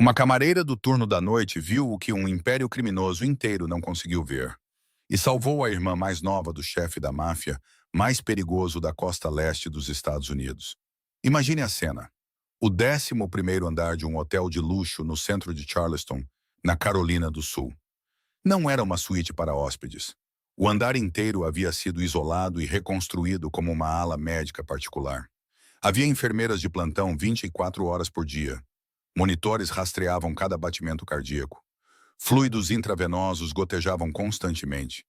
Uma camareira do turno da noite viu o que um império criminoso inteiro não conseguiu ver e salvou a irmã mais nova do chefe da máfia mais perigoso da costa leste dos Estados Unidos. Imagine a cena. O 11º andar de um hotel de luxo no centro de Charleston, na Carolina do Sul. Não era uma suíte para hóspedes. O andar inteiro havia sido isolado e reconstruído como uma ala médica particular. Havia enfermeiras de plantão 24 horas por dia. Monitores rastreavam cada batimento cardíaco. Fluidos intravenosos gotejavam constantemente.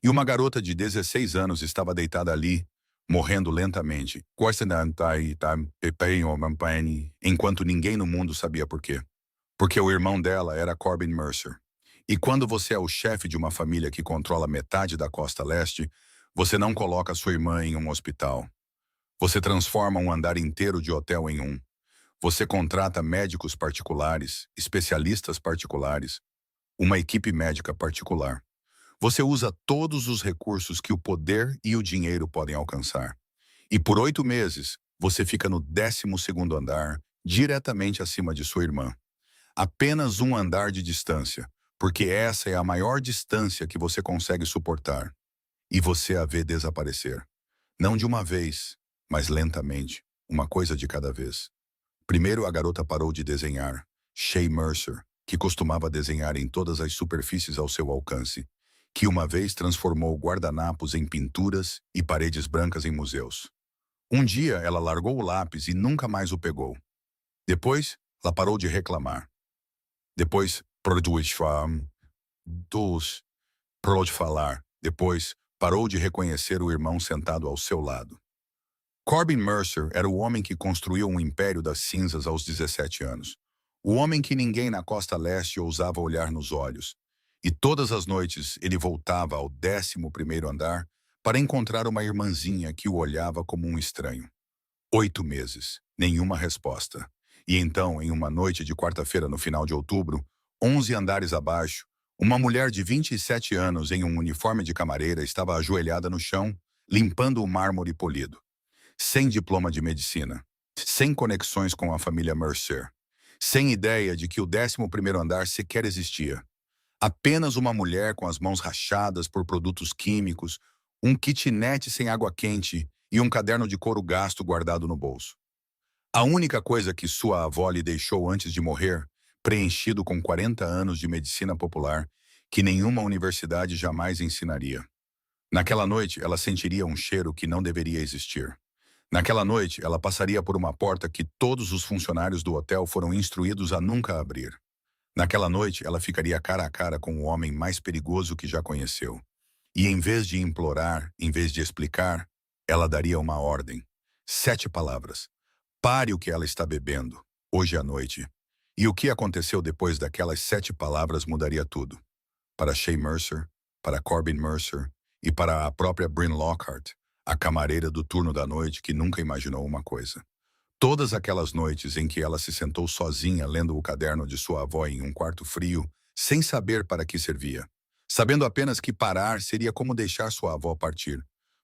E uma garota de 16 anos estava deitada ali, morrendo lentamente, enquanto ninguém no mundo sabia por quê. Porque o irmão dela era Corbin Mercer. E quando você é o chefe de uma família que controla metade da costa leste, você não coloca sua irmã em um hospital. Você transforma um andar inteiro de hotel em um. Você contrata médicos particulares, especialistas particulares, uma equipe médica particular. Você usa todos os recursos que o poder e o dinheiro podem alcançar. E por 8 meses, você fica no 12º andar, diretamente acima de sua irmã. Apenas um andar de distância, porque essa é a maior distância que você consegue suportar. E você a vê desaparecer. Não de uma vez, mas lentamente, uma coisa de cada vez. Primeiro a garota parou de desenhar, Shay Mercer, que costumava desenhar em todas as superfícies ao seu alcance, que uma vez transformou guardanapos em pinturas e paredes brancas em museus. Um dia ela largou o lápis e nunca mais o pegou. Depois, ela parou de reclamar. Depois, parou de falar. Depois, parou de reconhecer o irmão sentado ao seu lado. Corbin Mercer era o homem que construiu um império das cinzas aos 17 anos. O homem que ninguém na costa leste ousava olhar nos olhos. E todas as noites ele voltava ao 11º andar para encontrar uma irmãzinha que o olhava como um estranho. 8 meses, nenhuma resposta. E então, em uma noite de quarta-feira no final de outubro, 11 andares abaixo, uma mulher de 27 anos em um uniforme de camareira estava ajoelhada no chão, limpando o mármore polido. Sem diploma de medicina, sem conexões com a família Mercer, sem ideia de que o 11º andar sequer existia. Apenas uma mulher com as mãos rachadas por produtos químicos, um kitnet sem água quente e um caderno de couro gasto guardado no bolso. A única coisa que sua avó lhe deixou antes de morrer, preenchido com 40 anos de medicina popular, que nenhuma universidade jamais ensinaria. Naquela noite, ela sentiria um cheiro que não deveria existir. Naquela noite, ela passaria por uma porta que todos os funcionários do hotel foram instruídos a nunca abrir. Naquela noite, ela ficaria cara a cara com o homem mais perigoso que já conheceu. E em vez de implorar, em vez de explicar, ela daria uma ordem. 7 palavras. Pare o que ela está bebendo, hoje à noite. E o que aconteceu depois daquelas 7 palavras mudaria tudo. Para Shay Mercer, para Corbin Mercer e para a própria Bryn Lockhart, a camareira do turno da noite que nunca imaginou uma coisa. Todas aquelas noites em que ela se sentou sozinha lendo o caderno de sua avó em um quarto frio, sem saber para que servia, sabendo apenas que parar seria como deixar sua avó partir.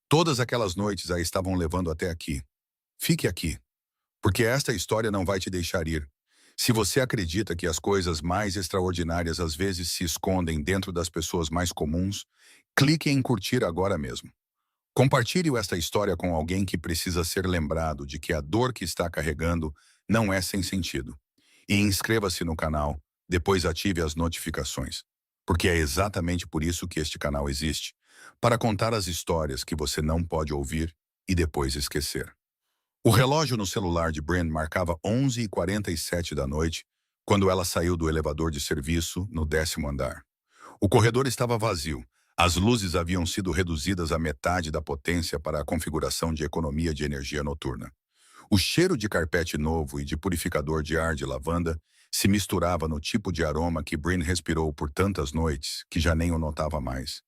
Todas aquelas noites a estavam levando até aqui. Fique aqui, porque esta história não vai te deixar ir. Se você acredita que as coisas mais extraordinárias às vezes se escondem dentro das pessoas mais comuns, clique em curtir agora mesmo. Compartilhe esta história com alguém que precisa ser lembrado de que a dor que está carregando não é sem sentido. E inscreva-se no canal, depois ative as notificações. Porque é exatamente por isso que este canal existe, para contar as histórias que você não pode ouvir e depois esquecer. O relógio no celular de Bryn marcava 11h47 da noite, quando ela saiu do elevador de serviço no 10º andar. O corredor estava vazio. As luzes haviam sido reduzidas à metade da potência para a configuração de economia de energia noturna. O cheiro de carpete novo e de purificador de ar de lavanda se misturava no tipo de aroma que Bryn respirou por tantas noites que já nem o notava mais.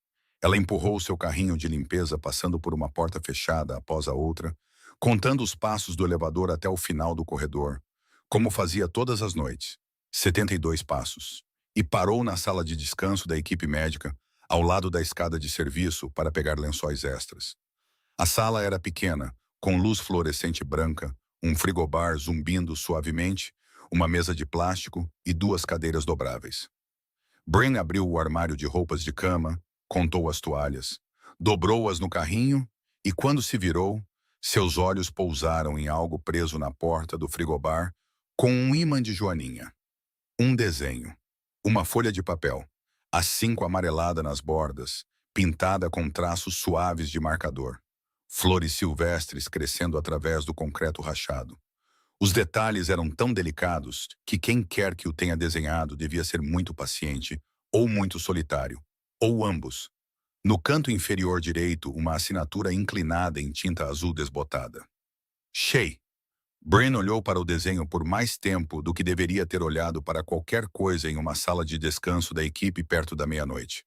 Ela empurrou seu carrinho de limpeza passando por uma porta fechada após a outra, contando os passos do elevador até o final do corredor, como fazia todas as noites, 72 passos, e parou na sala de descanso da equipe médica, ao lado da escada de serviço para pegar lençóis extras. A sala era pequena, com luz fluorescente branca, um frigobar zumbindo suavemente, uma mesa de plástico e duas cadeiras dobráveis. Brin abriu o armário de roupas de cama, contou as toalhas, dobrou-as no carrinho e, quando se virou, seus olhos pousaram em algo preso na porta do frigobar com um ímã de joaninha. Um desenho. Uma folha de papel, a 5 amarelada nas bordas, pintada com traços suaves de marcador. Flores silvestres crescendo através do concreto rachado. Os detalhes eram tão delicados que quem quer que o tenha desenhado devia ser muito paciente, ou muito solitário, ou ambos. No canto inferior direito, uma assinatura inclinada em tinta azul desbotada. Shay. Brin olhou para o desenho por mais tempo do que deveria ter olhado para qualquer coisa em uma sala de descanso da equipe perto da meia-noite.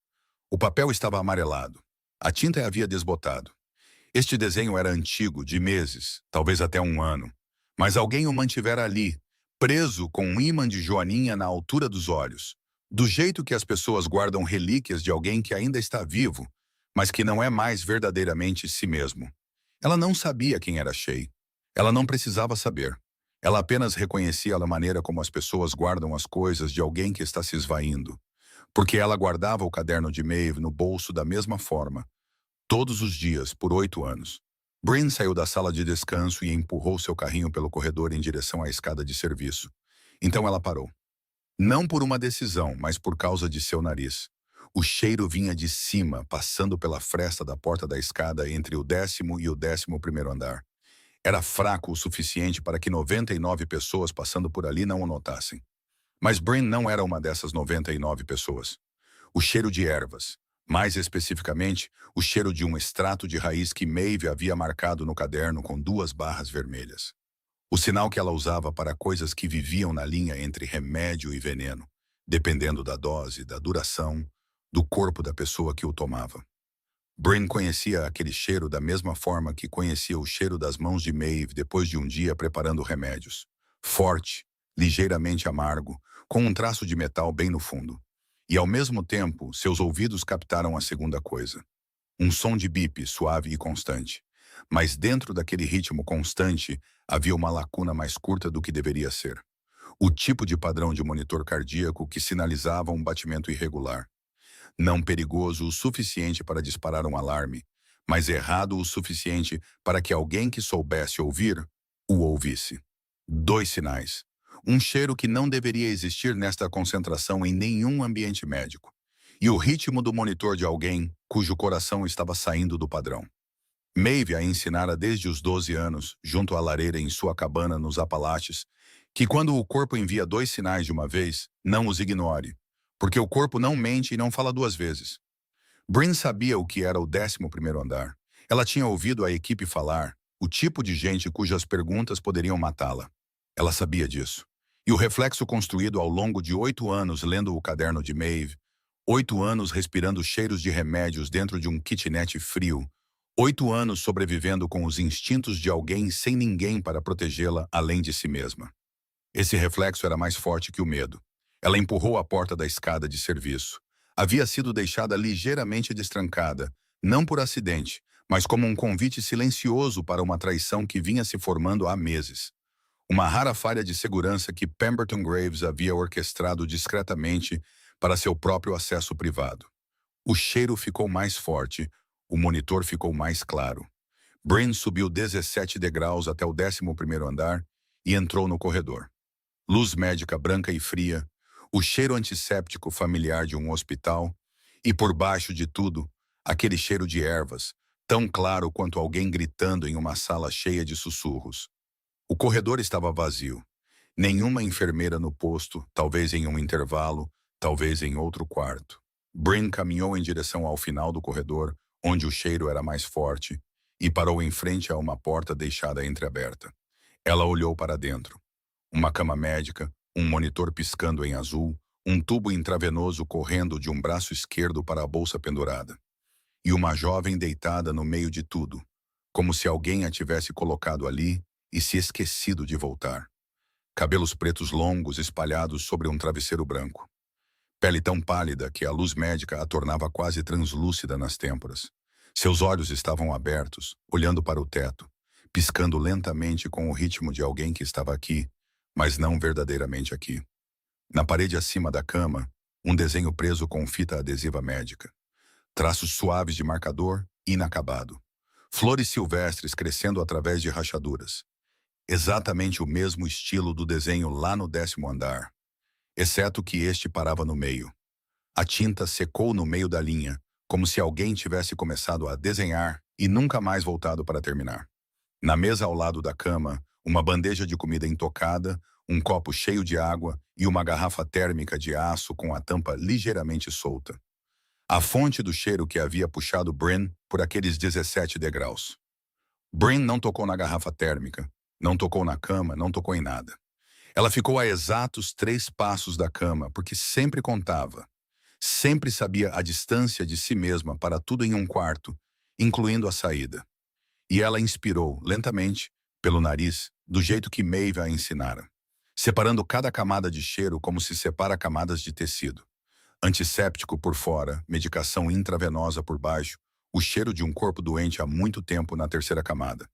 O papel estava amarelado. A tinta havia desbotado. Este desenho era antigo, de meses, talvez até um ano. Mas alguém o mantivera ali, preso com um ímã de joaninha na altura dos olhos. Do jeito que as pessoas guardam relíquias de alguém que ainda está vivo, mas que não é mais verdadeiramente si mesmo. Ela não sabia quem era Shay. Ela não precisava saber. Ela apenas reconhecia a maneira como as pessoas guardam as coisas de alguém que está se esvaindo. Porque ela guardava o caderno de Maeve no bolso da mesma forma, todos os dias, por 8 anos. Brin saiu da sala de descanso e empurrou seu carrinho pelo corredor em direção à escada de serviço. Então ela parou. Não por uma decisão, mas por causa de seu nariz. O cheiro vinha de cima, passando pela fresta da porta da escada entre o 10º e o 11º andar. Era fraco o suficiente para que 99 pessoas passando por ali não o notassem. Mas Brin não era uma dessas 99 pessoas. O cheiro de ervas, mais especificamente, o cheiro de um extrato de raiz que Maeve havia marcado no caderno com 2 barras vermelhas. O sinal que ela usava para coisas que viviam na linha entre remédio e veneno, dependendo da dose, da duração, do corpo da pessoa que o tomava. Brin conhecia aquele cheiro da mesma forma que conhecia o cheiro das mãos de Maeve depois de um dia preparando remédios. Forte, ligeiramente amargo, com um traço de metal bem no fundo. E ao mesmo tempo, seus ouvidos captaram a segunda coisa. Um som de bip suave e constante. Mas dentro daquele ritmo constante, havia uma lacuna mais curta do que deveria ser. O tipo de padrão de monitor cardíaco que sinalizava um batimento irregular. Não perigoso o suficiente para disparar um alarme, mas errado o suficiente para que alguém que soubesse ouvir, o ouvisse. 2 sinais. Um cheiro que não deveria existir nesta concentração em nenhum ambiente médico. E o ritmo do monitor de alguém cujo coração estava saindo do padrão. Maeve a ensinara desde os 12 anos, junto à lareira em sua cabana nos Apalaches, que quando o corpo envia 2 sinais de uma vez, não os ignore, porque o corpo não mente e não fala 2 vezes. Brin sabia o que era o 11º andar. Ela tinha ouvido a equipe falar, o tipo de gente cujas perguntas poderiam matá-la. Ela sabia disso. E o reflexo construído ao longo de 8 anos lendo o caderno de Maeve, 8 anos respirando cheiros de remédios dentro de um kitnet frio, 8 anos sobrevivendo com os instintos de alguém sem ninguém para protegê-la além de si mesma. Esse reflexo era mais forte que o medo. Ela empurrou a porta da escada de serviço. Havia sido deixada ligeiramente destrancada, não por acidente, mas como um convite silencioso para uma traição que vinha se formando há meses. Uma rara falha de segurança que Pemberton Graves havia orquestrado discretamente para seu próprio acesso privado. O cheiro ficou mais forte, o monitor ficou mais claro. Brin subiu 17 degraus até o 11º andar e entrou no corredor. Luz médica branca e fria, o cheiro antisséptico familiar de um hospital e, por baixo de tudo, aquele cheiro de ervas, tão claro quanto alguém gritando em uma sala cheia de sussurros. O corredor estava vazio. Nenhuma enfermeira no posto, talvez em um intervalo, talvez em outro quarto. Brin caminhou em direção ao final do corredor, onde o cheiro era mais forte, e parou em frente a uma porta deixada entreaberta. Ela olhou para dentro. Uma cama médica, um monitor piscando em azul, um tubo intravenoso correndo de um braço esquerdo para a bolsa pendurada. E uma jovem deitada no meio de tudo, como se alguém a tivesse colocado ali e se esquecido de voltar. Cabelos pretos longos espalhados sobre um travesseiro branco. Pele tão pálida que a luz médica a tornava quase translúcida nas têmporas. Seus olhos estavam abertos, olhando para o teto, piscando lentamente com o ritmo de alguém que estava aqui, mas não verdadeiramente aqui. Na parede acima da cama, um desenho preso com fita adesiva médica. Traços suaves de marcador, inacabado. Flores silvestres crescendo através de rachaduras. Exatamente o mesmo estilo do desenho lá no 10º andar, exceto que este parava no meio. A tinta secou no meio da linha, como se alguém tivesse começado a desenhar e nunca mais voltado para terminar. Na mesa ao lado da cama, uma bandeja de comida intocada, um copo cheio de água e uma garrafa térmica de aço com a tampa ligeiramente solta. A fonte do cheiro que havia puxado Bryn por aqueles 17 degraus. Bryn não tocou na garrafa térmica, não tocou na cama, não tocou em nada. Ela ficou a exatos 3 passos da cama, porque sempre contava. Sempre sabia a distância de si mesma para tudo em um quarto, incluindo a saída. E ela inspirou, lentamente, pelo nariz, do jeito que Maeve a ensinara, separando cada camada de cheiro como se separa camadas de tecido. Antisséptico por fora, medicação intravenosa por baixo, o cheiro de um corpo doente há muito tempo na 3ª camada.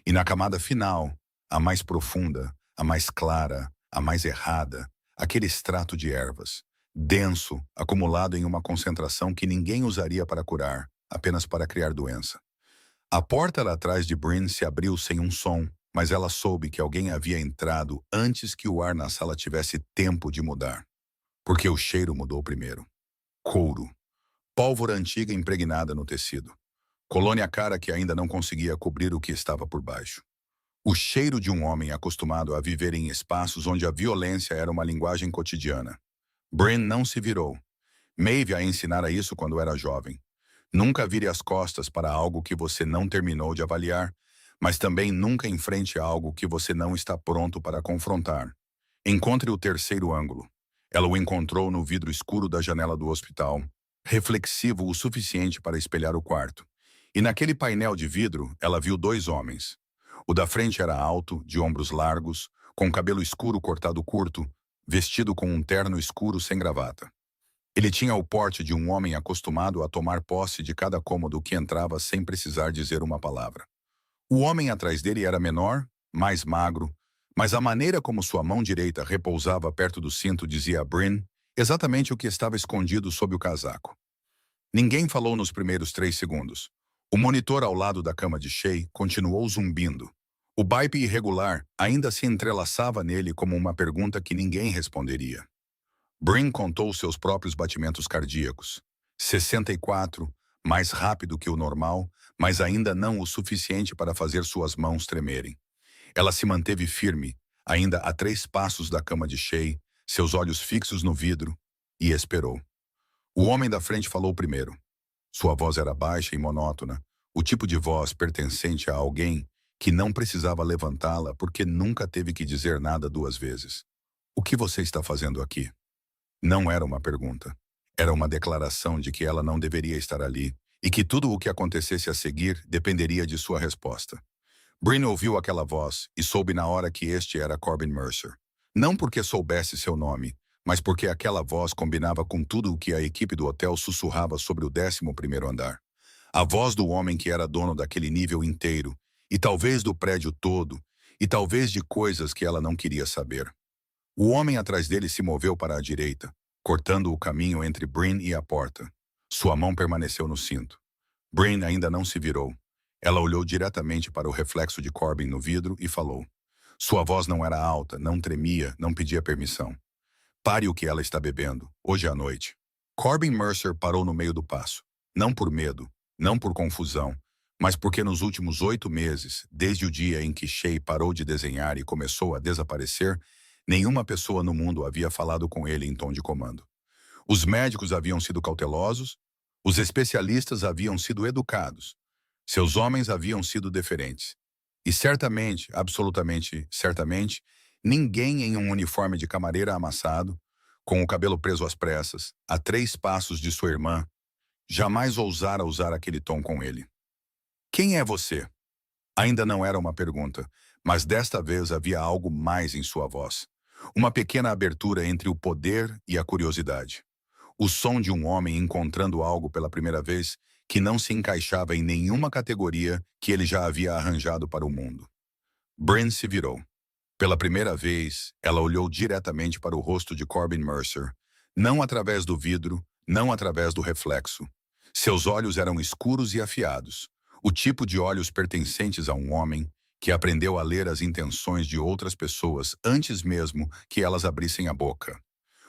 E na camada final, a mais profunda, a mais clara, a mais errada, aquele extrato de ervas, denso, acumulado em uma concentração que ninguém usaria para curar, apenas para criar doença. A porta lá atrás de Bryn se abriu sem um som, mas ela soube que alguém havia entrado antes que o ar na sala tivesse tempo de mudar. Porque o cheiro mudou primeiro. Couro. Pólvora antiga impregnada no tecido. Colônia cara que ainda não conseguia cobrir o que estava por baixo. O cheiro de um homem acostumado a viver em espaços onde a violência era uma linguagem cotidiana. Bryn não se virou. Maeve a ensinara isso quando era jovem. Nunca vire as costas para algo que você não terminou de avaliar, mas também nunca enfrente algo que você não está pronto para confrontar. Encontre o 3º ângulo. Ela o encontrou no vidro escuro da janela do hospital, reflexivo o suficiente para espelhar o quarto. E naquele painel de vidro, ela viu 2 homens. O da frente era alto, de ombros largos, com cabelo escuro cortado curto, vestido com um terno escuro sem gravata. Ele tinha o porte de um homem acostumado a tomar posse de cada cômodo que entrava sem precisar dizer uma palavra. O homem atrás dele era menor, mais magro, mas a maneira como sua mão direita repousava perto do cinto dizia a Bryn exatamente o que estava escondido sob o casaco. Ninguém falou nos primeiros 3 segundos. O monitor ao lado da cama de Shay continuou zumbindo. O bip irregular ainda se entrelaçava nele como uma pergunta que ninguém responderia. Bryn contou seus próprios batimentos cardíacos. 64, mais rápido que o normal, mas ainda não o suficiente para fazer suas mãos tremerem. Ela se manteve firme, ainda a 3 passos da cama de Shay, seus olhos fixos no vidro, e esperou. O homem da frente falou primeiro. Sua voz era baixa e monótona, o tipo de voz pertencente a alguém que não precisava levantá-la porque nunca teve que dizer nada 2 vezes. O que você está fazendo aqui? Não era uma pergunta. Era uma declaração de que ela não deveria estar ali e que tudo o que acontecesse a seguir dependeria de sua resposta. Bryn ouviu aquela voz e soube na hora que este era Corbin Mercer. Não porque soubesse seu nome, mas porque aquela voz combinava com tudo o que a equipe do hotel sussurrava sobre o 11º andar. A voz do homem que era dono daquele nível inteiro, e talvez do prédio todo, e talvez de coisas que ela não queria saber. O homem atrás dele se moveu para a direita, cortando o caminho entre Bryn e a porta. Sua mão permaneceu no cinto. Bryn ainda não se virou. Ela olhou diretamente para o reflexo de Corbin no vidro e falou. Sua voz não era alta, não tremia, não pedia permissão. Pare o que ela está bebendo, hoje à noite. Corbin Mercer parou no meio do passo. Não por medo, não por confusão, mas porque nos últimos 8 meses, desde o dia em que Shay parou de desenhar e começou a desaparecer, nenhuma pessoa no mundo havia falado com ele em tom de comando. Os médicos haviam sido cautelosos, os especialistas haviam sido educados, seus homens haviam sido deferentes. E certamente, absolutamente certamente, ninguém em um uniforme de camareira amassado, com o cabelo preso às pressas, a 3 passos de sua irmã, jamais ousara usar aquele tom com ele. Quem é você? Ainda não era uma pergunta, mas desta vez havia algo mais em sua voz. Uma pequena abertura entre o poder e a curiosidade. O som de um homem encontrando algo pela primeira vez que não se encaixava em nenhuma categoria que ele já havia arranjado para o mundo. Bryn se virou. Pela primeira vez, ela olhou diretamente para o rosto de Corbin Mercer, não através do vidro, não através do reflexo. Seus olhos eram escuros e afiados, o tipo de olhos pertencentes a um homem que aprendeu a ler as intenções de outras pessoas antes mesmo que elas abrissem a boca.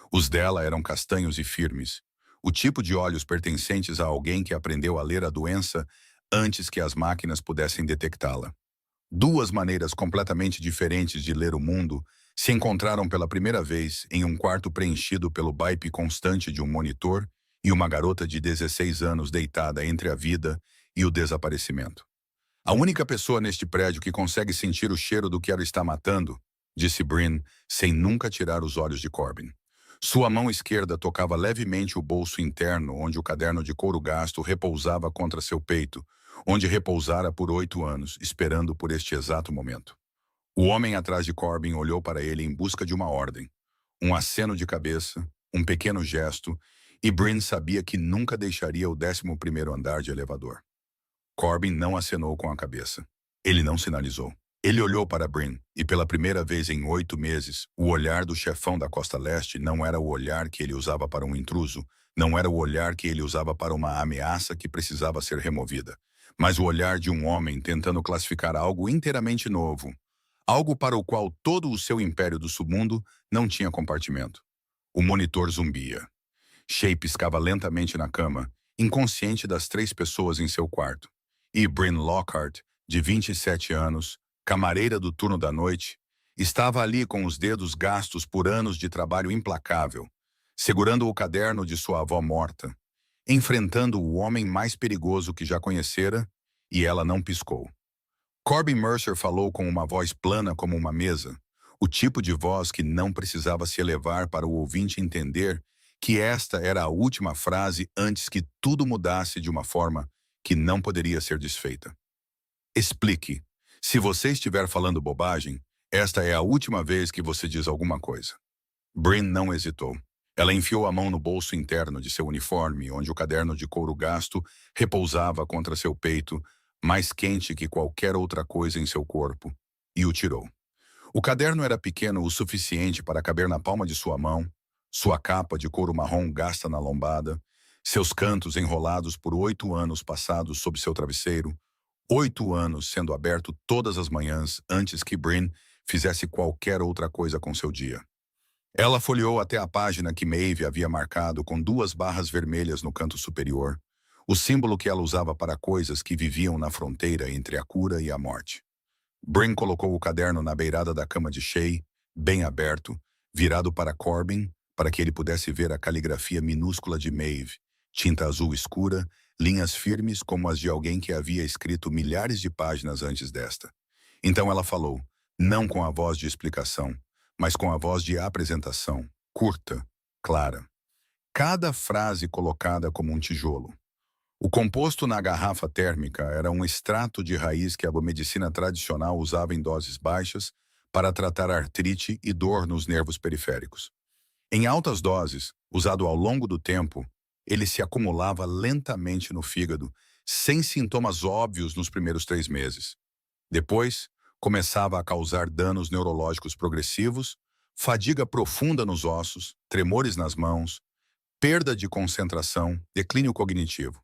Os dela eram castanhos e firmes, o tipo de olhos pertencentes a alguém que aprendeu a ler a doença antes que as máquinas pudessem detectá-la. Duas maneiras completamente diferentes de ler o mundo se encontraram pela primeira vez em um quarto preenchido pelo baipe constante de um monitor e uma garota de 16 anos deitada entre a vida e o desaparecimento. A única pessoa neste prédio que consegue sentir o cheiro do que ela está matando, disse Bryn, sem nunca tirar os olhos de Corbin. Sua mão esquerda tocava levemente o bolso interno onde o caderno de couro gasto repousava contra seu peito, onde repousara por 8 anos, esperando por este exato momento. O homem atrás de Corbin olhou para ele em busca de uma ordem. Um aceno de cabeça, um pequeno gesto, e Bryn sabia que nunca deixaria o 11º andar de elevador. Corbin não acenou com a cabeça. Ele não sinalizou. Ele olhou para Bryn, e pela primeira vez em 8 meses, o olhar do chefão da Costa Leste não era o olhar que ele usava para um intruso, não era o olhar que ele usava para uma ameaça que precisava ser removida, mas o olhar de um homem tentando classificar algo inteiramente novo, algo para o qual todo o seu império do submundo não tinha compartimento. O monitor zumbia. Shay piscava lentamente na cama, inconsciente das 3 pessoas em seu quarto. E Bryn Lockhart, de 27 anos, camareira do turno da noite, estava ali com os dedos gastos por anos de trabalho implacável, segurando o caderno de sua avó morta, enfrentando o homem mais perigoso que já conhecera, e ela não piscou. Corbin Mercer falou com uma voz plana como uma mesa, o tipo de voz que não precisava se elevar para o ouvinte entender que esta era a última frase antes que tudo mudasse de uma forma que não poderia ser desfeita. Explique. Se você estiver falando bobagem, esta é a última vez que você diz alguma coisa. Bryn não hesitou. Ela enfiou a mão no bolso interno de seu uniforme, onde o caderno de couro gasto repousava contra seu peito, mais quente que qualquer outra coisa em seu corpo, e o tirou. O caderno era pequeno o suficiente para caber na palma de sua mão, sua capa de couro marrom gasta na lombada, seus cantos enrolados por 8 anos passados sob seu travesseiro, 8 anos sendo aberto todas as manhãs antes que Bryn fizesse qualquer outra coisa com seu dia. Ela folheou até a página que Maeve havia marcado com 2 barras vermelhas no canto superior, o símbolo que ela usava para coisas que viviam na fronteira entre a cura e a morte. Bryn colocou o caderno na beirada da cama de Shay, bem aberto, virado para Corbin, para que ele pudesse ver a caligrafia minúscula de Maeve, tinta azul escura, linhas firmes como as de alguém que havia escrito milhares de páginas antes desta. Então ela falou, não com a voz de explicação, mas com a voz de apresentação, curta, clara. Cada frase colocada como um tijolo. O composto na garrafa térmica era um extrato de raiz que a medicina tradicional usava em doses baixas para tratar artrite e dor nos nervos periféricos. Em altas doses, usado ao longo do tempo, ele se acumulava lentamente no fígado, sem sintomas óbvios nos primeiros 3 meses. Depois, começava a causar danos neurológicos progressivos, fadiga profunda nos ossos, tremores nas mãos, perda de concentração, declínio cognitivo.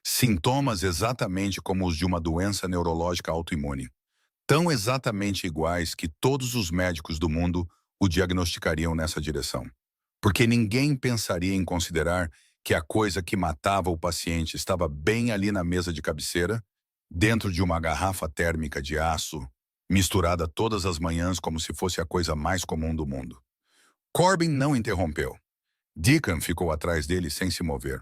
Sintomas exatamente como os de uma doença neurológica autoimune. Tão exatamente iguais que todos os médicos do mundo o diagnosticariam nessa direção. Porque ninguém pensaria em considerar que a coisa que matava o paciente estava bem ali na mesa de cabeceira, dentro de uma garrafa térmica de aço, misturada todas as manhãs como se fosse a coisa mais comum do mundo. Corbin não interrompeu. Deacon ficou atrás dele sem se mover.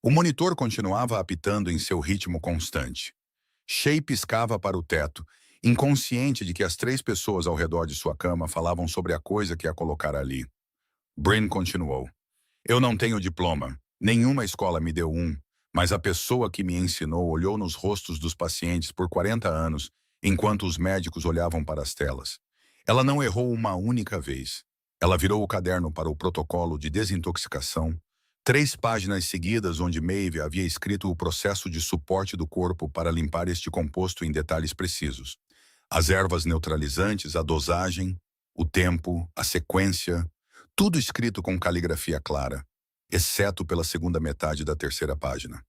O monitor continuava apitando em seu ritmo constante. Shay piscava para o teto, inconsciente de que as 3 pessoas ao redor de sua cama falavam sobre a coisa que a colocara ali. Bryn continuou. Eu não tenho diploma. Nenhuma escola me deu um, mas a pessoa que me ensinou olhou nos rostos dos pacientes por 40 anos, enquanto os médicos olhavam para as telas. Ela não errou uma única vez. Ela virou o caderno para o protocolo de desintoxicação, 3 páginas seguidas onde Maeve havia escrito o processo de suporte do corpo para limpar este composto em detalhes precisos. As ervas neutralizantes, a dosagem, o tempo, a sequência, tudo escrito com caligrafia clara, exceto pela segunda metade da terceira página.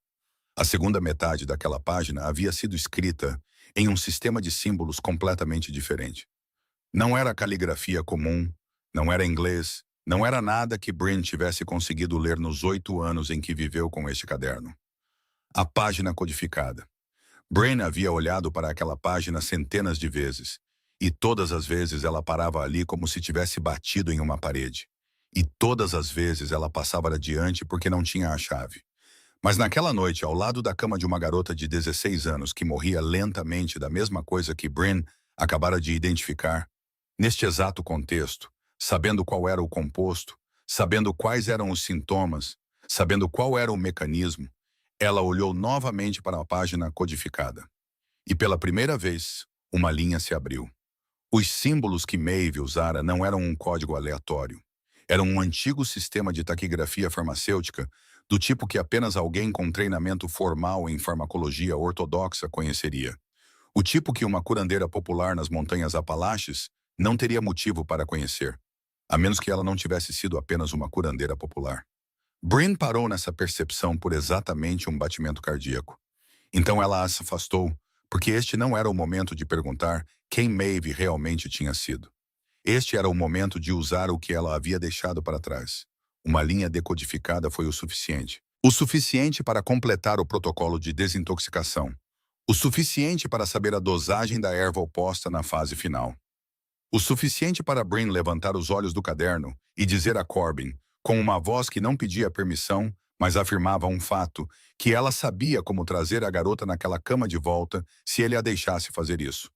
A segunda metade daquela página havia sido escrita em um sistema de símbolos completamente diferente. Não era caligrafia comum, não era inglês, não era nada que Bryn tivesse conseguido ler nos 8 anos em que viveu com este caderno. A página codificada. Bryn havia olhado para aquela página centenas de vezes, e todas as vezes ela parava ali como se tivesse batido em uma parede. E todas as vezes ela passava adiante porque não tinha a chave. Mas naquela noite, ao lado da cama de uma garota de 16 anos que morria lentamente da mesma coisa que Bryn acabara de identificar, neste exato contexto, sabendo qual era o composto, sabendo quais eram os sintomas, sabendo qual era o mecanismo, ela olhou novamente para a página codificada. E pela primeira vez, uma linha se abriu. Os símbolos que Maeve usara não eram um código aleatório. Era um antigo sistema de taquigrafia farmacêutica do tipo que apenas alguém com treinamento formal em farmacologia ortodoxa conheceria. O tipo que uma curandeira popular nas montanhas Apalaches não teria motivo para conhecer, a menos que ela não tivesse sido apenas uma curandeira popular. Bryn parou nessa percepção por exatamente um batimento cardíaco. Então ela se afastou, porque este não era o momento de perguntar quem Maeve realmente tinha sido. Este era o momento de usar o que ela havia deixado para trás. Uma linha decodificada foi o suficiente. O suficiente para completar o protocolo de desintoxicação. O suficiente para saber a dosagem da erva oposta na fase final. O suficiente para Bryn levantar os olhos do caderno e dizer a Corbin, com uma voz que não pedia permissão, mas afirmava um fato, que ela sabia como trazer a garota naquela cama de volta se ele a deixasse fazer isso.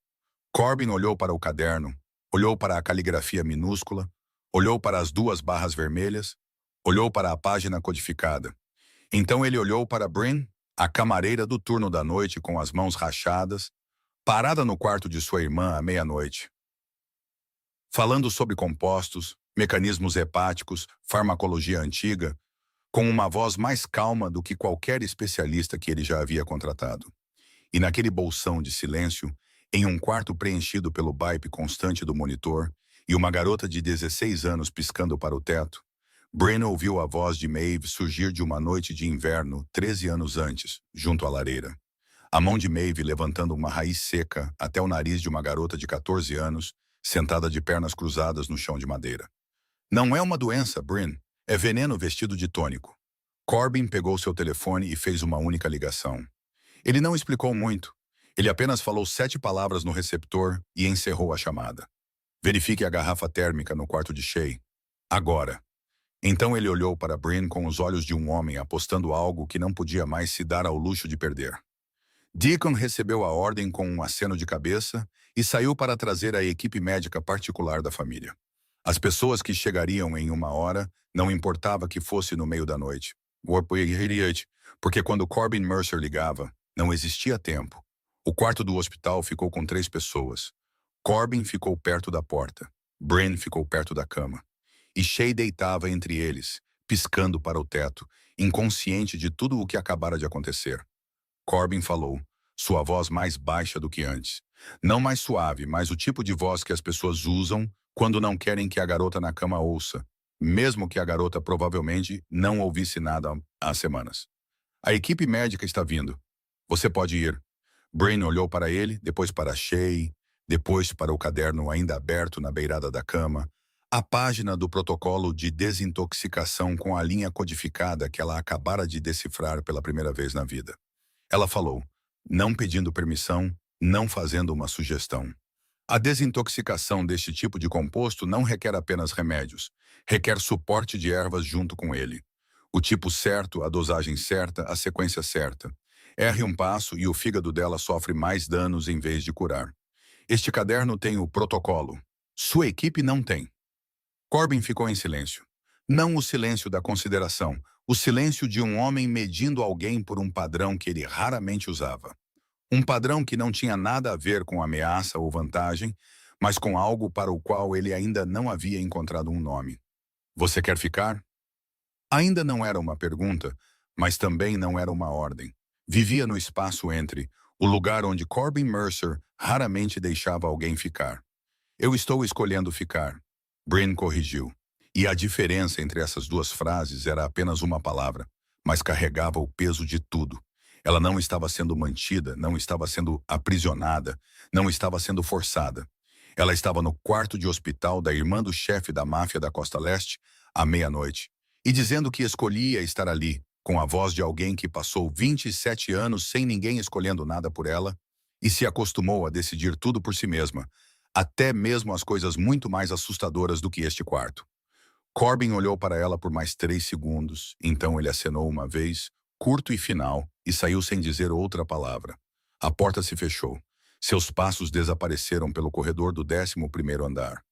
Corbin olhou para o caderno, olhou para a caligrafia minúscula, olhou para as 2 barras vermelhas, olhou para a página codificada. Então ele olhou para Bryn, a camareira do turno da noite com as mãos rachadas, parada no quarto de sua irmã à meia-noite, falando sobre compostos, mecanismos hepáticos, farmacologia antiga, com uma voz mais calma do que qualquer especialista que ele já havia contratado. E naquele bolsão de silêncio, em um quarto preenchido pelo baipe constante do monitor e uma garota de 16 anos piscando para o teto, Bryn ouviu a voz de Maeve surgir de uma noite de inverno 13 anos antes, junto à lareira. A mão de Maeve levantando uma raiz seca até o nariz de uma garota de 14 anos, sentada de pernas cruzadas no chão de madeira. Não é uma doença, Bryn. É veneno vestido de tônico. Corbin pegou seu telefone e fez uma única ligação. Ele não explicou muito. Ele apenas falou 7 palavras no receptor e encerrou a chamada. Verifique a garrafa térmica no quarto de Shay. Agora. Então ele olhou para Bryn com os olhos de um homem apostando algo que não podia mais se dar ao luxo de perder. Deacon recebeu a ordem com um aceno de cabeça e saiu para trazer a equipe médica particular da família. As pessoas que chegariam em 1 hora, não importava que fosse no meio da noite. Porque quando Corbin Mercer ligava, não existia tempo. O quarto do hospital ficou com 3 pessoas. Corbin ficou perto da porta. Bryn ficou perto da cama. E Shay deitava entre eles, piscando para o teto, inconsciente de tudo o que acabara de acontecer. Corbin falou, sua voz mais baixa do que antes. Não mais suave, mas o tipo de voz que as pessoas usam quando não querem que a garota na cama ouça, mesmo que a garota provavelmente não ouvisse nada há semanas. A equipe médica está vindo. Você pode ir. Bryn olhou para ele, depois para Shay, depois para o caderno ainda aberto na beirada da cama, a página do protocolo de desintoxicação com a linha codificada que ela acabara de decifrar pela primeira vez na vida. Ela falou, não pedindo permissão, não fazendo uma sugestão. A desintoxicação deste tipo de composto não requer apenas remédios, requer suporte de ervas junto com ele. O tipo certo, a dosagem certa, a sequência certa. Erre um passo e o fígado dela sofre mais danos em vez de curar. Este caderno tem o protocolo. Sua equipe não tem. Corbin ficou em silêncio. Não o silêncio da consideração, o silêncio de um homem medindo alguém por um padrão que ele raramente usava. Um padrão que não tinha nada a ver com ameaça ou vantagem, mas com algo para o qual ele ainda não havia encontrado um nome. Você quer ficar? Ainda não era uma pergunta, mas também não era uma ordem. Vivia no espaço entre o lugar onde Corbin Mercer raramente deixava alguém ficar Eu estou escolhendo ficar. Bryn corrigiu. E a diferença entre essas duas frases era apenas uma palavra, mas carregava o peso de tudo. Ela não estava sendo mantida, não estava sendo aprisionada, não estava sendo forçada. Ela estava no quarto de hospital da irmã do chefe da máfia da Costa Leste, à meia-noite, e dizendo que escolhia estar ali, com a voz de alguém que passou 27 anos sem ninguém escolhendo nada por ela, e se acostumou a decidir tudo por si mesma, até mesmo as coisas muito mais assustadoras do que este quarto. Corbin olhou para ela por mais 3 segundos, então ele acenou uma vez, curto e final, e saiu sem dizer outra palavra. A porta se fechou. Seus passos desapareceram pelo corredor do 11º andar.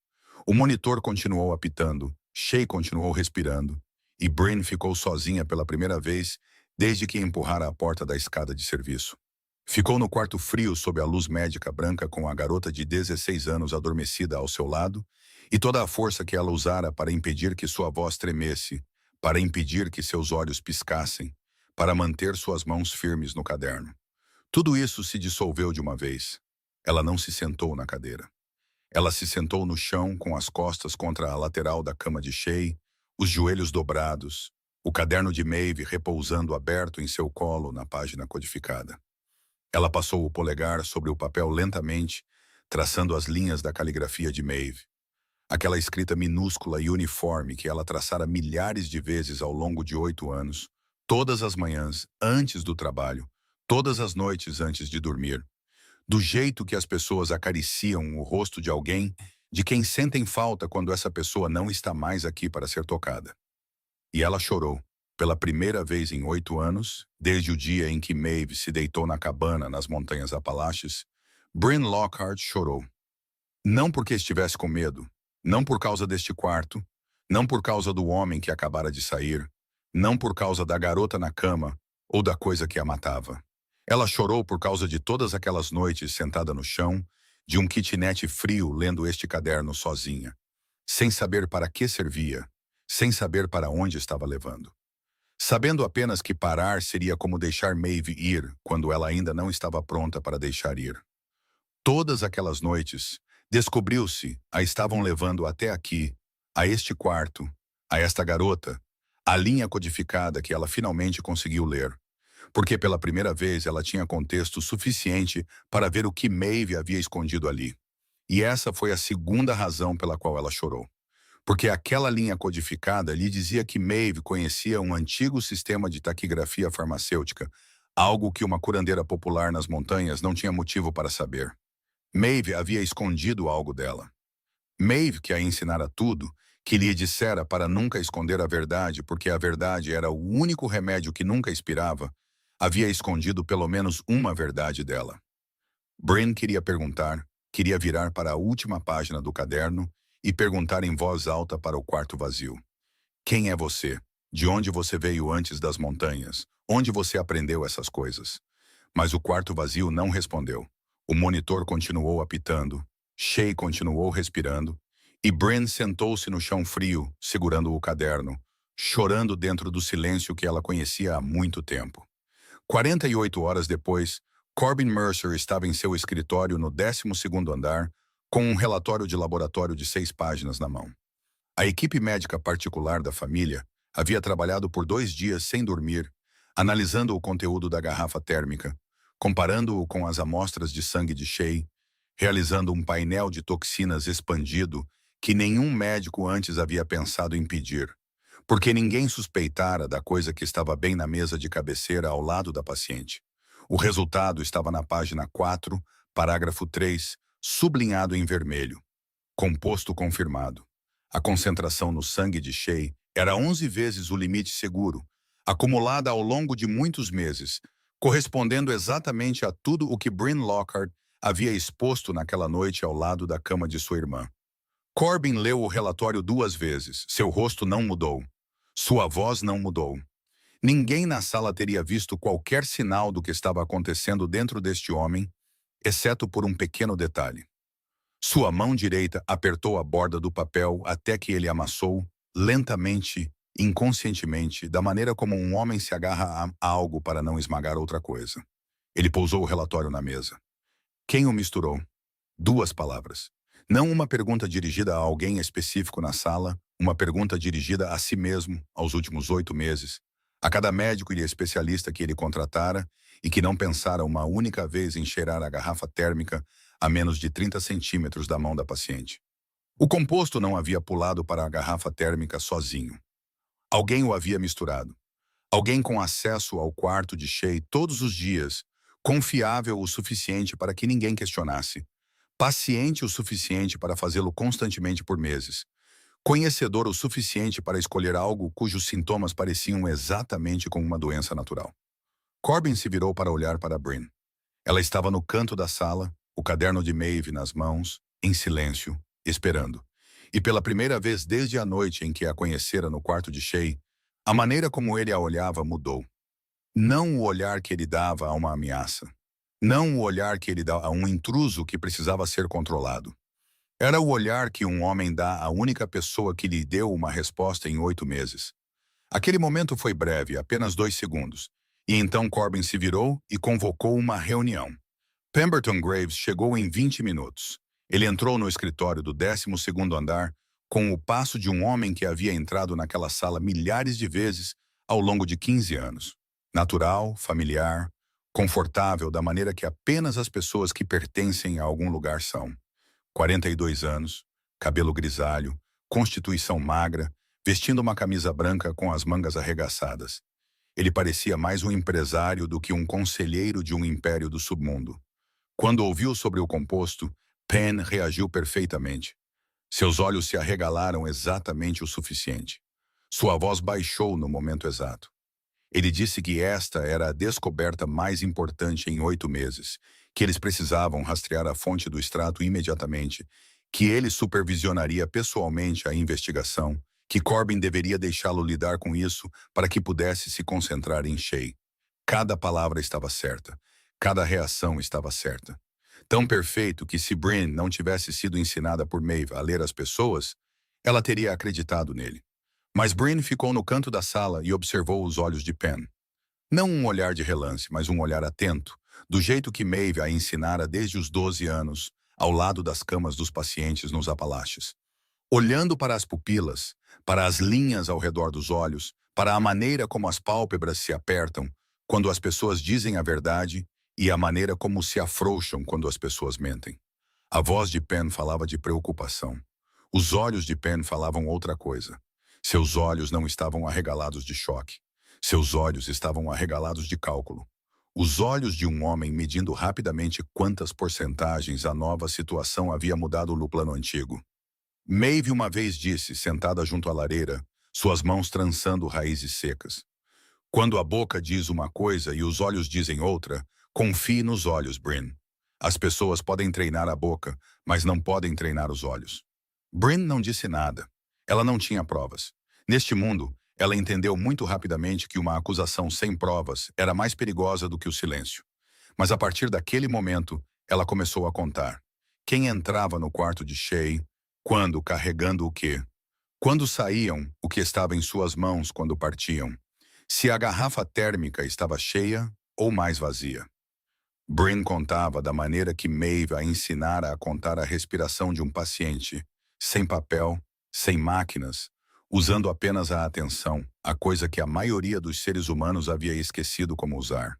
O monitor continuou apitando, Shay continuou respirando, e Bryn ficou sozinha pela primeira vez desde que empurrara a porta da escada de serviço. Ficou no quarto frio sob a luz médica branca com a garota de 16 anos adormecida ao seu lado e toda a força que ela usara para impedir que sua voz tremesse, para impedir que seus olhos piscassem, para manter suas mãos firmes no caderno. Tudo isso se dissolveu de uma vez. Ela não se sentou na cadeira. Ela se sentou no chão com as costas contra a lateral da cama de Shay, os joelhos dobrados, o caderno de Maeve repousando aberto em seu colo na página codificada. Ela passou o polegar sobre o papel lentamente, traçando as linhas da caligrafia de Maeve. Aquela escrita minúscula e uniforme que ela traçara milhares de vezes ao longo de 8 anos, todas as manhãs, antes do trabalho, todas as noites antes de dormir. Do jeito que as pessoas acariciam o rosto de alguém, de quem sentem falta quando essa pessoa não está mais aqui para ser tocada. E ela chorou. Pela primeira vez em 8 anos, desde o dia em que Maeve se deitou na cabana nas Montanhas Apalaches, Bryn Lockhart chorou. Não porque estivesse com medo, não por causa deste quarto, não por causa do homem que acabara de sair, não por causa da garota na cama ou da coisa que a matava. Ela chorou por causa de todas aquelas noites sentada no chão, de um kitnet frio lendo este caderno sozinha, sem saber para que servia, sem saber para onde estava levando. Sabendo apenas que parar seria como deixar Maeve ir quando ela ainda não estava pronta para deixar ir. Todas aquelas noites, descobriu-se, a estavam levando até aqui, a este quarto, a esta garota, a linha codificada que ela finalmente conseguiu ler. Porque pela primeira vez ela tinha contexto suficiente para ver o que Maeve havia escondido ali. E essa foi a segunda razão pela qual ela chorou. Porque aquela linha codificada lhe dizia que Maeve conhecia um antigo sistema de taquigrafia farmacêutica, algo que uma curandeira popular nas montanhas não tinha motivo para saber. Maeve havia escondido algo dela. Maeve, que a ensinara tudo, que lhe dissera para nunca esconder a verdade porque a verdade era o único remédio que nunca expirava, havia escondido pelo menos uma verdade dela. Bryn queria perguntar, queria virar para a última página do caderno e perguntar em voz alta para o quarto vazio. Quem é você? De onde você veio antes das montanhas? Onde você aprendeu essas coisas? Mas o quarto vazio não respondeu. O monitor continuou apitando, Shay continuou respirando, e Bryn sentou-se no chão frio, segurando o caderno, chorando dentro do silêncio que ela conhecia há muito tempo. 48 horas depois, Corbin Mercer estava em seu escritório no 12º andar, com um relatório de laboratório de 6 páginas na mão. A equipe médica particular da família havia trabalhado por 2 dias sem dormir, analisando o conteúdo da garrafa térmica, comparando-o com as amostras de sangue de Shay, realizando um painel de toxinas expandido que nenhum médico antes havia pensado em pedir, porque ninguém suspeitara da coisa que estava bem na mesa de cabeceira ao lado da paciente. O resultado estava na página 4, parágrafo 3, sublinhado em vermelho. Composto confirmado. A concentração no sangue de Shay era 11 vezes o limite seguro, acumulada ao longo de muitos meses, correspondendo exatamente a tudo o que Bryn Lockhart havia exposto naquela noite ao lado da cama de sua irmã. Corbin leu o relatório 2 vezes. Seu rosto não mudou. Sua voz não mudou. Ninguém na sala teria visto qualquer sinal do que estava acontecendo dentro deste homem, exceto por um pequeno detalhe. Sua mão direita apertou a borda do papel até que ele amassou, lentamente, inconscientemente, da maneira como um homem se agarra a algo para não esmagar outra coisa. Ele pousou o relatório na mesa. Quem o misturou? 2 palavras. Não uma pergunta dirigida a alguém específico na sala, uma pergunta dirigida a si mesmo aos últimos 8 meses, a cada médico e especialista que ele contratara e que não pensara uma única vez em cheirar a garrafa térmica a menos de 30 centímetros da mão da paciente. O composto não havia pulado para a garrafa térmica sozinho. Alguém o havia misturado. Alguém com acesso ao quarto de Shea todos os dias, confiável o suficiente para que ninguém questionasse, paciente o suficiente para fazê-lo constantemente por meses, conhecedor o suficiente para escolher algo cujos sintomas pareciam exatamente com uma doença natural. Corbin se virou para olhar para Bryn. Ela estava no canto da sala, o caderno de Maeve nas mãos, em silêncio, esperando. E pela primeira vez desde a noite em que a conhecera no quarto de Shea, a maneira como ele a olhava mudou. Não o olhar que ele dava a uma ameaça. Não o olhar que ele dá a um intruso que precisava ser controlado. Era o olhar que um homem dá à única pessoa que lhe deu uma resposta em 8 meses. Aquele momento foi breve, apenas 2 segundos. E então Corbin se virou e convocou uma reunião. Pemberton Graves chegou em 20 minutos. Ele entrou no escritório do 12º andar com o passo de um homem que havia entrado naquela sala milhares de vezes ao longo de 15 anos. Natural, familiar, confortável da maneira que apenas as pessoas que pertencem a algum lugar são. 42 anos, cabelo grisalho, constituição magra, vestindo uma camisa branca com as mangas arregaçadas. Ele parecia mais um empresário do que um conselheiro de um império do submundo. Quando ouviu sobre o composto, Penn reagiu perfeitamente. Seus olhos se arregalaram exatamente o suficiente. Sua voz baixou no momento exato. Ele disse que esta era a descoberta mais importante em 8 meses, que eles precisavam rastrear a fonte do extrato imediatamente, que ele supervisionaria pessoalmente a investigação, que Corbin deveria deixá-lo lidar com isso para que pudesse se concentrar em Shea. Cada palavra estava certa. Cada reação estava certa. Tão perfeito que se Bryn não tivesse sido ensinada por Maeve a ler as pessoas, ela teria acreditado nele. Mas Bryn ficou no canto da sala e observou os olhos de Penn. Não um olhar de relance, mas um olhar atento, do jeito que Maeve a ensinara desde os 12 anos, ao lado das camas dos pacientes nos Apalaches. Olhando para as pupilas, para as linhas ao redor dos olhos, para a maneira como as pálpebras se apertam quando as pessoas dizem a verdade e a maneira como se afrouxam quando as pessoas mentem. A voz de Penn falava de preocupação. Os olhos de Penn falavam outra coisa. Seus olhos não estavam arregalados de choque. Seus olhos estavam arregalados de cálculo. Os olhos de um homem medindo rapidamente quantas porcentagens a nova situação havia mudado no plano antigo. Maeve uma vez disse, sentada junto à lareira, suas mãos trançando raízes secas. Quando a boca diz uma coisa e os olhos dizem outra, confie nos olhos, Bryn. As pessoas podem treinar a boca, mas não podem treinar os olhos. Bryn não disse nada. Ela não tinha provas. Neste mundo, ela entendeu muito rapidamente que uma acusação sem provas era mais perigosa do que o silêncio. Mas a partir daquele momento, ela começou a contar. Quem entrava no quarto de Shea, quando carregando o quê? Quando saíam, o que estava em suas mãos quando partiam? Se a garrafa térmica estava cheia ou mais vazia. Bryn contava da maneira que Maeve a ensinara a contar a respiração de um paciente, sem papel, sem máquinas, usando apenas a atenção, a coisa que a maioria dos seres humanos havia esquecido como usar.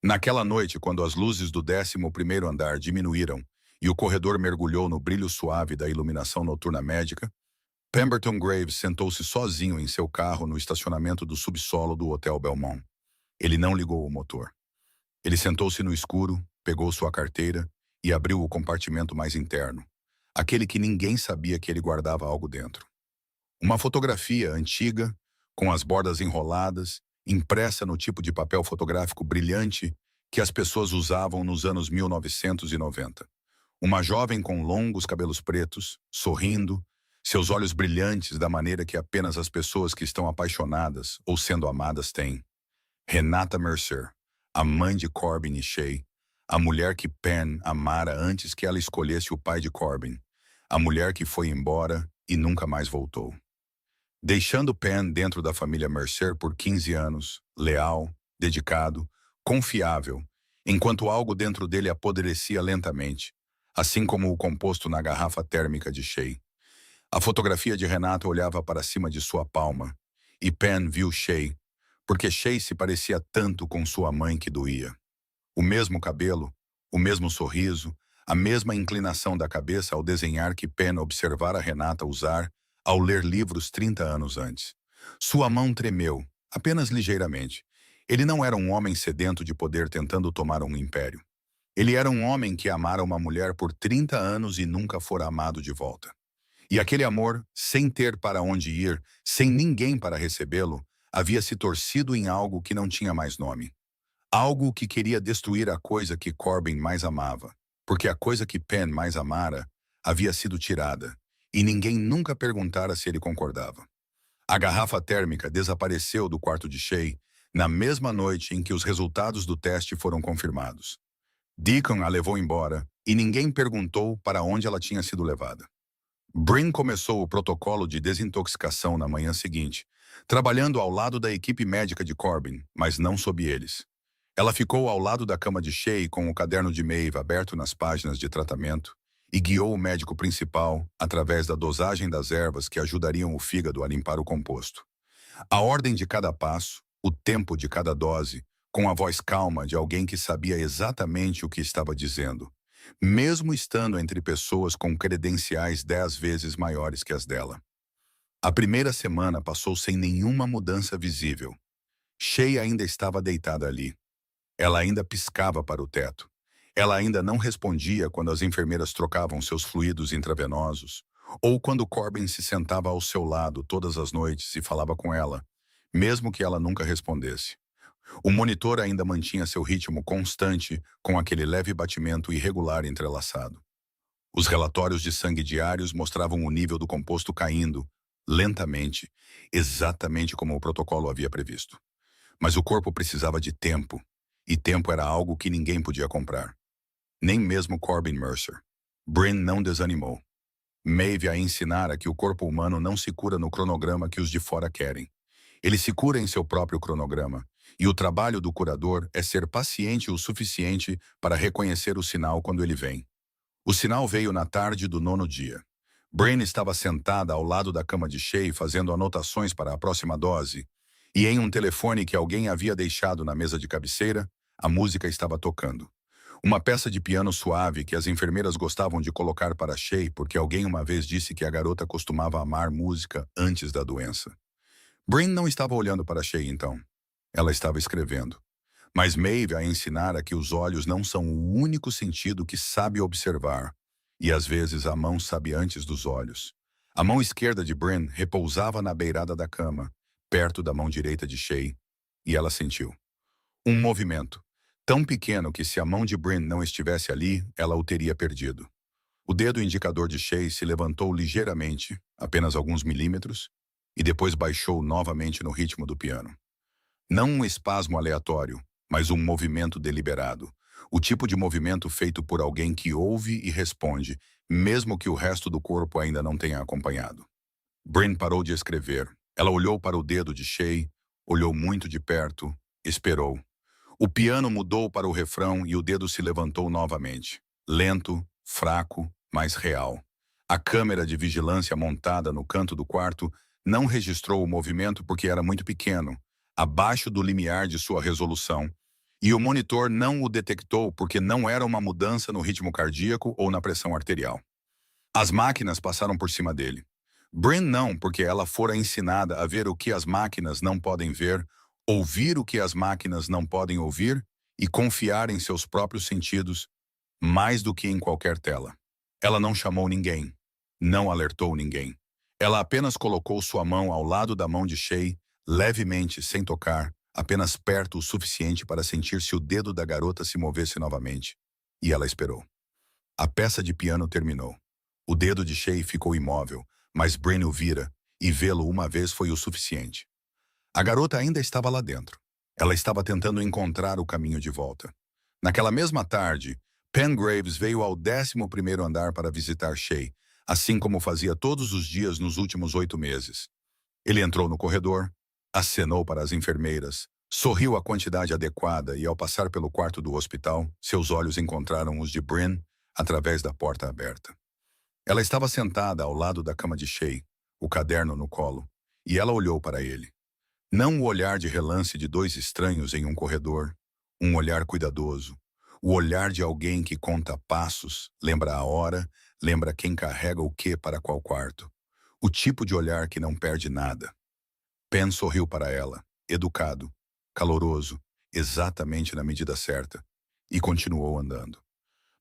Naquela noite, quando as luzes do 11º andar diminuíram e o corredor mergulhou no brilho suave da iluminação noturna médica, Pemberton Graves sentou-se sozinho em seu carro no estacionamento do subsolo do Hotel Belmont. Ele não ligou o motor. Ele sentou-se no escuro, pegou sua carteira e abriu o compartimento mais interno, aquele que ninguém sabia que ele guardava algo dentro. Uma fotografia antiga, com as bordas enroladas, impressa no tipo de papel fotográfico brilhante que as pessoas usavam nos anos 1990. Uma jovem com longos cabelos pretos, sorrindo, seus olhos brilhantes da maneira que apenas as pessoas que estão apaixonadas ou sendo amadas têm. Renata Mercer, a mãe de Corbin e Shea, a mulher que Penn amara antes que ela escolhesse o pai de Corbin, a mulher que foi embora e nunca mais voltou. Deixando Penn dentro da família Mercer por 15 anos, leal, dedicado, confiável, enquanto algo dentro dele apodrecia lentamente, assim como o composto na garrafa térmica de Shay. A fotografia de Renata olhava para cima de sua palma, e Pen viu Shay, porque Shay se parecia tanto com sua mãe que doía. O mesmo cabelo, o mesmo sorriso, a mesma inclinação da cabeça ao desenhar que Pen observara Renata usar ao ler livros 30 anos antes. Sua mão tremeu, apenas ligeiramente. Ele não era um homem sedento de poder tentando tomar um império. Ele era um homem que amara uma mulher por 30 anos e nunca fora amado de volta. E aquele amor, sem ter para onde ir, sem ninguém para recebê-lo, havia se torcido em algo que não tinha mais nome. Algo que queria destruir a coisa que Corbin mais amava, porque a coisa que Pen mais amara havia sido tirada, e ninguém nunca perguntara se ele concordava. A garrafa térmica desapareceu do quarto de Shay na mesma noite em que os resultados do teste foram confirmados. Deacon a levou embora e ninguém perguntou para onde ela tinha sido levada. Bryn começou o protocolo de desintoxicação na manhã seguinte, trabalhando ao lado da equipe médica de Corbin, mas não sob eles. Ela ficou ao lado da cama de Shay com o caderno de Maeve aberto nas páginas de tratamento e guiou o médico principal através da dosagem das ervas que ajudariam o fígado a limpar o composto. A ordem de cada passo, o tempo de cada dose, com a voz calma de alguém que sabia exatamente o que estava dizendo, mesmo estando entre pessoas com credenciais 10 vezes maiores que as dela. A primeira semana passou sem nenhuma mudança visível. Shay ainda estava deitada ali. Ela ainda piscava para o teto. Ela ainda não respondia quando as enfermeiras trocavam seus fluidos intravenosos, ou quando Corbin se sentava ao seu lado todas as noites e falava com ela, mesmo que ela nunca respondesse. O monitor ainda mantinha seu ritmo constante com aquele leve batimento irregular entrelaçado. Os relatórios de sangue diários mostravam o nível do composto caindo, lentamente, exatamente como o protocolo havia previsto. Mas o corpo precisava de tempo, e tempo era algo que ninguém podia comprar. Nem mesmo Corbin Mercer. Bryn não desanimou. Maeve a ensinara que o corpo humano não se cura no cronograma que os de fora querem. Ele se cura em seu próprio cronograma, e o trabalho do curador é ser paciente o suficiente para reconhecer o sinal quando ele vem. O sinal veio na tarde do 9º dia. Bryn estava sentada ao lado da cama de Shay fazendo anotações para a próxima dose, e em um telefone que alguém havia deixado na mesa de cabeceira, a música estava tocando. Uma peça de piano suave que as enfermeiras gostavam de colocar para Shay porque alguém uma vez disse que a garota costumava amar música antes da doença. Bryn não estava olhando para Shay então. Ela estava escrevendo. Mas Maeve a ensinara que os olhos não são o único sentido que sabe observar, e às vezes a mão sabe antes dos olhos. A mão esquerda de Bryn repousava na beirada da cama, perto da mão direita de Shay, e ela sentiu um movimento, tão pequeno que se a mão de Bryn não estivesse ali, ela o teria perdido. O dedo indicador de Shay se levantou ligeiramente, apenas alguns milímetros, e depois baixou novamente no ritmo do piano. Não um espasmo aleatório, mas um movimento deliberado. O tipo de movimento feito por alguém que ouve e responde, mesmo que o resto do corpo ainda não tenha acompanhado. Bryn parou de escrever. Ela olhou para o dedo de Shay, olhou muito de perto, esperou. O piano mudou para o refrão e o dedo se levantou novamente. Lento, fraco, mas real. A câmera de vigilância montada no canto do quarto não registrou o movimento porque era muito pequeno, abaixo do limiar de sua resolução, e o monitor não o detectou porque não era uma mudança no ritmo cardíaco ou na pressão arterial. As máquinas passaram por cima dele. Bryn não, porque ela fora ensinada a ver o que as máquinas não podem ver, ouvir o que as máquinas não podem ouvir e confiar em seus próprios sentidos, mais do que em qualquer tela. Ela não chamou ninguém, não alertou ninguém. Ela apenas colocou sua mão ao lado da mão de Shay, levemente, sem tocar, apenas perto o suficiente para sentir se o dedo da garota se movesse novamente. E ela esperou. A peça de piano terminou. O dedo de Shay ficou imóvel, mas Bryn o vira, e vê-lo uma vez foi o suficiente. A garota ainda estava lá dentro. Ela estava tentando encontrar o caminho de volta. Naquela mesma tarde, Pen Graves veio ao 11º andar para visitar Shay, assim como fazia todos os dias nos últimos 8 meses. Ele entrou no corredor, acenou para as enfermeiras, sorriu a quantidade adequada e, ao passar pelo quarto do hospital, seus olhos encontraram os de Bryn, através da porta aberta. Ela estava sentada ao lado da cama de Shay, o caderno no colo, e ela olhou para ele. Não o olhar de relance de dois estranhos em um corredor, um olhar cuidadoso, o olhar de alguém que conta passos, lembra a hora, lembra quem carrega o quê para qual quarto. O tipo de olhar que não perde nada. Pen sorriu para ela, educado, caloroso, exatamente na medida certa, e continuou andando.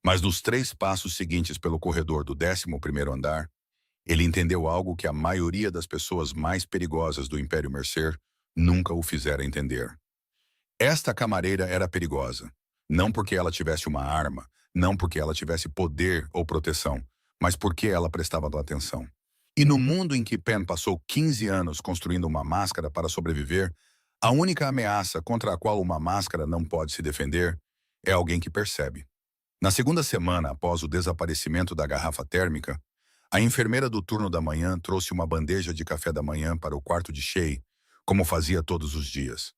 Mas nos 3 passos seguintes pelo corredor do 11º andar, ele entendeu algo que a maioria das pessoas mais perigosas do Império Mercer nunca o fizera entender. Esta camareira era perigosa, não porque ela tivesse uma arma, não porque ela tivesse poder ou proteção, mas porque ela prestava atenção. E no mundo em que Pen passou 15 anos construindo uma máscara para sobreviver, a única ameaça contra a qual uma máscara não pode se defender é alguém que percebe. Na segunda semana após o desaparecimento da garrafa térmica, a enfermeira do turno da manhã trouxe uma bandeja de café da manhã para o quarto de Shay, como fazia todos os dias.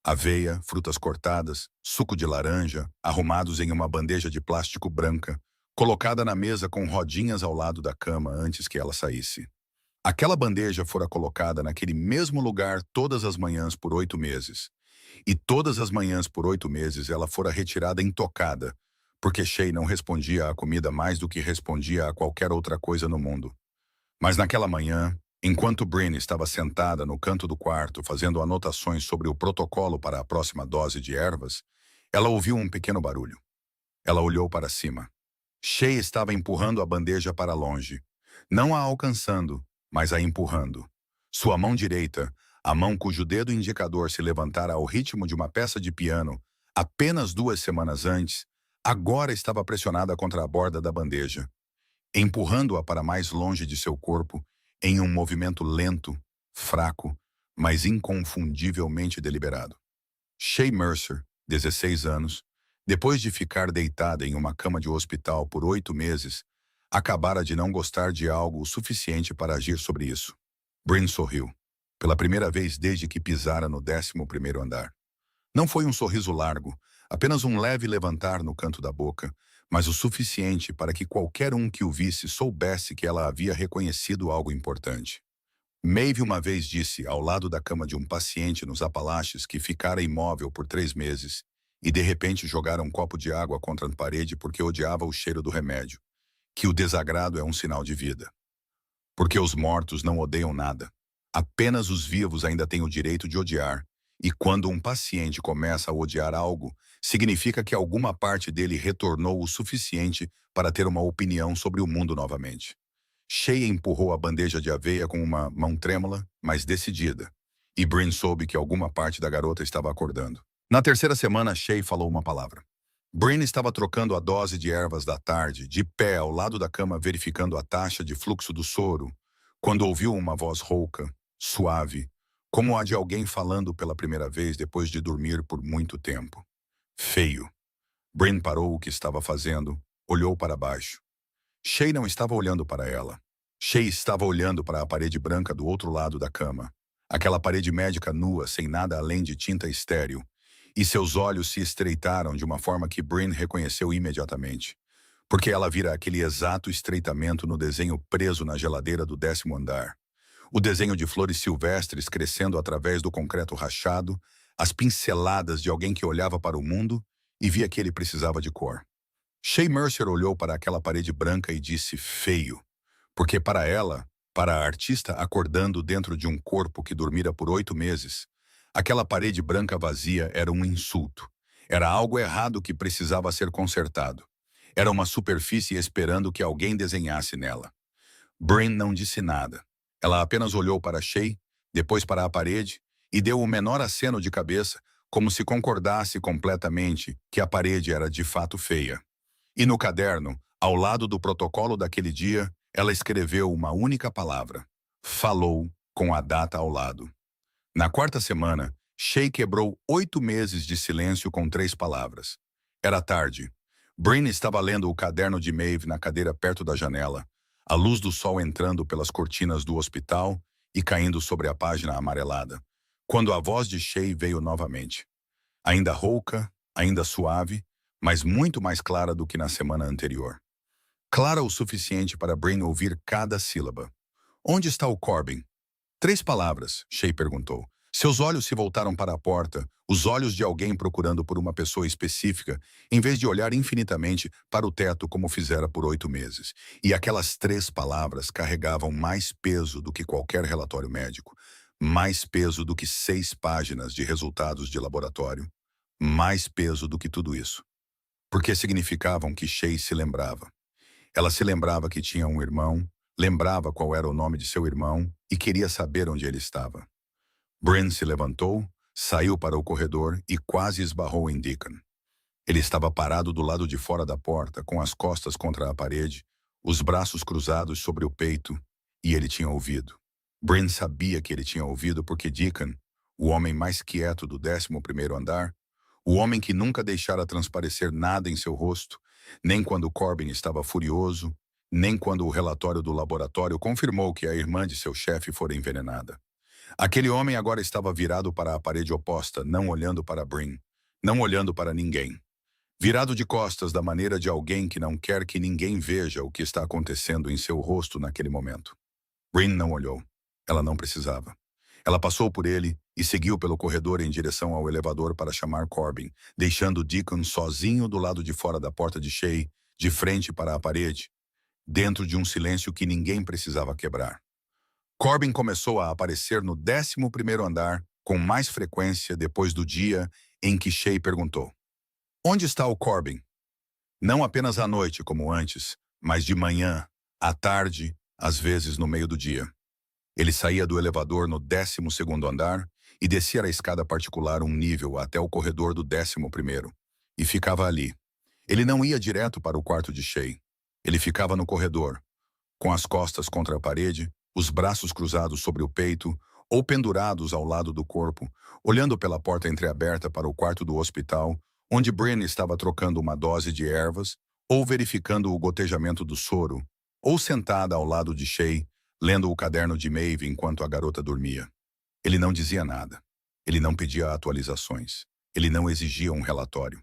Aveia, frutas cortadas, suco de laranja, arrumados em uma bandeja de plástico branca, colocada na mesa com rodinhas ao lado da cama antes que ela saísse. Aquela bandeja fora colocada naquele mesmo lugar todas as manhãs por 8 meses. E todas as manhãs por 8 meses ela fora retirada intocada, porque Shay não respondia à comida mais do que respondia a qualquer outra coisa no mundo. Mas naquela manhã, enquanto Bryn estava sentada no canto do quarto fazendo anotações sobre o protocolo para a próxima dose de ervas, ela ouviu um pequeno barulho. Ela olhou para cima. Shay estava empurrando a bandeja para longe, não a alcançando, mas a empurrando. Sua mão direita, a mão cujo dedo indicador se levantara ao ritmo de uma peça de piano apenas 2 semanas antes, agora estava pressionada contra a borda da bandeja, empurrando-a para mais longe de seu corpo em um movimento lento, fraco, mas inconfundivelmente deliberado. Shay Mercer, 16 anos, depois de ficar deitada em uma cama de hospital por 8 meses, acabara de não gostar de algo o suficiente para agir sobre isso. Bryn sorriu, pela primeira vez desde que pisara no 11º andar. Não foi um sorriso largo, apenas um leve levantar no canto da boca, mas o suficiente para que qualquer um que o visse soubesse que ela havia reconhecido algo importante. Maeve uma vez disse, ao lado da cama de um paciente nos Apalaches que ficara imóvel por 3 meses e de repente jogara um copo de água contra a parede porque odiava o cheiro do remédio, que o desagrado é um sinal de vida. Porque os mortos não odeiam nada. Apenas os vivos ainda têm o direito de odiar, e quando um paciente começa a odiar algo, significa que alguma parte dele retornou o suficiente para ter uma opinião sobre o mundo novamente. Shay empurrou a bandeja de aveia com uma mão trêmula, mas decidida, e Bryn soube que alguma parte da garota estava acordando. Na terceira semana, Shay falou uma palavra. Bryn estava trocando a dose de ervas da tarde, de pé ao lado da cama verificando a taxa de fluxo do soro, quando ouviu uma voz rouca, suave, como a de alguém falando pela primeira vez depois de dormir por muito tempo. Feio. Bryn parou o que estava fazendo, olhou para baixo. Shay não estava olhando para ela. Shay estava olhando para a parede branca do outro lado da cama. Aquela parede médica nua, sem nada além de tinta estéril. E seus olhos se estreitaram de uma forma que Bryn reconheceu imediatamente. Porque ela vira aquele exato estreitamento no desenho preso na geladeira do 10º andar. O desenho de flores silvestres crescendo através do concreto rachado, as pinceladas de alguém que olhava para o mundo e via que ele precisava de cor. Shay Mercer olhou para aquela parede branca e disse feio, porque para ela, para a artista acordando dentro de um corpo que dormira por 8 meses, aquela parede branca vazia era um insulto. Era algo errado que precisava ser consertado. Era uma superfície esperando que alguém desenhasse nela. Bryn não disse nada. Ela apenas olhou para Shay, depois para a parede, e deu o menor aceno de cabeça, como se concordasse completamente que a parede era de fato feia. E no caderno, ao lado do protocolo daquele dia, ela escreveu uma única palavra. Falou, com a data ao lado. Na 4ª semana, Shay quebrou 8 meses de silêncio com 3 palavras. Era tarde. Bryn estava lendo o caderno de Maeve na cadeira perto da janela, a luz do sol entrando pelas cortinas do hospital e caindo sobre a página amarelada, quando a voz de Shay veio novamente. Ainda rouca, ainda suave, mas muito mais clara do que na semana anterior. clara o suficiente para Bryn ouvir cada sílaba. Onde está o Corbin? 3 palavras, Shay perguntou. Seus olhos se voltaram para a porta, os olhos de alguém procurando por uma pessoa específica, em vez de olhar infinitamente para o teto como fizera por 8 meses. E aquelas 3 palavras carregavam mais peso do que qualquer relatório médico, mais peso do que 6 páginas de resultados de laboratório, mais peso do que tudo isso. Porque significavam que Shay se lembrava. Ela se lembrava que tinha um irmão, lembrava qual era o nome de seu irmão e queria saber onde ele estava. Bryn se levantou, saiu para o corredor e quase esbarrou em Deacon. Ele estava parado do lado de fora da porta, com as costas contra a parede, os braços cruzados sobre o peito, e ele tinha ouvido. Bryn sabia que ele tinha ouvido porque Deacon, o homem mais quieto do 11º andar, o homem que nunca deixara transparecer nada em seu rosto, nem quando Corbin estava furioso, nem quando o relatório do laboratório confirmou que a irmã de seu chefe fora envenenada. Aquele homem agora estava virado para a parede oposta, não olhando para Bryn, não olhando para ninguém. Virado de costas da maneira de alguém que não quer que ninguém veja o que está acontecendo em seu rosto naquele momento. Bryn não olhou. Ela não precisava. Ela passou por ele e seguiu pelo corredor em direção ao elevador para chamar Corbin, deixando Deacon sozinho do lado de fora da porta de Shay, de frente para a parede, dentro de um silêncio que ninguém precisava quebrar. Corbin começou a aparecer no 11º andar com mais frequência depois do dia em que Shay perguntou: Onde está o Corbin? Não apenas à noite, como antes, mas de manhã, à tarde, às vezes no meio do dia. Ele saía do elevador no 12º andar e descia a escada particular um nível até o corredor do 11º, e ficava ali. Ele não ia direto para o quarto de Shay. Ele ficava no corredor, com as costas contra a parede, os braços cruzados sobre o peito ou pendurados ao lado do corpo, olhando pela porta entreaberta para o quarto do hospital, onde Bryn estava trocando uma dose de ervas, ou verificando o gotejamento do soro, ou sentada ao lado de Shay, lendo o caderno de Maeve enquanto a garota dormia. Ele não dizia nada. Ele não pedia atualizações. Ele não exigia um relatório.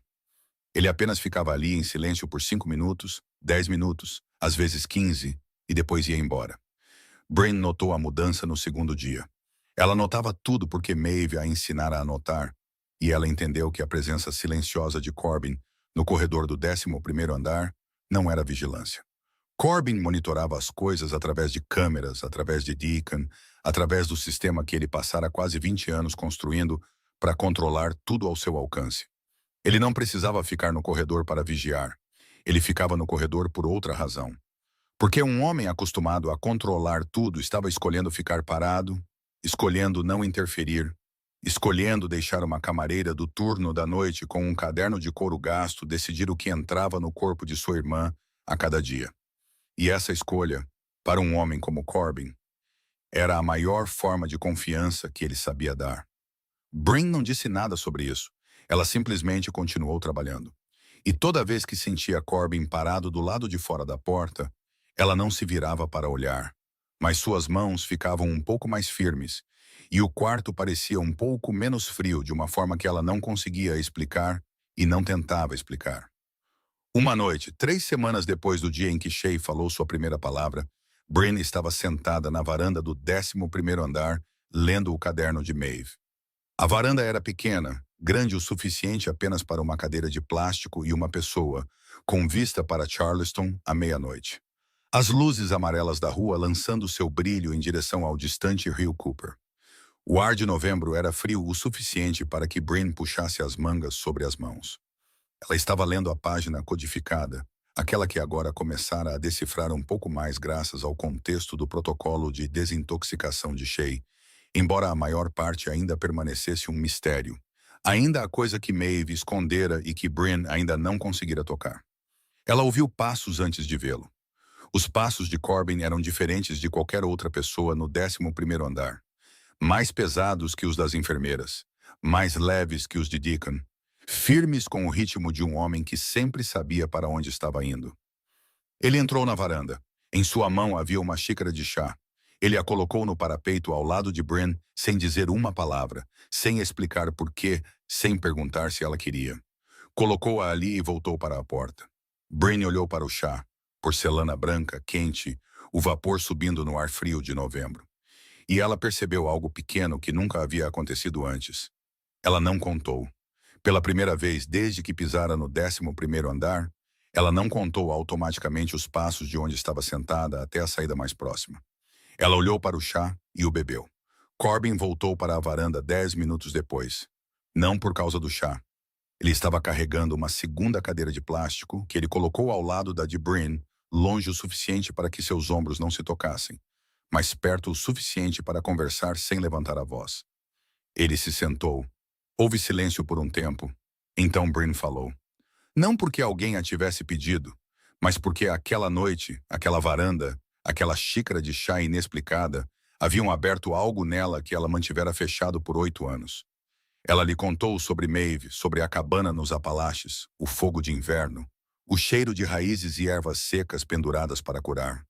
Ele apenas ficava ali em silêncio por 5 minutos, 10 minutos, às vezes 15, e depois ia embora. Bryn notou a mudança no segundo dia. Ela notava tudo porque Maeve a ensinara a notar, e ela entendeu que a presença silenciosa de Corbin no corredor do 11º andar não era vigilância. Corbin monitorava as coisas através de câmeras, através de Deacon, através do sistema que ele passara quase 20 anos construindo para controlar tudo ao seu alcance. Ele não precisava ficar no corredor para vigiar. Ele ficava no corredor por outra razão. Porque um homem acostumado a controlar tudo estava escolhendo ficar parado, escolhendo não interferir, escolhendo deixar uma camareira do turno da noite com um caderno de couro gasto decidir o que entrava no corpo de sua irmã a cada dia. E essa escolha, para um homem como Corbin, era a maior forma de confiança que ele sabia dar. Bryn não disse nada sobre isso. Ela simplesmente continuou trabalhando. E toda vez que sentia Corbin parado do lado de fora da porta, ela não se virava para olhar, mas suas mãos ficavam um pouco mais firmes, e o quarto parecia um pouco menos frio de uma forma que ela não conseguia explicar e não tentava explicar. Uma noite, 3 semanas depois do dia em que Shay falou sua primeira palavra, Bryn estava sentada na varanda do 11º andar, lendo o caderno de Maeve. A varanda era pequena, grande o suficiente apenas para uma cadeira de plástico e uma pessoa, com vista para Charleston à meia-noite. As luzes amarelas da rua lançando seu brilho em direção ao distante rio Cooper. O ar de novembro era frio o suficiente para que Bryn puxasse as mangas sobre as mãos. Ela estava lendo a página codificada, aquela que agora começara a decifrar um pouco mais graças ao contexto do protocolo de desintoxicação de Shay, embora a maior parte ainda permanecesse um mistério. Ainda a coisa que Maeve escondera e que Bryn ainda não conseguira tocar. Ela ouviu passos antes de vê-lo. Os passos de Corbin eram diferentes de qualquer outra pessoa no 11º andar. Mais pesados que os das enfermeiras, mais leves que os de Deacon, firmes com o ritmo de um homem que sempre sabia para onde estava indo. Ele entrou na varanda. Em sua mão havia uma xícara de chá. Ele a colocou no parapeito ao lado de Bryn, sem dizer uma palavra, sem explicar por quê, sem perguntar se ela queria. Colocou-a ali e voltou para a porta. Bryn olhou para o chá. porcelana branca, quente, o vapor subindo no ar frio de novembro. E ela percebeu algo pequeno que nunca havia acontecido antes. Ela não contou. Pela primeira vez desde que pisara no 11º andar, ela não contou automaticamente os passos de onde estava sentada até a saída mais próxima. Ela olhou para o chá e o bebeu. Corbin voltou para a varanda 10 minutos depois. Não por causa do chá. Ele estava carregando uma segunda cadeira de plástico que ele colocou ao lado da de Bryn, longe o suficiente para que seus ombros não se tocassem, mas perto o suficiente para conversar sem levantar a voz. Ele se sentou. Houve silêncio por um tempo. Então Bryn falou. Não porque alguém a tivesse pedido, mas porque aquela noite, aquela varanda, aquela xícara de chá inexplicada, haviam aberto algo nela que ela mantivera fechado por 8 anos. Ela lhe contou sobre Maeve, sobre a cabana nos Apalaches, o fogo de inverno, o cheiro de raízes e ervas secas penduradas para curar.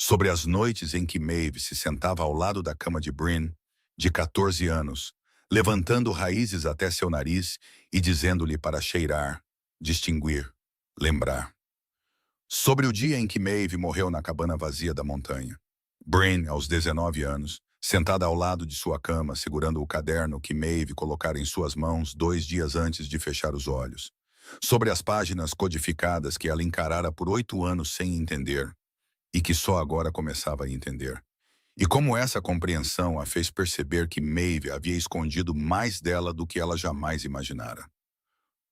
Sobre as noites em que Maeve se sentava ao lado da cama de Bryn, de 14 anos, levantando raízes até seu nariz e dizendo-lhe para cheirar, distinguir, lembrar. Sobre o dia em que Maeve morreu na cabana vazia da montanha. Bryn, aos 19 anos, sentada ao lado de sua cama, segurando o caderno que Maeve colocara em suas mãos 2 dias antes de fechar os olhos. Sobre as páginas codificadas que ela encarara por 8 anos sem entender, e que só agora começava a entender. E como essa compreensão a fez perceber que Maeve havia escondido mais dela do que ela jamais imaginara.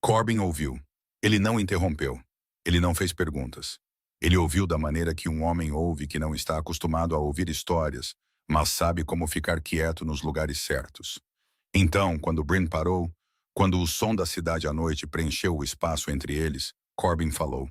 Corbin ouviu. Ele não interrompeu. Ele não fez perguntas. Ele ouviu da maneira que um homem ouve que não está acostumado a ouvir histórias, mas sabe como ficar quieto nos lugares certos. Então, quando Bryn parou, quando o som da cidade à noite preencheu o espaço entre eles, Corbin falou.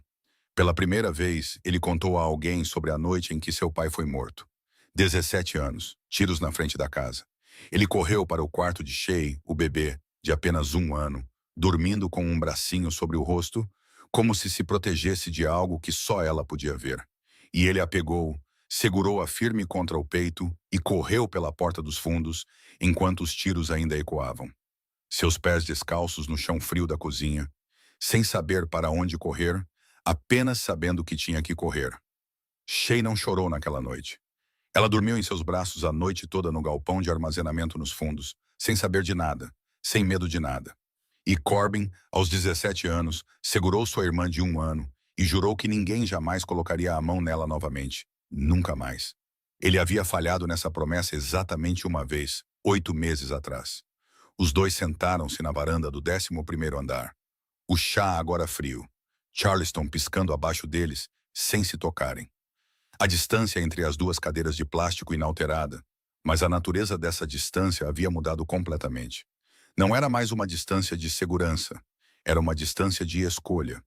Pela primeira vez, ele contou a alguém sobre a noite em que seu pai foi morto. 17 anos, tiros na frente da casa. Ele correu para o quarto de Shay, o bebê, de apenas 1 ano, dormindo com um bracinho sobre o rosto, como se protegesse de algo que só ela podia ver. E ele a pegou, segurou-a firme contra o peito e correu pela porta dos fundos, enquanto os tiros ainda ecoavam. Seus pés descalços no chão frio da cozinha, sem saber para onde correr, apenas sabendo que tinha que correr. Shay não chorou naquela noite. Ela dormiu em seus braços a noite toda no galpão de armazenamento nos fundos, sem saber de nada, sem medo de nada. E Corbin, aos 17 anos, segurou sua irmã de 1 ano e jurou que ninguém jamais colocaria a mão nela novamente. Nunca mais. Ele havia falhado nessa promessa exatamente uma vez, 8 meses atrás. Os dois sentaram-se na varanda do 11º andar. O chá agora frio. Charleston piscando abaixo deles, sem se tocarem. A distância entre as 2 cadeiras de plástico inalterada, mas a natureza dessa distância havia mudado completamente. Não era mais uma distância de segurança, era uma distância de escolha.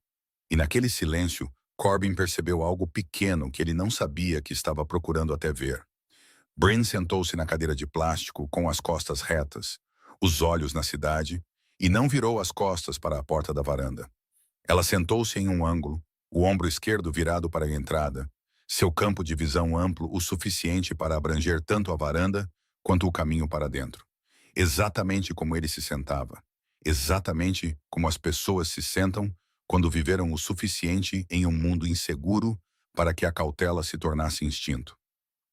E naquele silêncio, Corbin percebeu algo pequeno que ele não sabia que estava procurando até ver. Bryn sentou-se na cadeira de plástico com as costas retas, os olhos na cidade, e não virou as costas para a porta da varanda. Ela sentou-se em um ângulo, o ombro esquerdo virado para a entrada, seu campo de visão amplo o suficiente para abranger tanto a varanda quanto o caminho para dentro. Exatamente como ele se sentava. Exatamente como as pessoas se sentam quando viveram o suficiente em um mundo inseguro para que a cautela se tornasse instinto.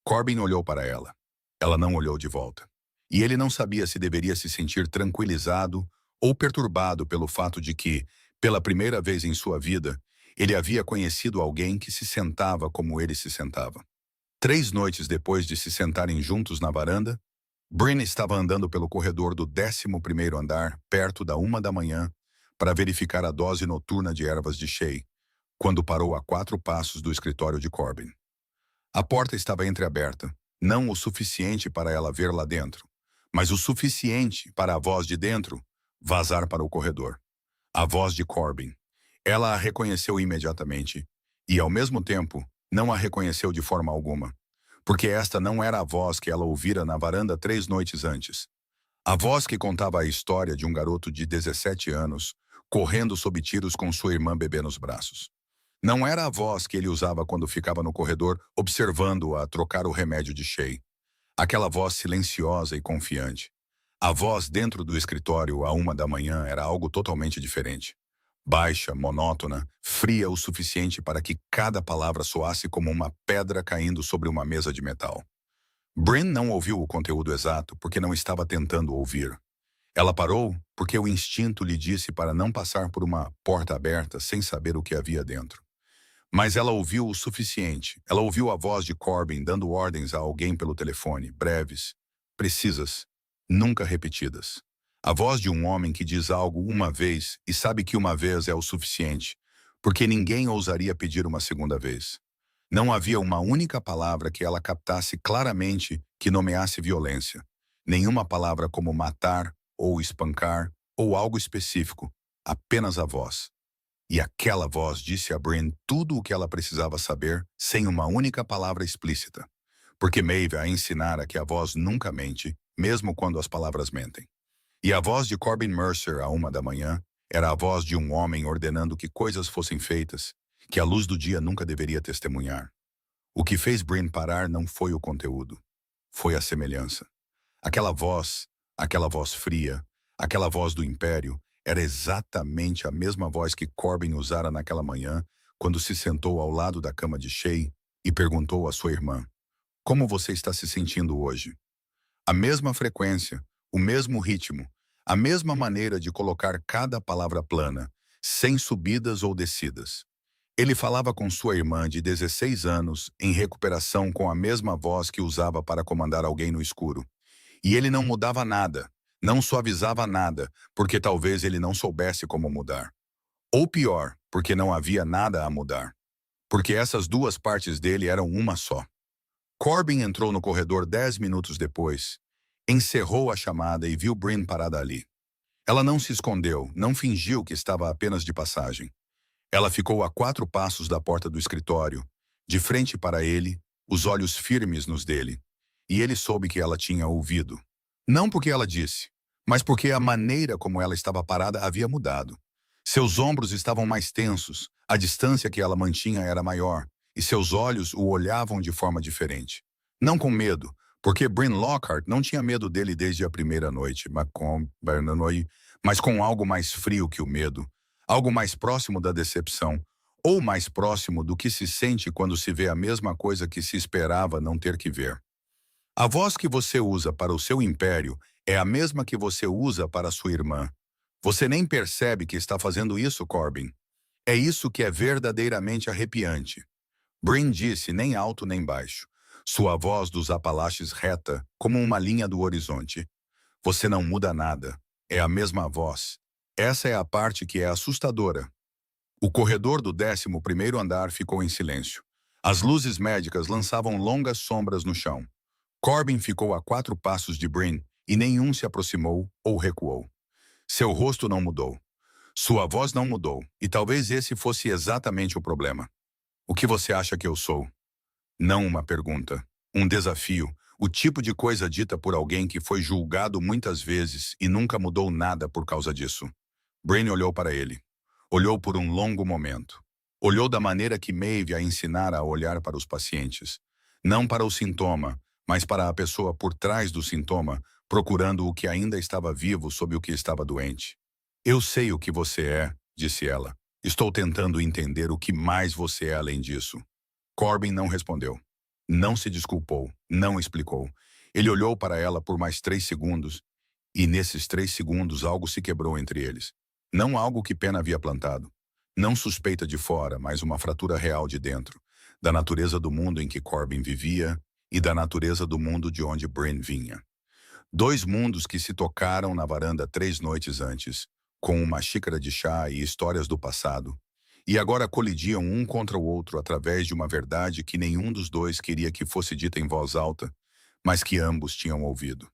Corbin olhou para ela. Ela não olhou de volta. E ele não sabia se deveria se sentir tranquilizado ou perturbado pelo fato de que, pela primeira vez em sua vida, ele havia conhecido alguém que se sentava como ele se sentava. 3 noites depois de se sentarem juntos na varanda, Bryn estava andando pelo corredor do 11º andar, perto da 1 da manhã, para verificar a dose noturna de ervas de Shay, quando parou a 4 passos do escritório de Corbin. A porta estava entreaberta, não o suficiente para ela ver lá dentro, mas o suficiente para a voz de dentro vazar para o corredor. A voz de Corbin. Ela a reconheceu imediatamente, e, ao mesmo tempo, não a reconheceu de forma alguma, porque esta não era a voz que ela ouvira na varanda 3 noites antes. A voz que contava a história de um garoto de 17 anos, correndo sob tiros com sua irmã bebê nos braços. Não era a voz que ele usava quando ficava no corredor observando-a trocar o remédio de Shay. Aquela voz silenciosa e confiante. A voz dentro do escritório à 1 da manhã era algo totalmente diferente. Baixa, monótona, fria o suficiente para que cada palavra soasse como uma pedra caindo sobre uma mesa de metal. Bryn não ouviu o conteúdo exato porque não estava tentando ouvir. Ela parou porque o instinto lhe disse para não passar por uma porta aberta sem saber o que havia dentro. Mas ela ouviu o suficiente. Ela ouviu a voz de Corbin dando ordens a alguém pelo telefone, breves, precisas, nunca repetidas. A voz de um homem que diz algo uma vez e sabe que uma vez é o suficiente, porque ninguém ousaria pedir uma segunda vez. Não havia uma única palavra que ela captasse claramente que nomeasse violência. Nenhuma palavra como matar, ou espancar, ou algo específico. Apenas a voz. E aquela voz disse a Bryn tudo o que ela precisava saber sem uma única palavra explícita. Porque Maeve a ensinara que a voz nunca mente, mesmo quando as palavras mentem. E a voz de Corbin Mercer à 1 da manhã era a voz de um homem ordenando que coisas fossem feitas, que a luz do dia nunca deveria testemunhar. O que fez Bryn parar não foi o conteúdo, foi a semelhança. Aquela voz fria, aquela voz do Império, era exatamente a mesma voz que Corbin usara naquela manhã, quando se sentou ao lado da cama de Shay e perguntou à sua irmã: "Como você está se sentindo hoje?" A mesma frequência, o mesmo ritmo, a mesma maneira de colocar cada palavra plana, sem subidas ou descidas. Ele falava com sua irmã de 16 anos, em recuperação com a mesma voz que usava para comandar alguém no escuro. E ele não mudava nada, não suavizava nada, porque talvez ele não soubesse como mudar. Ou pior, porque não havia nada a mudar. Porque essas duas partes dele eram uma só. Corbin entrou no corredor 10 minutos depois, encerrou a chamada e viu Bryn parada ali. Ela não se escondeu, não fingiu que estava apenas de passagem. Ela ficou a 4 passos da porta do escritório, de frente para ele, os olhos firmes nos dele. E ele soube que ela tinha ouvido. Não porque ela disse, mas porque a maneira como ela estava parada havia mudado. Seus ombros estavam mais tensos, a distância que ela mantinha era maior, e seus olhos o olhavam de forma diferente. Não com medo, porque Bryn Lockhart não tinha medo dele desde a primeira noite, mas com algo mais frio que o medo, algo mais próximo da decepção, ou mais próximo do que se sente quando se vê a mesma coisa que se esperava não ter que ver. A voz que você usa para o seu império é a mesma que você usa para sua irmã. Você nem percebe que está fazendo isso, Corbin. É isso que é verdadeiramente arrepiante. Bryn disse nem alto nem baixo. Sua voz dos Apalaches reta, como uma linha do horizonte. Você não muda nada. É a mesma voz. Essa é a parte que é assustadora. O corredor do 11º andar ficou em silêncio. As luzes médicas lançavam longas sombras no chão. Corbin ficou a 4 passos de Bryn e nenhum se aproximou ou recuou. Seu rosto não mudou. Sua voz não mudou, e talvez esse fosse exatamente o problema. O que você acha que eu sou? Não uma pergunta. Um desafio, o tipo de coisa dita por alguém que foi julgado muitas vezes e nunca mudou nada por causa disso. Bryn olhou para ele. Olhou por um longo momento. Olhou da maneira que Maeve a ensinara a olhar para os pacientes. Não para o sintoma, mas para a pessoa por trás do sintoma, procurando o que ainda estava vivo sob o que estava doente. Eu sei o que você é, disse ela. Estou tentando entender o que mais você é além disso. Corbin não respondeu. Não se desculpou, não explicou. Ele olhou para ela por mais 3 segundos, e nesses 3 segundos algo se quebrou entre eles. Não algo que Pen havia plantado. Não suspeita de fora, mas uma fratura real de dentro, da natureza do mundo em que Corbin vivia e da natureza do mundo de onde Bryn vinha. 2 mundos que se tocaram na varanda 3 noites antes, com uma xícara de chá e histórias do passado, e agora colidiam um contra o outro através de uma verdade que nenhum dos dois queria que fosse dita em voz alta, mas que ambos tinham ouvido.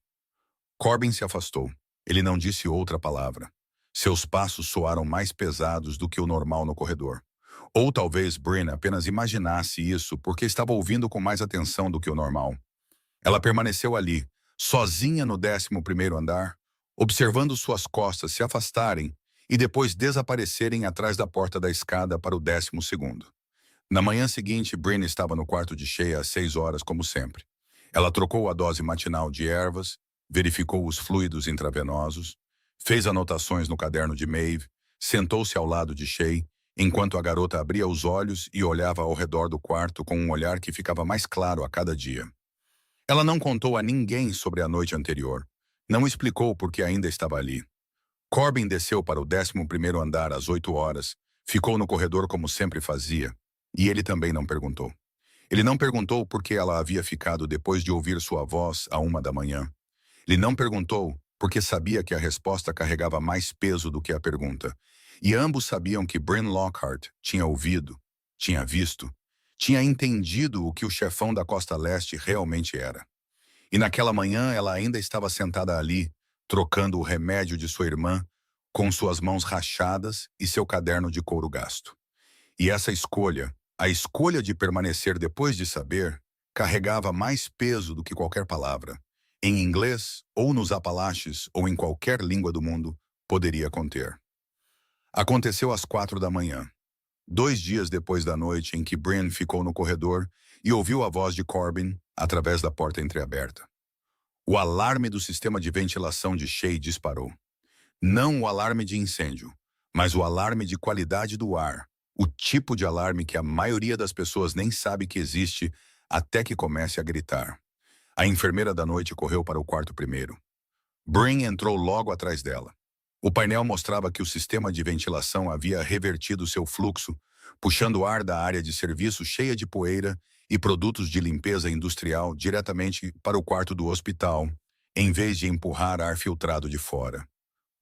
Corbin se afastou. Ele não disse outra palavra. Seus passos soaram mais pesados do que o normal no corredor. Ou talvez Bryn apenas imaginasse isso porque estava ouvindo com mais atenção do que o normal. Ela permaneceu ali, sozinha no 11º andar, observando suas costas se afastarem e depois desaparecerem atrás da porta da escada para o 12º. Na manhã seguinte, Bryn estava no quarto de Shay às 6 horas, como sempre. Ela trocou a dose matinal de ervas, verificou os fluidos intravenosos, fez anotações no caderno de Maeve, Sentou-se ao lado de Shay, enquanto a garota abria os olhos e olhava ao redor do quarto com um olhar que ficava mais claro a cada dia. Ela não contou a ninguém sobre a noite anterior. Não explicou por que ainda estava ali. Corbin desceu para o 11º andar às 8 horas, ficou no corredor como sempre fazia, e ele também não perguntou. Ele não perguntou por que ela havia ficado depois de ouvir sua voz à 1 da manhã. Ele não perguntou porque sabia que a resposta carregava mais peso do que a pergunta. E ambos sabiam que Bryn Lockhart tinha ouvido, tinha visto, tinha entendido o que o chefão da Costa Leste realmente era. E naquela manhã ela ainda estava sentada ali, trocando o remédio de sua irmã, com suas mãos rachadas e seu caderno de couro gasto. E essa escolha, a escolha de permanecer depois de saber, carregava mais peso do que qualquer palavra. Em inglês, ou nos Apalaches, ou em qualquer língua do mundo, poderia conter. Aconteceu às 4 da manhã, 2 dias depois da noite em que Bryn ficou no corredor e ouviu a voz de Corbin através da porta entreaberta. O alarme do sistema de ventilação de Shay disparou. Não o alarme de incêndio, mas o alarme de qualidade do ar, o tipo de alarme que a maioria das pessoas nem sabe que existe até que comece a gritar. A enfermeira da noite correu para o quarto primeiro. Bryn entrou logo atrás dela. O painel mostrava que o sistema de ventilação havia revertido seu fluxo, puxando ar da área de serviço cheia de poeira e produtos de limpeza industrial diretamente para o quarto do hospital, em vez de empurrar ar filtrado de fora.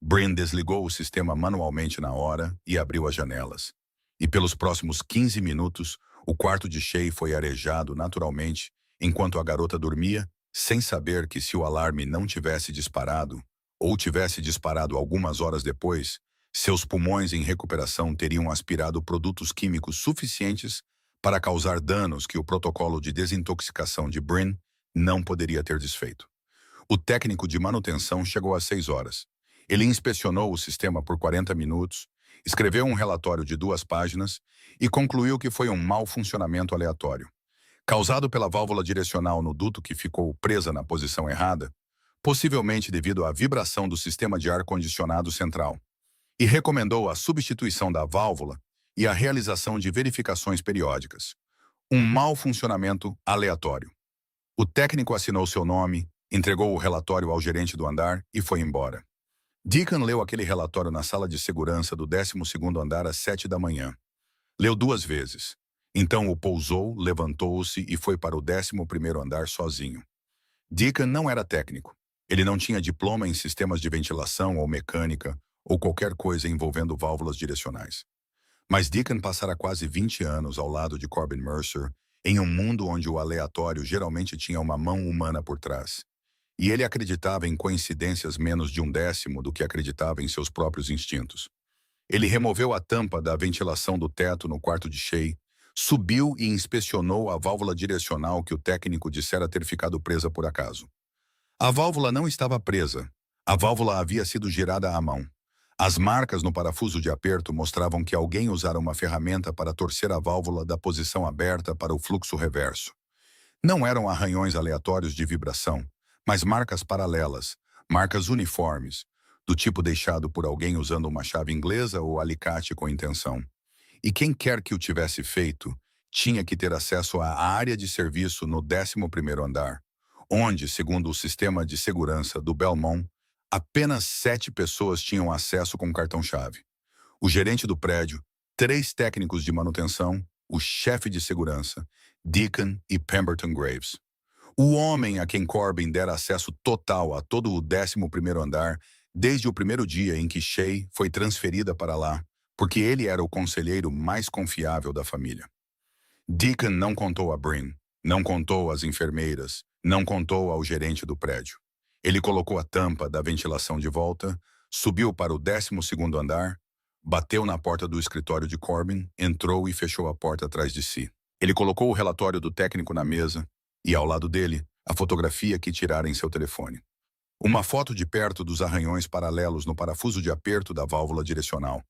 Bryn desligou o sistema manualmente na hora e abriu as janelas. E pelos próximos 15 minutos, o quarto de Shay foi arejado naturalmente, enquanto a garota dormia, sem saber que se o alarme não tivesse disparado, ou tivesse disparado algumas horas depois, seus pulmões em recuperação teriam aspirado produtos químicos suficientes para causar danos que o protocolo de desintoxicação de Bryn não poderia ter desfeito. O técnico de manutenção chegou às 6 horas. Ele inspecionou o sistema por 40 minutos, escreveu um relatório de 2 páginas e concluiu que foi um mau funcionamento aleatório, causado pela válvula direcional no duto que ficou presa na posição errada, possivelmente devido à vibração do sistema de ar-condicionado central, e recomendou a substituição da válvula e a realização de verificações periódicas. Um mau funcionamento aleatório. O técnico assinou seu nome, entregou o relatório ao gerente do andar e foi embora. Deacon leu aquele relatório na sala de segurança do 12º andar às 7 da manhã. Leu 2 vezes. Então o pousou, levantou-se e foi para o 11º andar sozinho. Deacon não era técnico. Ele não tinha diploma em sistemas de ventilação ou mecânica ou qualquer coisa envolvendo válvulas direcionais. Mas Deacon passara quase 20 anos ao lado de Corbin Mercer em um mundo onde o aleatório geralmente tinha uma mão humana por trás. E ele acreditava em coincidências menos de 1/10 do que acreditava em seus próprios instintos. Ele removeu a tampa da ventilação do teto no quarto de Shay, subiu e inspecionou a válvula direcional que o técnico dissera ter ficado presa por acaso. A válvula não estava presa. A válvula havia sido girada à mão. As marcas no parafuso de aperto mostravam que alguém usara uma ferramenta para torcer a válvula da posição aberta para o fluxo reverso. Não eram arranhões aleatórios de vibração, mas marcas paralelas, marcas uniformes, do tipo deixado por alguém usando uma chave inglesa ou alicate com intenção. E quem quer que o tivesse feito, tinha que ter acesso à área de serviço no 11º andar, onde, segundo o sistema de segurança do Belmont, apenas 7 pessoas tinham acesso com cartão-chave. O gerente do prédio, 3 técnicos de manutenção, o chefe de segurança, Deacon e Pemberton Graves. O homem a quem Corbin dera acesso total a todo o 11º andar desde o primeiro dia em que Shay foi transferida para lá, porque ele era o conselheiro mais confiável da família. Deacon não contou a Bryn, não contou às enfermeiras, não contou ao gerente do prédio. Ele colocou a tampa da ventilação de volta, subiu para o 12º andar, bateu na porta do escritório de Corbin, entrou e fechou a porta atrás de si. Ele colocou o relatório do técnico na mesa e, ao lado dele, a fotografia que tirara em seu telefone. Uma foto de perto dos arranhões paralelos no parafuso de aperto da válvula direcional.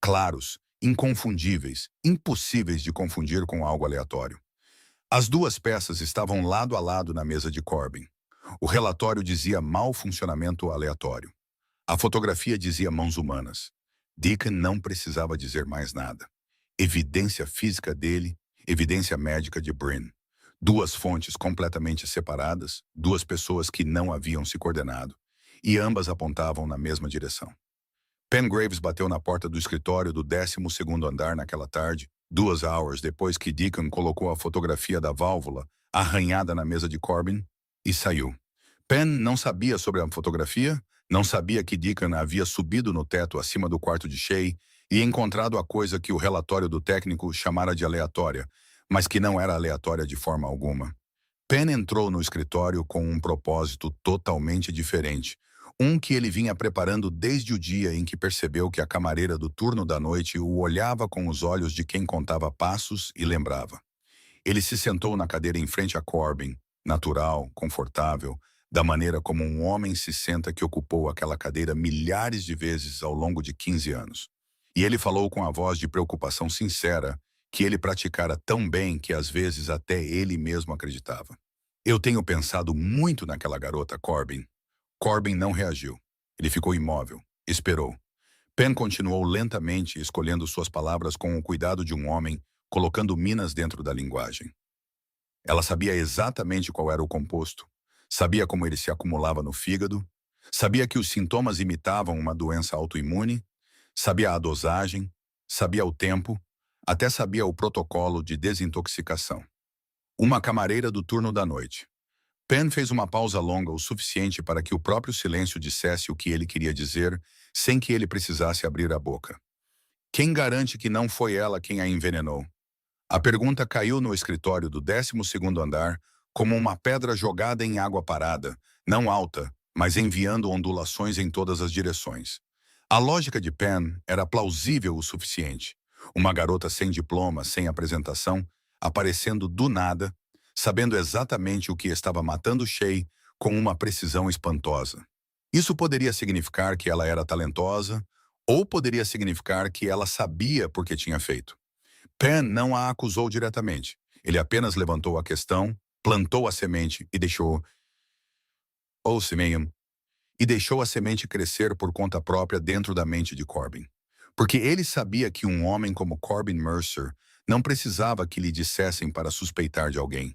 Claros, inconfundíveis, impossíveis de confundir com algo aleatório. As 2 peças estavam lado a lado na mesa de Corbin. O relatório dizia mau funcionamento aleatório. A fotografia dizia mãos humanas. Deacon não precisava dizer mais nada. Evidência física dele, evidência médica de Bryn. Duas fontes completamente separadas, duas pessoas que não haviam se coordenado, e ambas apontavam na mesma direção. Pengraves bateu na porta do escritório do 12º andar naquela tarde, 2 horas depois que Deacon colocou a fotografia da válvula arranhada na mesa de Corbin, e saiu. Pen não sabia sobre a fotografia, não sabia que Deacon havia subido no teto acima do quarto de Shay e encontrado a coisa que o relatório do técnico chamara de aleatória, mas que não era aleatória de forma alguma. Pen entrou no escritório com um propósito totalmente diferente, um que ele vinha preparando desde o dia em que percebeu que a camareira do turno da noite o olhava com os olhos de quem contava passos e lembrava. Ele se sentou na cadeira em frente a Corbin, natural, confortável, da maneira como um homem se senta que ocupou aquela cadeira milhares de vezes ao longo de 15 anos. E ele falou com a voz de preocupação sincera que ele praticara tão bem que às vezes até ele mesmo acreditava. Eu tenho pensado muito naquela garota, Corbin. Corbin não reagiu. Ele ficou imóvel. Esperou. Pen continuou lentamente, escolhendo suas palavras com o cuidado de um homem, colocando minas dentro da linguagem. Ela sabia exatamente qual era o composto, sabia como ele se acumulava no fígado, sabia que os sintomas imitavam uma doença autoimune, sabia a dosagem, sabia o tempo, até sabia o protocolo de desintoxicação. Uma camareira do turno da noite. Pen fez uma pausa longa o suficiente para que o próprio silêncio dissesse o que ele queria dizer, sem que ele precisasse abrir a boca. Quem garante que não foi ela quem a envenenou? A pergunta caiu no escritório do 12º andar como uma pedra jogada em água parada, não alta, mas enviando ondulações em todas as direções. A lógica de Pen era plausível o suficiente. Uma garota sem diploma, sem apresentação, aparecendo do nada, sabendo exatamente o que estava matando Shay com uma precisão espantosa. Isso poderia significar que ela era talentosa, ou poderia significar que ela sabia por que tinha feito. Pen não a acusou diretamente. Ele apenas levantou a questão, plantou a semente e deixou a semente crescer por conta própria dentro da mente de Corbin. Porque ele sabia que um homem como Corbin Mercer não precisava que lhe dissessem para suspeitar de alguém.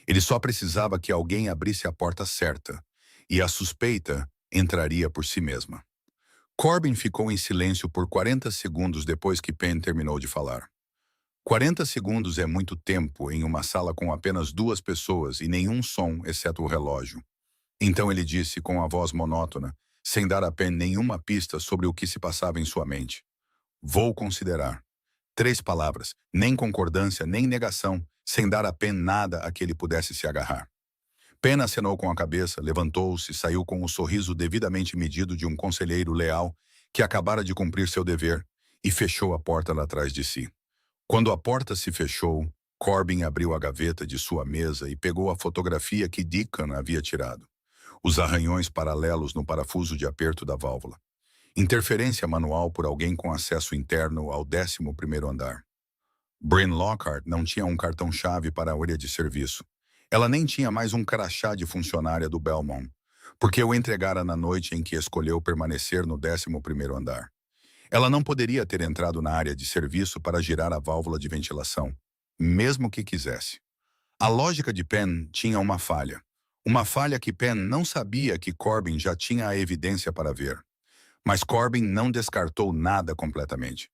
Ele só precisava que alguém abrisse a porta certa, e a suspeita entraria por si mesma. Corbin ficou em silêncio por 40 segundos depois que Pen terminou de falar. 40 segundos é muito tempo em uma sala com apenas 2 pessoas e nenhum som, exceto o relógio. Então ele disse com a voz monótona, sem dar a Pen nenhuma pista sobre o que se passava em sua mente. Vou considerar. 3 palavras, nem concordância, nem negação, sem dar a Pen nada a que ele pudesse se agarrar. Pen acenou com a cabeça, levantou-se, saiu com o sorriso devidamente medido de um conselheiro leal que acabara de cumprir seu dever e fechou a porta lá atrás de si. Quando a porta se fechou, Corbin abriu a gaveta de sua mesa e pegou a fotografia que Deacon havia tirado. Os arranhões paralelos no parafuso de aperto da válvula. Interferência manual por alguém com acesso interno ao 11º andar. Bryn Lockhart não tinha um cartão-chave para a área de serviço. Ela nem tinha mais um crachá de funcionária do Belmont, porque o entregara na noite em que escolheu permanecer no 11º andar. Ela não poderia ter entrado na área de serviço para girar a válvula de ventilação, mesmo que quisesse. A lógica de Pen tinha uma falha. Uma falha que Pen não sabia que Corbin já tinha a evidência para ver. Mas Corbin não descartou nada completamente.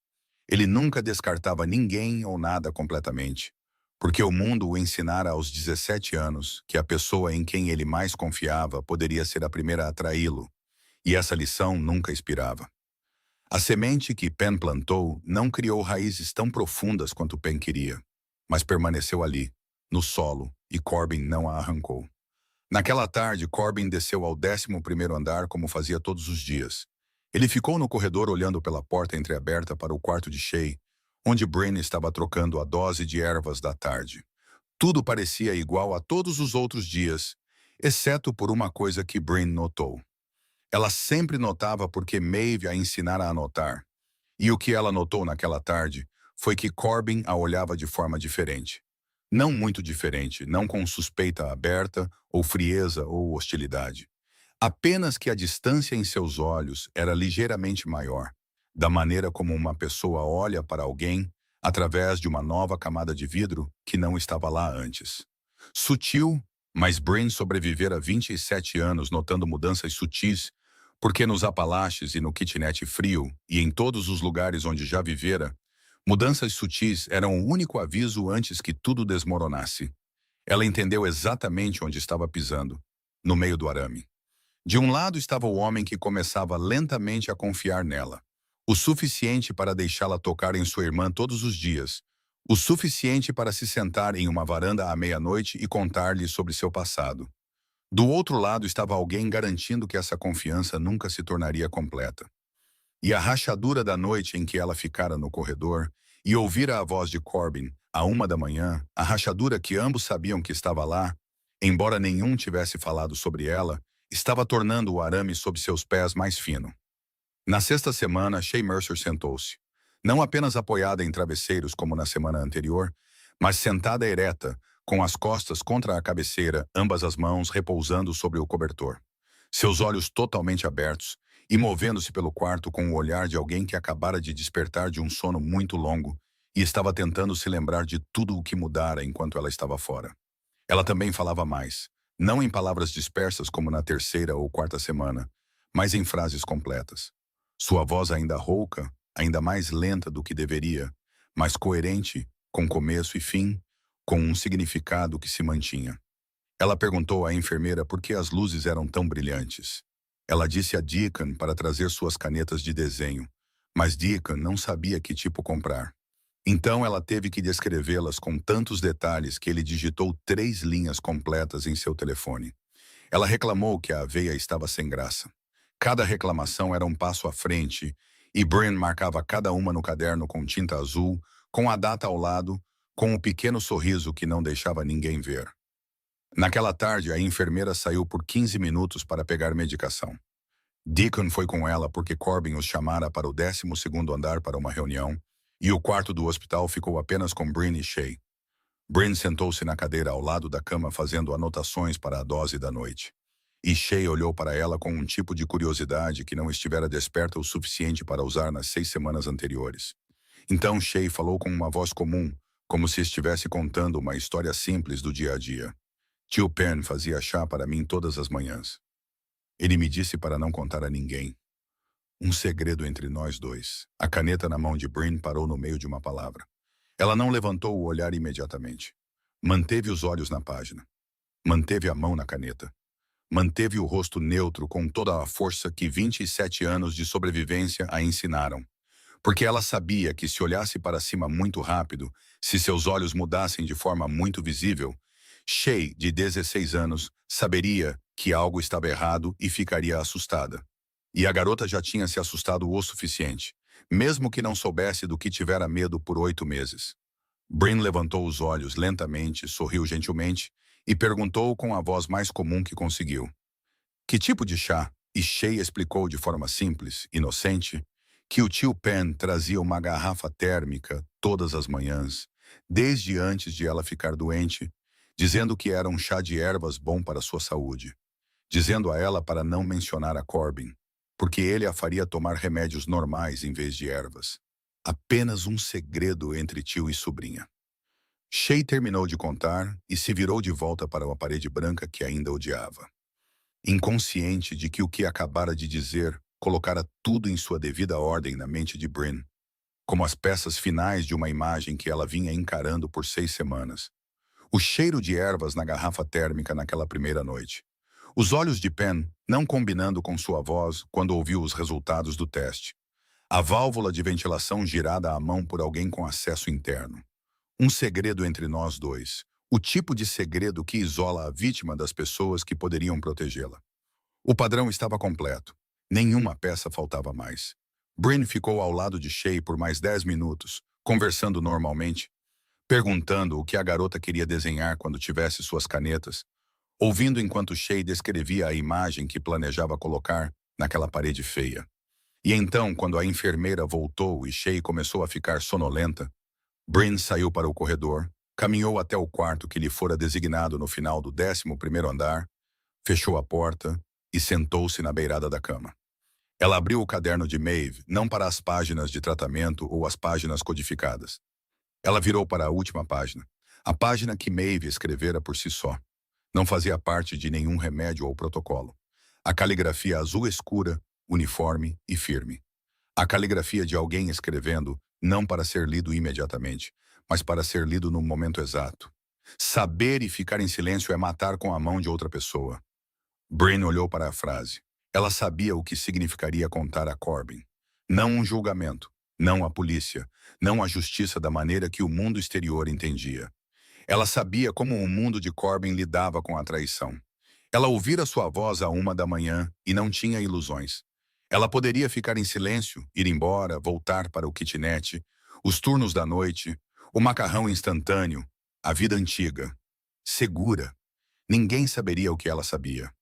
Ele nunca descartava ninguém ou nada completamente, porque o mundo o ensinara aos 17 anos que a pessoa em quem ele mais confiava poderia ser a primeira a traí-lo, e essa lição nunca expirava. A semente que Pen plantou não criou raízes tão profundas quanto Pen queria, mas permaneceu ali, no solo, e Corbin não a arrancou. Naquela tarde, Corbin desceu ao 11º andar como fazia todos os dias. Ele ficou no corredor olhando pela porta entreaberta para o quarto de Shay, onde Bryn estava trocando a dose de ervas da tarde. Tudo parecia igual a todos os outros dias, exceto por uma coisa que Bryn notou. Ela sempre notava porque Maeve a ensinara a notar. E o que ela notou naquela tarde foi que Corbin a olhava de forma diferente. Não muito diferente, não com suspeita aberta, ou frieza, ou hostilidade. Apenas que a distância em seus olhos era ligeiramente maior. da maneira como uma pessoa olha para alguém através de uma nova camada de vidro que não estava lá antes. Sutil, mas Bryn sobrevivera 27 anos notando mudanças sutis, porque nos Apalaches e no kitnet frio, e em todos os lugares onde já vivera, mudanças sutis eram o único aviso antes que tudo desmoronasse. Ela entendeu exatamente onde estava pisando, no meio do arame. De um lado estava o homem que começava lentamente a confiar nela. O suficiente para deixá-la tocar em sua irmã todos os dias. O suficiente para se sentar em uma varanda à meia-noite e contar-lhe sobre seu passado. Do outro lado estava alguém garantindo que essa confiança nunca se tornaria completa. E a rachadura da noite em que ela ficara no corredor e ouvira a voz de Corbin, à 1 da manhã, a rachadura que ambos sabiam que estava lá, embora nenhum tivesse falado sobre ela, estava tornando o arame sob seus pés mais fino. Na sexta semana, Shay Mercer sentou-se, não apenas apoiada em travesseiros como na semana anterior, mas sentada ereta, com as costas contra a cabeceira, ambas as mãos repousando sobre o cobertor. Seus olhos totalmente abertos e movendo-se pelo quarto com o olhar de alguém que acabara de despertar de um sono muito longo e estava tentando se lembrar de tudo o que mudara enquanto ela estava fora. Ela também falava mais, não em palavras dispersas como na terceira ou quarta semana, mas em frases completas. Sua voz ainda rouca, ainda mais lenta do que deveria, mas coerente, com começo e fim, com um significado que se mantinha. Ela perguntou à enfermeira por que as luzes eram tão brilhantes. Ela disse a Deacon para trazer suas canetas de desenho, mas Deacon não sabia que tipo comprar. Então ela teve que descrevê-las com tantos detalhes que ele digitou 3 linhas completas em seu telefone. Ela reclamou que a aveia estava sem graça. Cada reclamação era um passo à frente, e Bryn marcava cada uma no caderno com tinta azul, com a data ao lado, com um pequeno sorriso que não deixava ninguém ver. Naquela tarde, a enfermeira saiu por 15 minutos para pegar medicação. Deacon foi com ela porque Corbin os chamara para o 12º andar para uma reunião, e o quarto do hospital ficou apenas com Bryn e Shay. Bryn sentou-se na cadeira ao lado da cama fazendo anotações para a dose da noite. E Shay olhou para ela com um tipo de curiosidade que não estivera desperta o suficiente para usar nas 6 semanas anteriores. Então Shay falou com uma voz comum, como se estivesse contando uma história simples do dia a dia. Tio Penn fazia chá para mim todas as manhãs. Ele me disse para não contar a ninguém. Um segredo entre nós dois. A caneta na mão de Bryn parou no meio de uma palavra. Ela não levantou o olhar imediatamente. Manteve os olhos na página. Manteve a mão na caneta. Manteve o rosto neutro com toda a força que 27 anos de sobrevivência a ensinaram. Porque ela sabia que se olhasse para cima muito rápido, se seus olhos mudassem de forma muito visível, Shay, de 16 anos, saberia que algo estava errado e ficaria assustada. E a garota já tinha se assustado o suficiente, mesmo que não soubesse do que tivera medo por 8 meses. Bryn levantou os olhos lentamente, sorriu gentilmente e perguntou com a voz mais comum que conseguiu. Que tipo de chá? E Shay explicou de forma simples, inocente, que o tio Penn trazia uma garrafa térmica todas as manhãs, desde antes de ela ficar doente, dizendo que era um chá de ervas bom para sua saúde, dizendo a ela para não mencionar a Corbin, porque ele a faria tomar remédios normais em vez de ervas. Apenas um segredo entre tio e sobrinha. Shay terminou de contar e se virou de volta para a parede branca que ainda odiava. Inconsciente de que o que acabara de dizer colocara tudo em sua devida ordem na mente de Bryn, como as peças finais de uma imagem que ela vinha encarando por 6 semanas. O cheiro de ervas na garrafa térmica naquela primeira noite. Os olhos de Penn não combinando com sua voz quando ouviu os resultados do teste. A válvula de ventilação girada à mão por alguém com acesso interno. Um segredo entre nós dois. O tipo de segredo que isola a vítima das pessoas que poderiam protegê-la. O padrão estava completo. Nenhuma peça faltava mais. Bryn ficou ao lado de Shay por mais 10 minutos, conversando normalmente, perguntando o que a garota queria desenhar quando tivesse suas canetas, ouvindo enquanto Shay descrevia a imagem que planejava colocar naquela parede feia. E então, quando a enfermeira voltou e Shay começou a ficar sonolenta, Bryn saiu para o corredor, caminhou até o quarto que lhe fora designado no final do 11º andar, fechou a porta e sentou-se na beirada da cama. Ela abriu o caderno de Maeve, não para as páginas de tratamento ou as páginas codificadas. Ela virou para a última página, a página que Maeve escrevera por si só. Não fazia parte de nenhum remédio ou protocolo. A caligrafia azul escura, uniforme e firme. A caligrafia de alguém escrevendo, não para ser lido imediatamente, mas para ser lido no momento exato. Saber e ficar em silêncio é matar com a mão de outra pessoa. Bryn olhou para a frase. Ela sabia o que significaria contar a Corbin. Não um julgamento, não a polícia, não a justiça da maneira que o mundo exterior entendia. Ela sabia como o mundo de Corbin lidava com a traição. Ela ouvira sua voz à 1 da manhã e não tinha ilusões. Ela poderia ficar em silêncio, ir embora, voltar para o kitnet, os turnos da noite, o macarrão instantâneo, a vida antiga. Segura. Ninguém saberia o que ela sabia.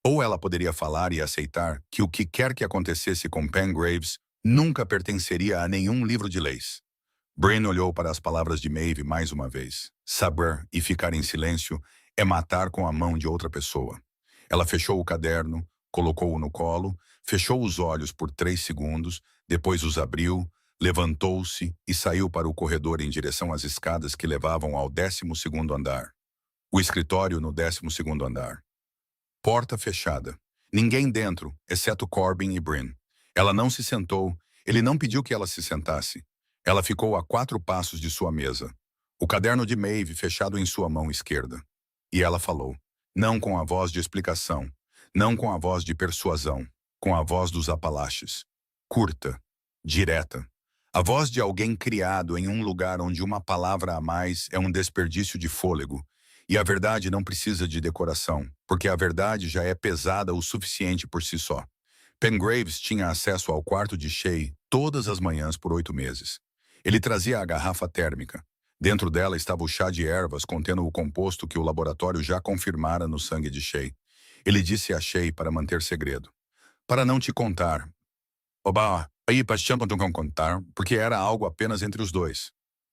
Ou ela poderia falar e aceitar que o que quer que acontecesse com Pengraves nunca pertenceria a nenhum livro de leis. Bryn olhou para as palavras de Maeve mais uma vez. Saber e ficar em silêncio é matar com a mão de outra pessoa. Ela fechou o caderno, colocou-o no colo, fechou os olhos por 3 segundos, depois os abriu, levantou-se e saiu para o corredor em direção às escadas que levavam ao 12º andar. O escritório no 12º andar. Porta fechada. Ninguém dentro, exceto Corbin e Bryn. Ela não se sentou, ele não pediu que ela se sentasse. Ela ficou a 4 passos de sua mesa, o caderno de Maeve fechado em sua mão esquerda. E ela falou, não com a voz de explicação, não com a voz de persuasão, com a voz dos Apalaches. Curta, direta. A voz de alguém criado em um lugar onde uma palavra a mais é um desperdício de fôlego. E a verdade não precisa de decoração, porque a verdade já é pesada o suficiente por si só. Pengraves tinha acesso ao quarto de Shay todas as manhãs por 8 meses. Ele trazia a garrafa térmica. Dentro dela estava o chá de ervas contendo o composto que o laboratório já confirmara no sangue de Shay. Ele disse a Shay para manter segredo. Para não te contar. Oba, aí paixão não contar, porque era algo apenas entre os dois.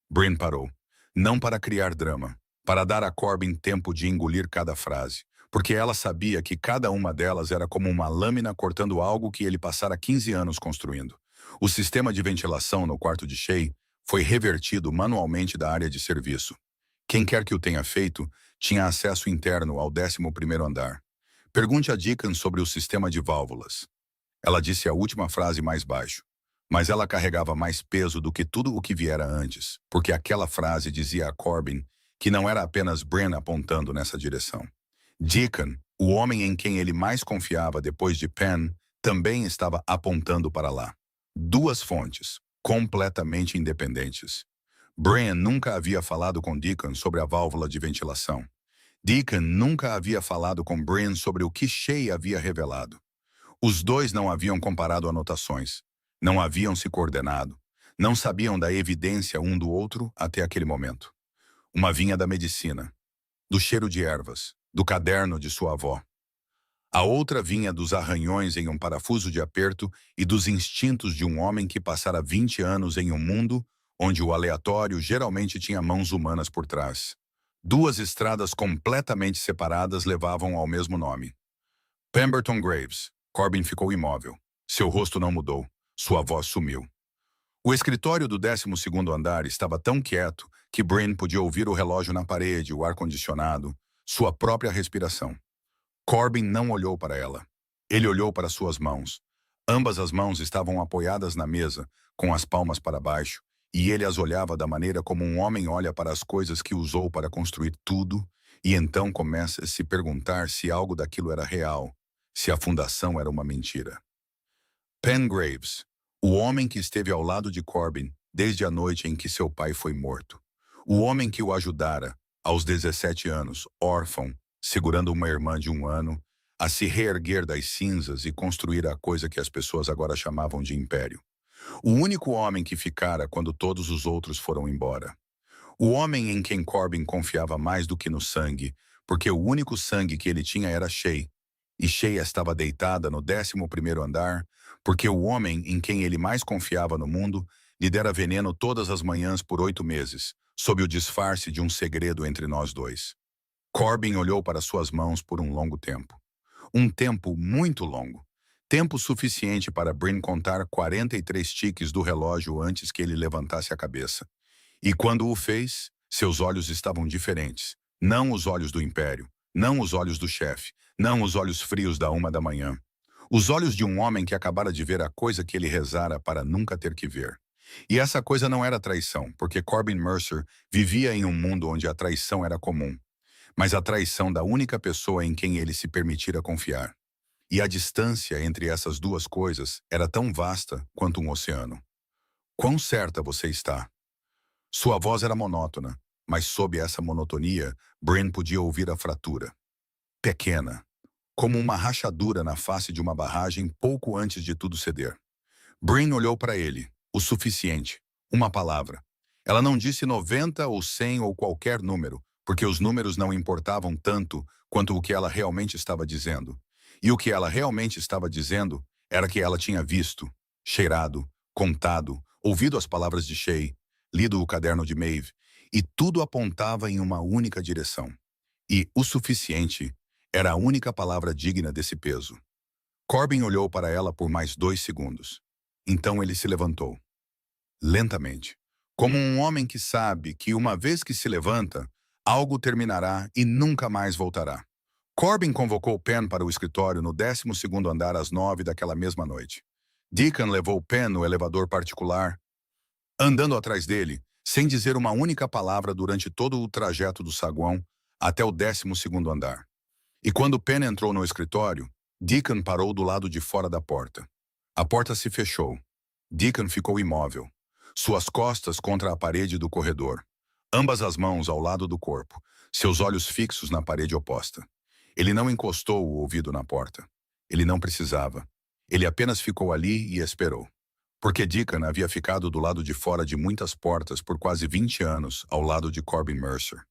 Bryn parou. Não para criar drama, para dar a Corbin tempo de engolir cada frase, porque ela sabia que cada uma delas era como uma lâmina cortando algo que ele passara 15 anos construindo. O sistema de ventilação no quarto de Shay foi revertido manualmente da área de serviço. Quem quer que o tenha feito, tinha acesso interno ao 11º andar. Pergunte a Deacon sobre o sistema de válvulas. Ela disse a última frase mais baixo, mas ela carregava mais peso do que tudo o que viera antes, porque aquela frase dizia a Corbin que não era apenas Bryn apontando nessa direção. Deacon, o homem em quem ele mais confiava depois de Penn, também estava apontando para lá. 2 fontes, completamente independentes. Bryn nunca havia falado com Deacon sobre a válvula de ventilação. Deacon nunca havia falado com Bryn sobre o que Shay havia revelado. Os dois não haviam comparado anotações, não haviam se coordenado, não sabiam da evidência um do outro até aquele momento. Uma vinha da medicina, do cheiro de ervas, do caderno de sua avó. A outra vinha dos arranhões em um parafuso de aperto e dos instintos de um homem que passara 20 anos em um mundo onde o aleatório geralmente tinha mãos humanas por trás. 2 estradas completamente separadas levavam ao mesmo nome. Pemberton Graves. Corbin ficou imóvel. Seu rosto não mudou. Sua voz sumiu. O escritório do 12º andar estava tão quieto que Bryn podia ouvir o relógio na parede, o ar-condicionado, sua própria respiração. Corbin não olhou para ela. Ele olhou para suas mãos. Ambas as mãos estavam apoiadas na mesa, com as palmas para baixo, e ele as olhava da maneira como um homem olha para as coisas que usou para construir tudo, e então começa a se perguntar se algo daquilo era real, se a fundação era uma mentira. Pengraves, o homem que esteve ao lado de Corbin desde a noite em que seu pai foi morto. O homem que o ajudara, aos 17 anos, órfão, segurando uma irmã de 1 ano, a se reerguer das cinzas e construir a coisa que as pessoas agora chamavam de império. O único homem que ficara quando todos os outros foram embora. O homem em quem Corbin confiava mais do que no sangue, porque o único sangue que ele tinha era Shay, e Shay estava deitada no 11º andar, porque o homem em quem ele mais confiava no mundo lhe dera veneno todas as manhãs por 8 meses, sob o disfarce de um segredo entre nós dois. Corbin olhou para suas mãos por um longo tempo. Um tempo muito longo. Tempo suficiente para Bryn contar 43 tiques do relógio antes que ele levantasse a cabeça. E quando o fez, seus olhos estavam diferentes. Não os olhos do Império, não os olhos do chefe, não os olhos frios da 1 da manhã. Os olhos de um homem que acabara de ver a coisa que ele rezara para nunca ter que ver. E essa coisa não era traição, porque Corbin Mercer vivia em um mundo onde a traição era comum, mas a traição da única pessoa em quem ele se permitira confiar. E a distância entre essas duas coisas era tão vasta quanto um oceano. Quão certa você está? Sua voz era monótona, mas sob essa monotonia, Bryn podia ouvir a fratura. Pequena, como uma rachadura na face de uma barragem pouco antes de tudo ceder. Bryn olhou para ele, o suficiente, uma palavra. Ela não disse 90 ou 100 ou qualquer número, porque os números não importavam tanto quanto o que ela realmente estava dizendo. E o que ela realmente estava dizendo era que ela tinha visto, cheirado, contado, ouvido as palavras de Shay, lido o caderno de Maeve, e tudo apontava em uma única direção. E o suficiente era a única palavra digna desse peso. Corbin olhou para ela por mais 2 segundos. Então ele se levantou. Lentamente. Como um homem que sabe que uma vez que se levanta, algo terminará e nunca mais voltará. Corbin convocou Penn para o escritório no 12º andar às 9 daquela mesma noite. Deacon levou Penn no elevador particular, andando atrás dele, sem dizer uma única palavra durante todo o trajeto do saguão até o 12º andar. E quando Penn entrou no escritório, Deacon parou do lado de fora da porta. A porta se fechou. Deacon ficou imóvel, suas costas contra a parede do corredor, ambas as mãos ao lado do corpo, seus olhos fixos na parede oposta. Ele não encostou o ouvido na porta. Ele não precisava. Ele apenas ficou ali e esperou. Porque Deacon havia ficado do lado de fora de muitas portas por quase 20 anos ao lado de Corbin Mercer.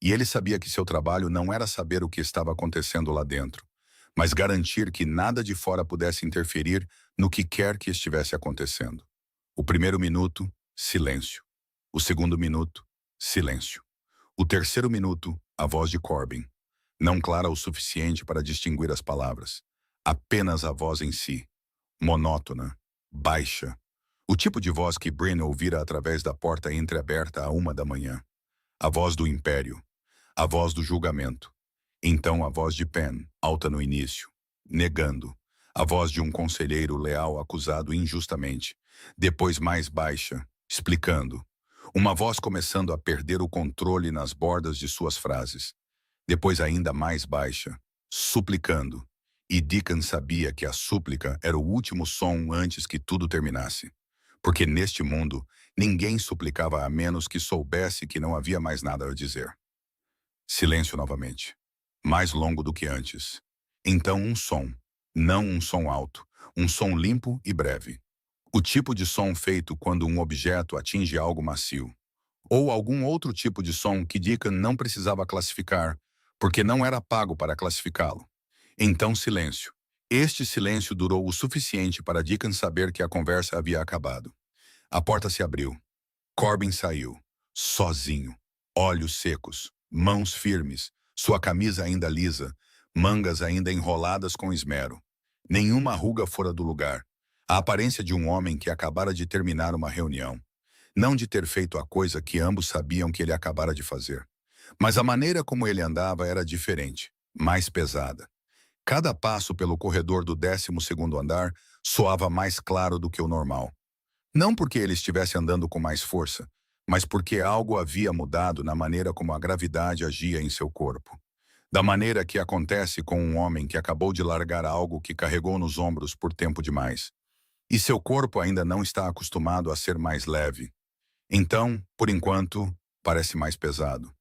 E ele sabia que seu trabalho não era saber o que estava acontecendo lá dentro, mas garantir que nada de fora pudesse interferir no que quer que estivesse acontecendo. O primeiro minuto, silêncio. O segundo minuto, silêncio. O terceiro minuto, a voz de Corbin. Não clara o suficiente para distinguir as palavras. Apenas a voz em si. Monótona, baixa. O tipo de voz que Bryn ouvira através da porta entreaberta à 1 da manhã. A voz do Império. A voz do julgamento. Então a voz de Penn, alta no início, negando. A voz de um conselheiro leal acusado injustamente. Depois mais baixa, explicando. Uma voz começando a perder o controle nas bordas de suas frases. Depois ainda mais baixa, suplicando. E Deacon sabia que a súplica era o último som antes que tudo terminasse. Porque neste mundo, ninguém suplicava a menos que soubesse que não havia mais nada a dizer. Silêncio novamente. Mais longo do que antes. Então um som. Não um som alto. Um som limpo e breve. O tipo de som feito quando um objeto atinge algo macio. Ou algum outro tipo de som que Deacon não precisava classificar, porque não era pago para classificá-lo. Então silêncio. Este silêncio durou o suficiente para Deacon saber que a conversa havia acabado. A porta se abriu. Corbin saiu. Sozinho. Olhos secos. Mãos firmes. Sua camisa ainda lisa. Mangas ainda enroladas com esmero. Nenhuma ruga fora do lugar. A aparência de um homem que acabara de terminar uma reunião. Não de ter feito a coisa que ambos sabiam que ele acabara de fazer. Mas a maneira como ele andava era diferente, mais pesada. Cada passo pelo corredor do 12º andar soava mais claro do que o normal. Não porque ele estivesse andando com mais força, mas porque algo havia mudado na maneira como a gravidade agia em seu corpo. Da maneira que acontece com um homem que acabou de largar algo que carregou nos ombros por tempo demais. E seu corpo ainda não está acostumado a ser mais leve. Então, por enquanto, parece mais pesado.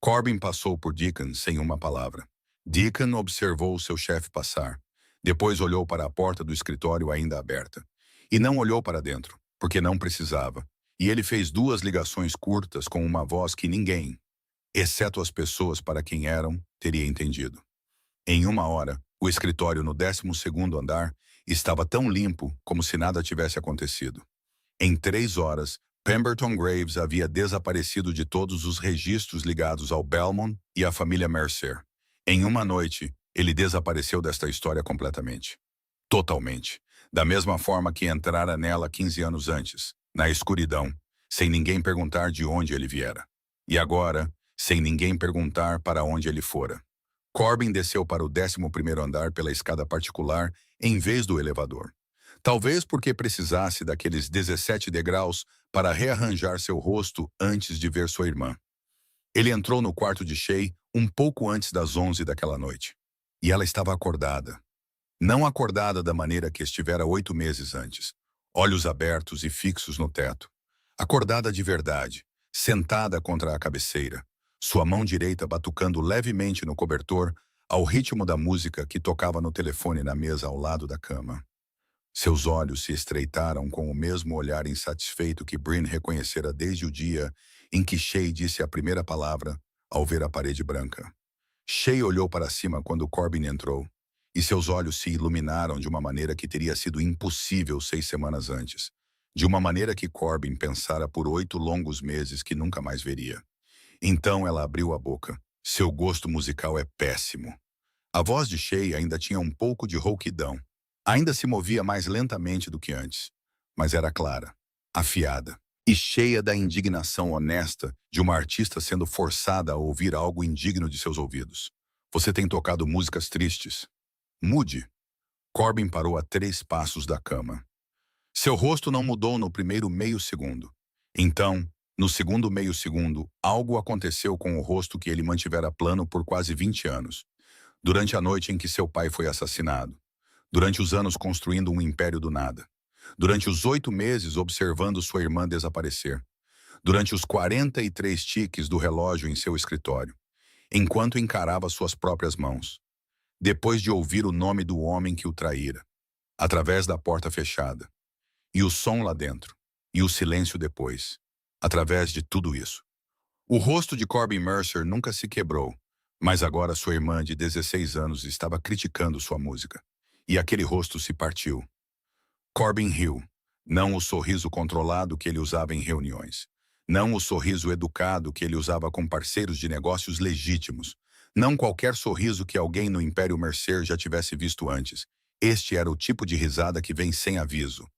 Corbin passou por Deacon sem uma palavra. Deacon observou seu chefe passar. Depois olhou para a porta do escritório ainda aberta. E não olhou para dentro, porque não precisava. E ele fez 2 ligações curtas com uma voz que ninguém, exceto as pessoas para quem eram, teria entendido. Em 1 hora, o escritório no 12º andar estava tão limpo como se nada tivesse acontecido. Em 3 horas, Pemberton Graves havia desaparecido de todos os registros ligados ao Belmont e à família Mercer. Em 1 noite, ele desapareceu desta história completamente. Totalmente. Da mesma forma que entrara nela 15 anos antes, na escuridão, sem ninguém perguntar de onde ele viera. E agora, sem ninguém perguntar para onde ele fora. Corbin desceu para o 11º andar pela escada particular em vez do elevador. Talvez porque precisasse daqueles 17 degraus para rearranjar seu rosto antes de ver sua irmã. Ele entrou no quarto de Shay um pouco antes das 11 daquela noite. E ela estava acordada. Não acordada da maneira que estivera 8 meses antes, olhos abertos e fixos no teto. Acordada de verdade, sentada contra a cabeceira, sua mão direita batucando levemente no cobertor ao ritmo da música que tocava no telefone na mesa ao lado da cama. Seus olhos se estreitaram com o mesmo olhar insatisfeito que Bryn reconhecera desde o dia em que Shay disse a primeira palavra ao ver a parede branca. Shay olhou para cima quando Corbin entrou, e seus olhos se iluminaram de uma maneira que teria sido impossível 6 semanas antes, de uma maneira que Corbin pensara por 8 longos meses que nunca mais veria. Então ela abriu a boca. Seu gosto musical é péssimo. A voz de Shay ainda tinha um pouco de rouquidão. Ainda se movia mais lentamente do que antes, mas era clara, afiada e cheia da indignação honesta de uma artista sendo forçada a ouvir algo indigno de seus ouvidos. Você tem tocado músicas tristes. Mude. Corbin parou a 3 passos da cama. Seu rosto não mudou no primeiro meio segundo. Então, no segundo meio segundo, algo aconteceu com o rosto que ele mantivera plano por quase 20 anos. Durante a noite em que seu pai foi assassinado. Durante os anos construindo um império do nada. Durante os 8 meses observando sua irmã desaparecer. Durante os 43 tiques do relógio em seu escritório. Enquanto encarava suas próprias mãos. Depois de ouvir o nome do homem que o traíra. Através da porta fechada. E o som lá dentro. E o silêncio depois. Através de tudo isso. O rosto de Corbin Mercer nunca se quebrou. Mas agora sua irmã de 16 anos estava criticando sua música. E aquele rosto se partiu. Corbin riu. Não o sorriso controlado que ele usava em reuniões. Não o sorriso educado que ele usava com parceiros de negócios legítimos. Não qualquer sorriso que alguém no Império Mercer já tivesse visto antes. Este era o tipo de risada que vem sem aviso.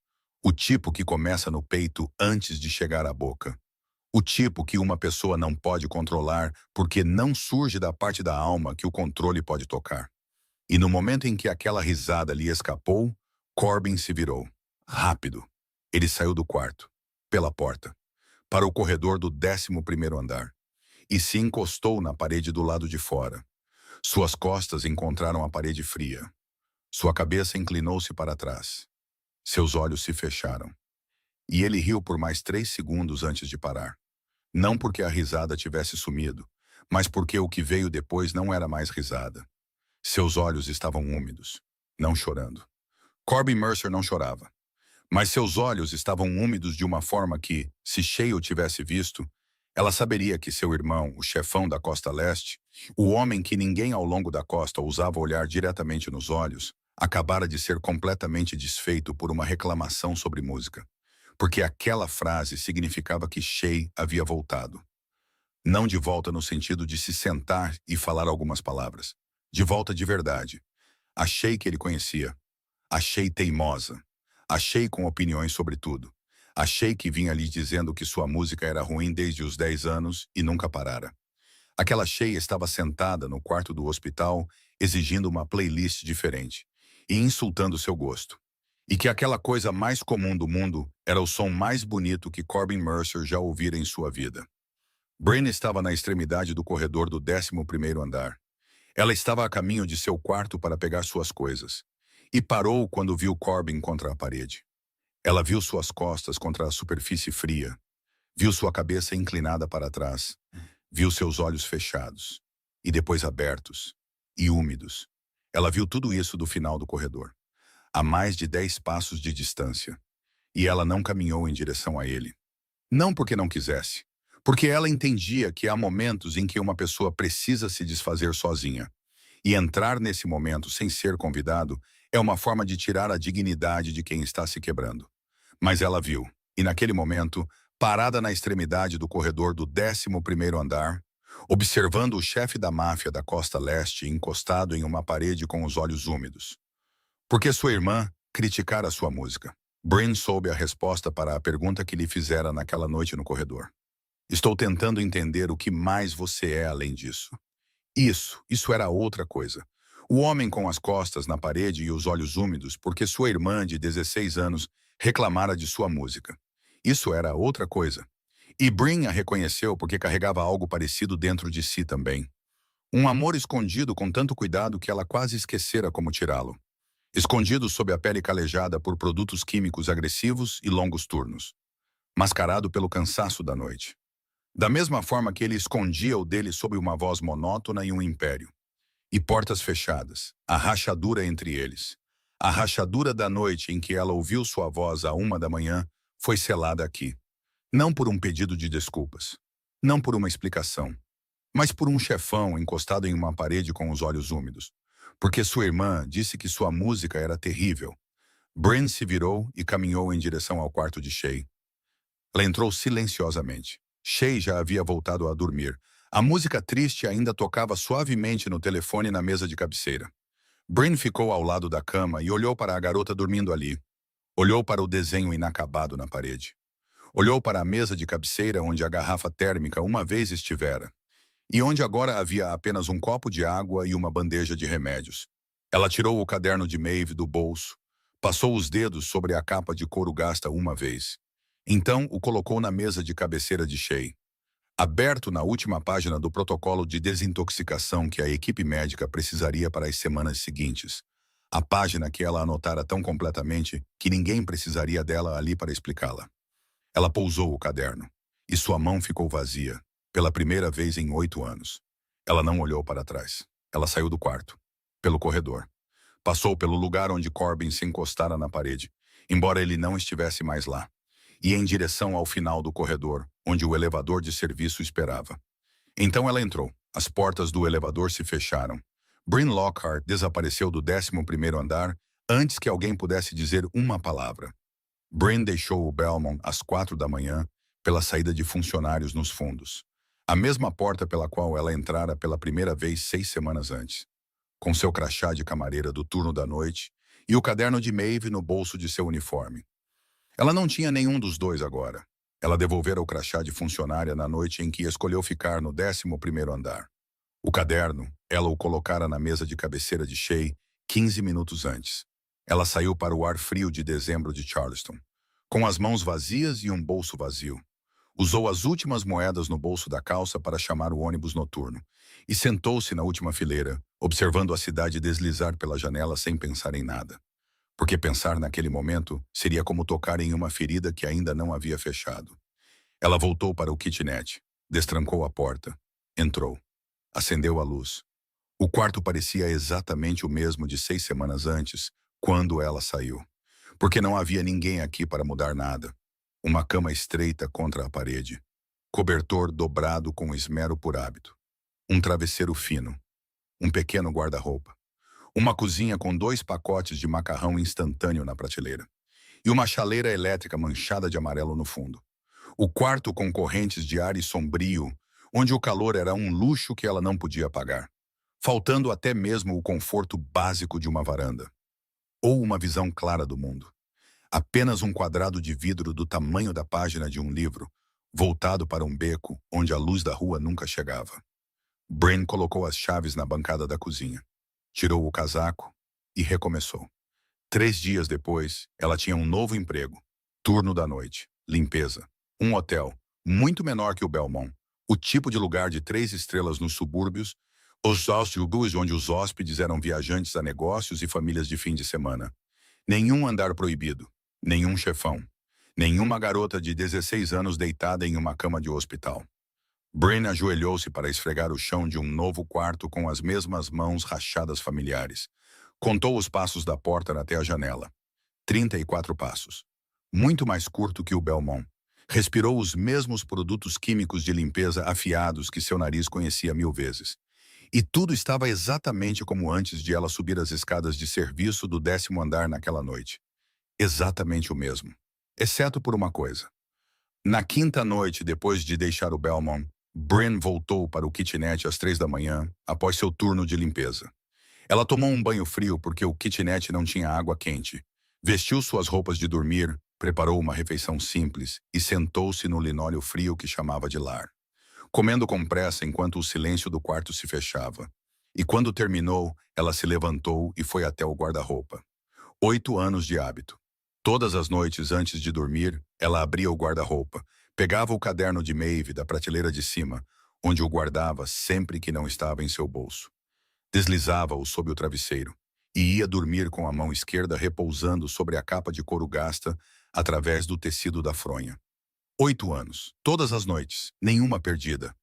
O tipo que começa no peito antes de chegar à boca. O tipo que uma pessoa não pode controlar porque não surge da parte da alma que o controle pode tocar. E no momento em que aquela risada lhe escapou, Corbin se virou. Rápido. Ele saiu do quarto, pela porta, para o corredor do 11º andar, e se encostou na parede do lado de fora. Suas costas encontraram a parede fria. Sua cabeça inclinou-se para trás. Seus olhos se fecharam. E ele riu por mais 3 segundos antes de parar. Não porque a risada tivesse sumido, mas porque o que veio depois não era mais risada. Seus olhos estavam úmidos, não chorando. Corbin Mercer não chorava. Mas seus olhos estavam úmidos de uma forma que, se Shay o tivesse visto, ela saberia que seu irmão, o chefão da Costa Leste, o homem que ninguém ao longo da costa ousava olhar diretamente nos olhos, acabara de ser completamente desfeito por uma reclamação sobre música. Porque aquela frase significava que Shay havia voltado. Não de volta no sentido de se sentar e falar algumas palavras. De volta de verdade. A Shay que ele conhecia. A Shay teimosa. A Shay com opiniões sobre tudo. A Shay que vinha lhe dizendo que sua música era ruim desde os 10 anos e nunca parara. Aquela Shay estava sentada no quarto do hospital, exigindo uma playlist diferente e insultando seu gosto. E que aquela coisa mais comum do mundo era o som mais bonito que Corbin Mercer já ouvira em sua vida. Bryn estava na extremidade do corredor do 11º andar. Ela estava a caminho de seu quarto para pegar suas coisas. E parou quando viu Corbin contra a parede. Ela viu suas costas contra a superfície fria. Viu sua cabeça inclinada para trás. Viu seus olhos fechados. E depois abertos. E úmidos. Ela viu tudo isso do final do corredor. A mais de 10 passos de distância. E ela não caminhou em direção a ele. Não porque não quisesse. Porque ela entendia que há momentos em que uma pessoa precisa se desfazer sozinha. E entrar nesse momento sem ser convidado é uma forma de tirar a dignidade de quem está se quebrando. Mas ela viu, e naquele momento, parada na extremidade do corredor do 11º andar, observando o chefe da máfia da Costa Leste encostado em uma parede com os olhos úmidos. Porque sua irmã criticara sua música. Bryn soube a resposta para a pergunta que lhe fizera naquela noite no corredor. Estou tentando entender o que mais você é além disso. Isso era outra coisa. O homem com as costas na parede e os olhos úmidos porque sua irmã de 16 anos reclamara de sua música. Isso era outra coisa. E Bryn a reconheceu porque carregava algo parecido dentro de si também. Um amor escondido com tanto cuidado que ela quase esquecera como tirá-lo. Escondido sob a pele calejada por produtos químicos agressivos e longos turnos. Mascarado pelo cansaço da noite. Da mesma forma que ele escondia o dele sob uma voz monótona e um império. E portas fechadas, a rachadura entre eles. A rachadura da noite em que ela ouviu sua voz à 1 da manhã foi selada aqui. Não por um pedido de desculpas. Não por uma explicação. Mas por um chefão encostado em uma parede com os olhos úmidos. Porque sua irmã disse que sua música era terrível. Bryn se virou e caminhou em direção ao quarto de Shay. Ela entrou silenciosamente. Shay já havia voltado a dormir. A música triste ainda tocava suavemente no telefone na mesa de cabeceira. Bryn ficou ao lado da cama e olhou para a garota dormindo ali. Olhou para o desenho inacabado na parede. Olhou para a mesa de cabeceira onde a garrafa térmica uma vez estivera. E onde agora havia apenas um copo de água e uma bandeja de remédios. Ela tirou o caderno de Maeve do bolso, passou os dedos sobre a capa de couro gasta uma vez. Então o colocou na mesa de cabeceira de Shay. Aberto na última página do protocolo de desintoxicação que a equipe médica precisaria para as semanas seguintes. A página que ela anotara tão completamente que ninguém precisaria dela ali para explicá-la. Ela pousou o caderno, e sua mão ficou vazia, pela primeira vez em 8 anos. Ela não olhou para trás. Ela saiu do quarto, pelo corredor. Passou pelo lugar onde Corbin se encostara na parede, embora ele não estivesse mais lá, e em direção ao final do corredor, onde o elevador de serviço esperava. Então ela entrou. As portas do elevador se fecharam. Bryn Lockhart desapareceu do 11º andar antes que alguém pudesse dizer uma palavra. Bryn deixou o Belmont às 4 da manhã pela saída de funcionários nos fundos. A mesma porta pela qual ela entrara pela primeira vez 6 semanas antes. Com seu crachá de camareira do turno da noite e o caderno de Maeve no bolso de seu uniforme. Ela não tinha nenhum dos dois agora. Ela devolvera o crachá de funcionária na noite em que escolheu ficar no 11º andar. O caderno, ela o colocara na mesa de cabeceira de Shay 15 minutos antes. Ela saiu para o ar frio de dezembro de Charleston, com as mãos vazias e um bolso vazio. Usou as últimas moedas no bolso da calça para chamar o ônibus noturno e sentou-se na última fileira, observando a cidade deslizar pela janela sem pensar em nada. Porque pensar naquele momento seria como tocar em uma ferida que ainda não havia fechado. Ela voltou para o kitnet, destrancou a porta, entrou, acendeu a luz. O quarto parecia exatamente o mesmo de 6 semanas antes, quando ela saiu. Porque não havia ninguém aqui para mudar nada. Uma cama estreita contra a parede. Cobertor dobrado com esmero por hábito. Um travesseiro fino. Um pequeno guarda-roupa. Uma cozinha com 2 pacotes de macarrão instantâneo na prateleira. E uma chaleira elétrica manchada de amarelo no fundo. O quarto com correntes de ar sombrio, onde o calor era um luxo que ela não podia pagar. Faltando até mesmo o conforto básico de uma varanda. Ou uma visão clara do mundo. Apenas um quadrado de vidro do tamanho da página de um livro, voltado para um beco onde a luz da rua nunca chegava. Bryn colocou as chaves na bancada da cozinha, tirou o casaco e recomeçou. 3 dias depois, ela tinha um novo emprego, turno da noite, limpeza, um hotel, muito menor que o Belmont, o tipo de lugar de 3 estrelas nos subúrbios, os hostels onde os hóspedes eram viajantes a negócios e famílias de fim de semana. Nenhum andar proibido. Nenhum chefão. Nenhuma garota de 16 anos deitada em uma cama de hospital. Bryn ajoelhou-se para esfregar o chão de um novo quarto com as mesmas mãos rachadas familiares. Contou os passos da porta até a janela. 34 passos. Muito mais curto que o Belmont. Respirou os mesmos produtos químicos de limpeza afiados que seu nariz conhecia 1000 vezes. E tudo estava exatamente como antes de ela subir as escadas de serviço do 10º andar naquela noite. Exatamente o mesmo. Exceto por uma coisa. Na 5ª noite, depois de deixar o Belmont, Bryn voltou para o kitnet às 3 da manhã, após seu turno de limpeza. Ela tomou um banho frio porque o kitnet não tinha água quente. Vestiu suas roupas de dormir, preparou uma refeição simples e sentou-se no linóleo frio que chamava de lar, comendo com pressa enquanto o silêncio do quarto se fechava. E quando terminou, ela se levantou e foi até o guarda-roupa. 8 anos de hábito. Todas as noites antes de dormir, ela abria o guarda-roupa, pegava o caderno de Maeve da prateleira de cima, onde o guardava sempre que não estava em seu bolso. Deslizava-o sob o travesseiro e ia dormir com a mão esquerda repousando sobre a capa de couro gasta através do tecido da fronha. 8 anos, todas as noites, nenhuma perdida.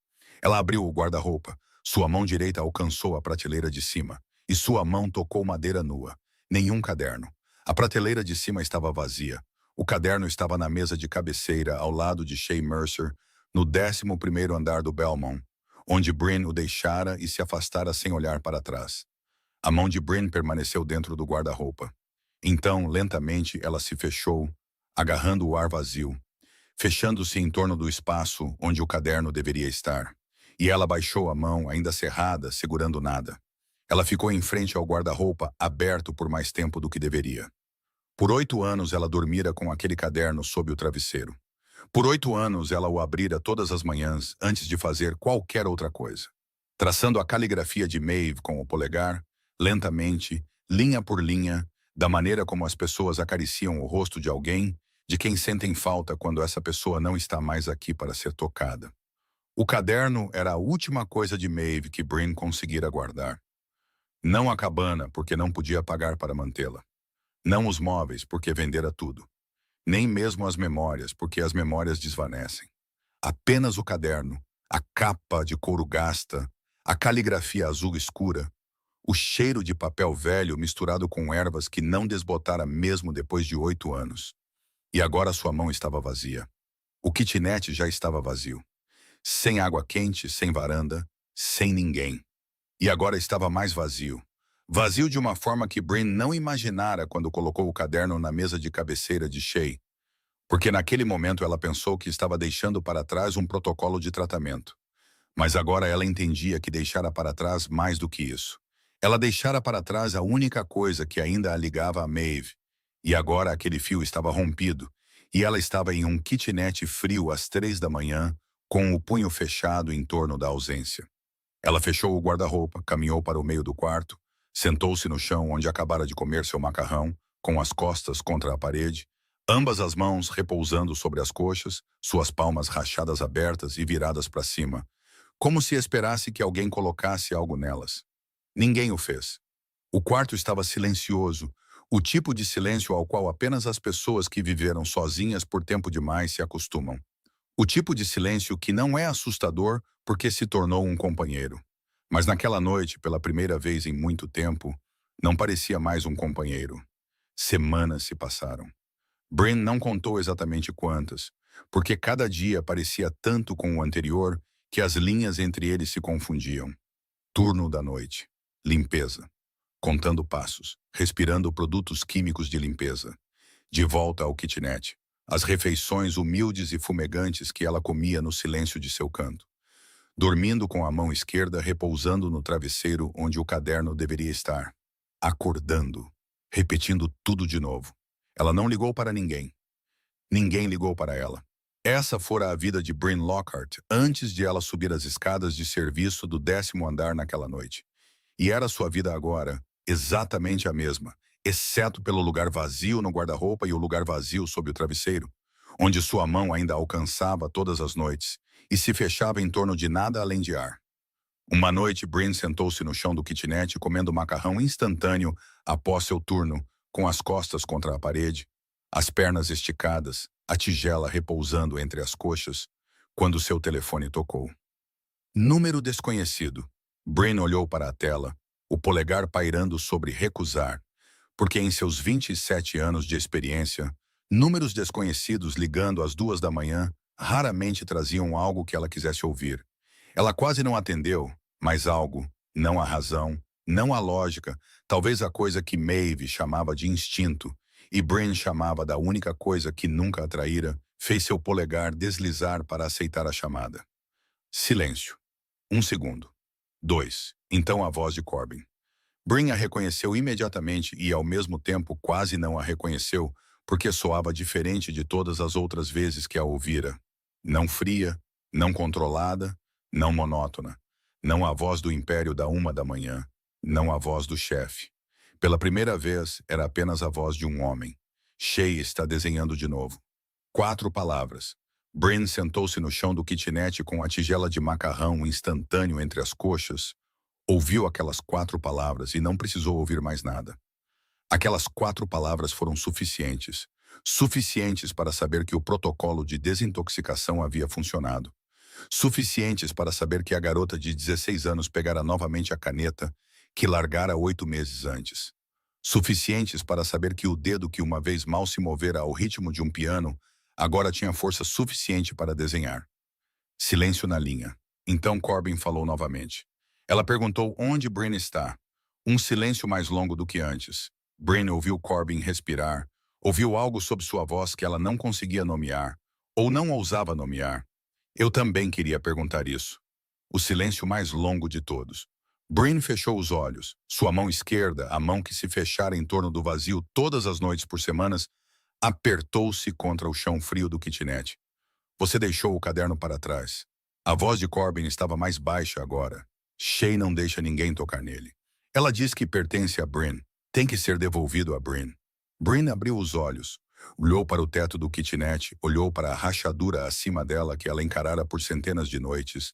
Ela abriu o guarda-roupa, sua mão direita alcançou a prateleira de cima, e sua mão tocou madeira nua. Nenhum caderno. A prateleira de cima estava vazia. O caderno estava na mesa de cabeceira ao lado de Shay Mercer, no 11º andar do Belmont, onde Bryn o deixara e se afastara sem olhar para trás. A mão de Bryn permaneceu dentro do guarda-roupa. Então, lentamente, ela se fechou, agarrando o ar vazio, fechando-se em torno do espaço onde o caderno deveria estar. E ela baixou a mão, ainda cerrada, segurando nada. Ela ficou em frente ao guarda-roupa, aberto por mais tempo do que deveria. Por 8 anos ela dormira com aquele caderno sob o travesseiro. Por 8 anos ela o abrira todas as manhãs antes de fazer qualquer outra coisa. Traçando a caligrafia de Maeve com o polegar, lentamente, linha por linha, da maneira como as pessoas acariciam o rosto de alguém, de quem sentem falta quando essa pessoa não está mais aqui para ser tocada. O caderno era a última coisa de Maeve que Bryn conseguira guardar. Não a cabana, porque não podia pagar para mantê-la. Não os móveis, porque vendera tudo. Nem mesmo as memórias, porque as memórias desvanecem. Apenas o caderno, a capa de couro gasta, a caligrafia azul escura, o cheiro de papel velho misturado com ervas que não desbotara mesmo depois de 8 anos. E agora sua mão estava vazia. O kitnet já estava vazio. Sem água quente, sem varanda, sem ninguém. E agora estava mais vazio. Vazio de uma forma que Bryn não imaginara quando colocou o caderno na mesa de cabeceira de Shay, porque naquele momento ela pensou que estava deixando para trás um protocolo de tratamento. Mas agora ela entendia que deixara para trás mais do que isso. Ela deixara para trás a única coisa que ainda a ligava a Maeve, e agora aquele fio estava rompido, e ela estava em um kitnet frio às 3 da manhã, com o punho fechado em torno da ausência. Ela fechou o guarda-roupa, caminhou para o meio do quarto, sentou-se no chão onde acabara de comer seu macarrão, com as costas contra a parede, ambas as mãos repousando sobre as coxas, suas palmas rachadas abertas e viradas para cima, como se esperasse que alguém colocasse algo nelas. Ninguém o fez. O quarto estava silencioso, o tipo de silêncio ao qual apenas as pessoas que viveram sozinhas por tempo demais se acostumam. O tipo de silêncio que não é assustador porque se tornou um companheiro. Mas naquela noite, pela primeira vez em muito tempo, não parecia mais um companheiro. Semanas se passaram. Bryn não contou exatamente quantas, porque cada dia parecia tanto com o anterior que as linhas entre eles se confundiam. Turno da noite. Limpeza. Contando passos, respirando produtos químicos de limpeza. De volta ao kitnet. As refeições humildes e fumegantes que ela comia no silêncio de seu canto. Dormindo com a mão esquerda repousando no travesseiro onde o caderno deveria estar. Acordando. Repetindo tudo de novo. Ela não ligou para ninguém. Ninguém ligou para ela. Essa fora a vida de Bryn Lockhart antes de ela subir as escadas de serviço do 10º andar naquela noite. E era sua vida agora, exatamente a mesma, exceto pelo lugar vazio no guarda-roupa e o lugar vazio sob o travesseiro, onde sua mão ainda alcançava todas as noites e se fechava em torno de nada além de ar. Uma noite, Bryn sentou-se no chão do kitnet comendo macarrão instantâneo após seu turno, com as costas contra a parede, as pernas esticadas, a tigela repousando entre as coxas, quando seu telefone tocou. Número desconhecido. Bryn olhou para a tela, o polegar pairando sobre recusar, porque em seus 27 anos de experiência, números desconhecidos ligando às 2 da manhã raramente traziam algo que ela quisesse ouvir. Ela quase não atendeu, mas algo, não a razão, não a lógica, talvez a coisa que Maeve chamava de instinto, e Bryn chamava da única coisa que nunca a traíra, fez seu polegar deslizar para aceitar a chamada. Silêncio. 1 segundo. 2. Então a voz de Corbin. Brin a reconheceu imediatamente e, ao mesmo tempo, quase não a reconheceu, porque soava diferente de todas as outras vezes que a ouvira. Não fria, não controlada, não monótona. Não a voz do império da 1 da manhã. Não a voz do chefe. Pela primeira vez, era apenas a voz de um homem. Shay está desenhando de novo. 4 palavras. Brin sentou-se no chão do kitnet com a tigela de macarrão instantâneo entre as coxas. Ouviu aquelas 4 palavras e não precisou ouvir mais nada. Aquelas 4 palavras foram suficientes. Suficientes para saber que o protocolo de desintoxicação havia funcionado. Suficientes para saber que a garota de 16 anos pegara novamente a caneta que largara 8 meses antes. Suficientes para saber que o dedo que uma vez mal se movera ao ritmo de um piano agora tinha força suficiente para desenhar. Silêncio na linha. Então Corbin falou novamente. Ela perguntou onde Brin está. Um silêncio mais longo do que antes. Brin ouviu Corbin respirar, ouviu algo sob sua voz que ela não conseguia nomear, ou não ousava nomear. Eu também queria perguntar isso. O silêncio mais longo de todos. Brin fechou os olhos. Sua mão esquerda, a mão que se fechara em torno do vazio todas as noites por semanas, apertou-se contra o chão frio do kitnet. Você deixou o caderno para trás. A voz de Corbin estava mais baixa agora. Shay não deixa ninguém tocar nele. Ela diz que pertence a Brin. Tem que ser devolvido a Brin. Brin abriu os olhos. Olhou para o teto do kitnet, olhou para a rachadura acima dela que ela encarara por centenas de noites.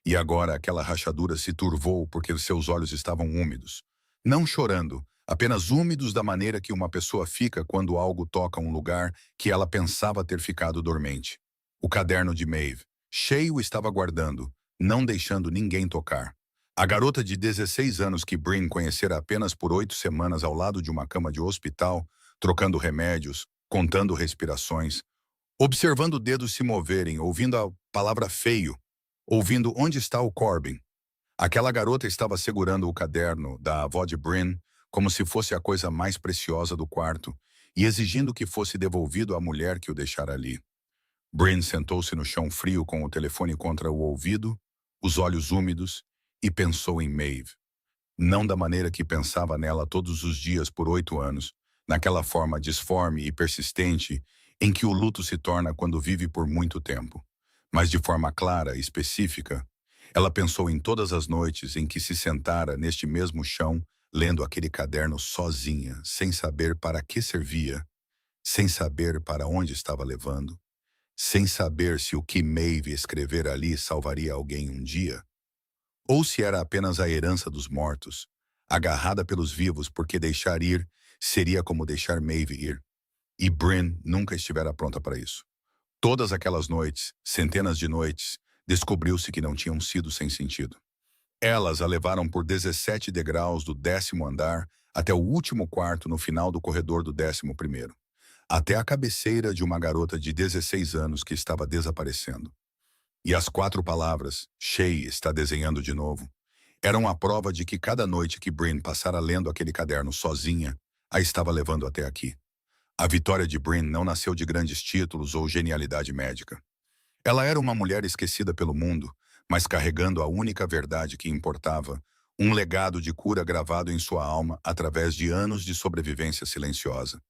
E agora aquela rachadura se turvou porque seus olhos estavam úmidos. Não chorando, apenas úmidos da maneira que uma pessoa fica quando algo toca um lugar que ela pensava ter ficado dormente. O caderno de Maeve. Shay o estava guardando, não deixando ninguém tocar. A garota de 16 anos que Brin conhecera apenas por 8 semanas ao lado de uma cama de hospital, trocando remédios, contando respirações, observando dedos se moverem, ouvindo a palavra feio, ouvindo onde está o Corbin. Aquela garota estava segurando o caderno da avó de Brin como se fosse a coisa mais preciosa do quarto e exigindo que fosse devolvido à mulher que o deixara ali. Brin sentou-se no chão frio com o telefone contra o ouvido, os olhos úmidos, e pensou em Maeve. Não da maneira que pensava nela todos os dias por 8 anos, naquela forma disforme e persistente em que o luto se torna quando vive por muito tempo, mas de forma clara e específica. Ela pensou em todas as noites em que se sentara neste mesmo chão, lendo aquele caderno sozinha, sem saber para que servia, sem saber para onde estava levando, sem saber se o que Maeve escrevera ali salvaria alguém um dia, ou se era apenas a herança dos mortos, agarrada pelos vivos porque deixar ir seria como deixar Maeve ir. E Brin nunca estivera pronta para isso. Todas aquelas noites, centenas de noites, descobriu-se que não tinham sido sem sentido. Elas a levaram por 17 degraus do 10º andar até o último quarto no final do corredor do 11º, até a cabeceira de uma garota de 16 anos que estava desaparecendo. E as 4 palavras, Shay está desenhando de novo, eram a prova de que cada noite que Brin passara lendo aquele caderno sozinha, a estava levando até aqui. A vitória de Brin não nasceu de grandes títulos ou genialidade médica. Ela era uma mulher esquecida pelo mundo, mas carregando a única verdade que importava, um legado de cura gravado em sua alma através de anos de sobrevivência silenciosa.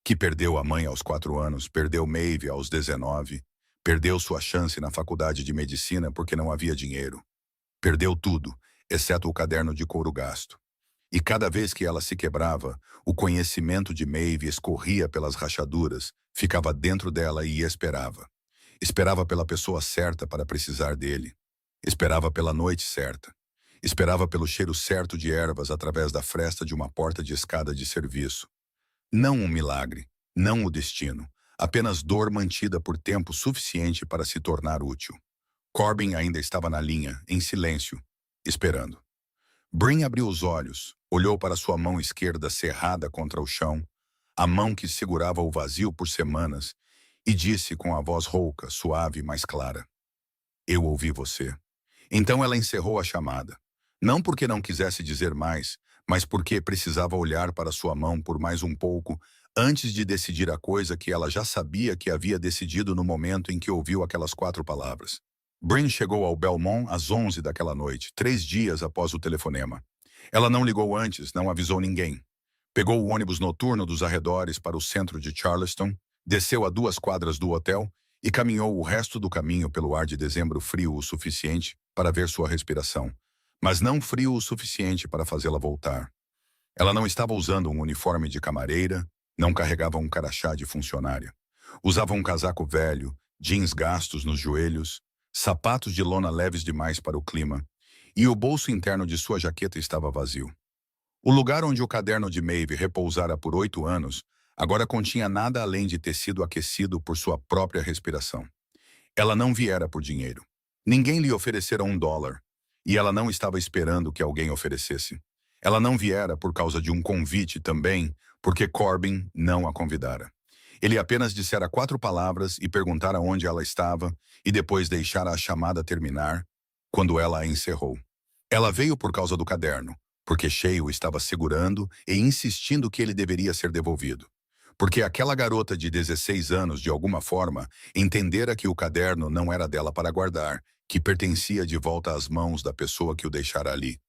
Que perdeu a mãe aos 4 anos, perdeu Maeve aos 19, perdeu sua chance na faculdade de medicina porque não havia dinheiro. Perdeu tudo, exceto o caderno de couro gasto. E cada vez que ela se quebrava, o conhecimento de Maeve escorria pelas rachaduras, ficava dentro dela e esperava. Esperava pela pessoa certa para precisar dele. Esperava pela noite certa. Esperava pelo cheiro certo de ervas através da fresta de uma porta de escada de serviço. Não um milagre, não o destino, apenas dor mantida por tempo suficiente para se tornar útil. Corbin ainda estava na linha, em silêncio, esperando. Brin abriu os olhos, olhou para sua mão esquerda cerrada contra o chão, a mão que segurava o vazio por semanas, e disse com a voz rouca, suave, mas clara: Eu ouvi você. Então ela encerrou a chamada. Não porque não quisesse dizer mais, mas porque precisava olhar para sua mão por mais um pouco antes de decidir a coisa que ela já sabia que havia decidido no momento em que ouviu aquelas 4 palavras. Brin chegou ao Belmont às 11 daquela noite, 3 dias após o telefonema. Ela não ligou antes, não avisou ninguém. Pegou o ônibus noturno dos arredores para o centro de Charleston, desceu a 2 quadras do hotel e caminhou o resto do caminho pelo ar de dezembro frio o suficiente para ver sua respiração, mas não frio o suficiente para fazê-la voltar. Ela não estava usando um uniforme de camareira, não carregava um crachá de funcionária. Usava um casaco velho, jeans gastos nos joelhos, sapatos de lona leves demais para o clima, e o bolso interno de sua jaqueta estava vazio. O lugar onde o caderno de Maeve repousara por 8 anos agora continha nada além de tecido aquecido por sua própria respiração. Ela não viera por dinheiro. Ninguém lhe oferecera $1, e ela não estava esperando que alguém oferecesse. Ela não viera por causa de um convite também, porque Corbin não a convidara. Ele apenas dissera 4 palavras e perguntara onde ela estava, e depois deixara a chamada terminar, quando ela a encerrou. Ela veio por causa do caderno, porque Shay o estava segurando e insistindo que ele deveria ser devolvido. Porque aquela garota de 16 anos, de alguma forma, entendera que o caderno não era dela para guardar, que pertencia de volta às mãos da pessoa que o deixara ali.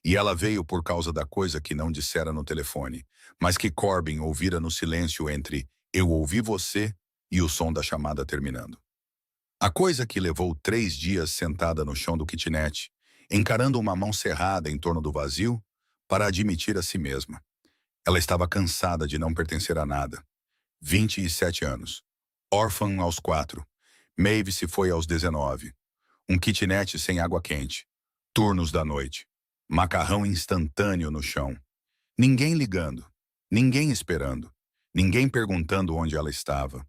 E ela veio por causa da coisa que não dissera no telefone, mas que Corbin ouvira no silêncio entre "eu ouvi você" e o som da chamada terminando. A coisa que levou 3 dias sentada no chão do kitnet, encarando uma mão cerrada em torno do vazio, para admitir a si mesma. Ela estava cansada de não pertencer a nada. 27 anos. Órfã aos 4. Maeve se foi aos 19. Um kitnet sem água quente. Turnos da noite. Macarrão instantâneo no chão. Ninguém ligando. Ninguém esperando. Ninguém perguntando onde ela estava.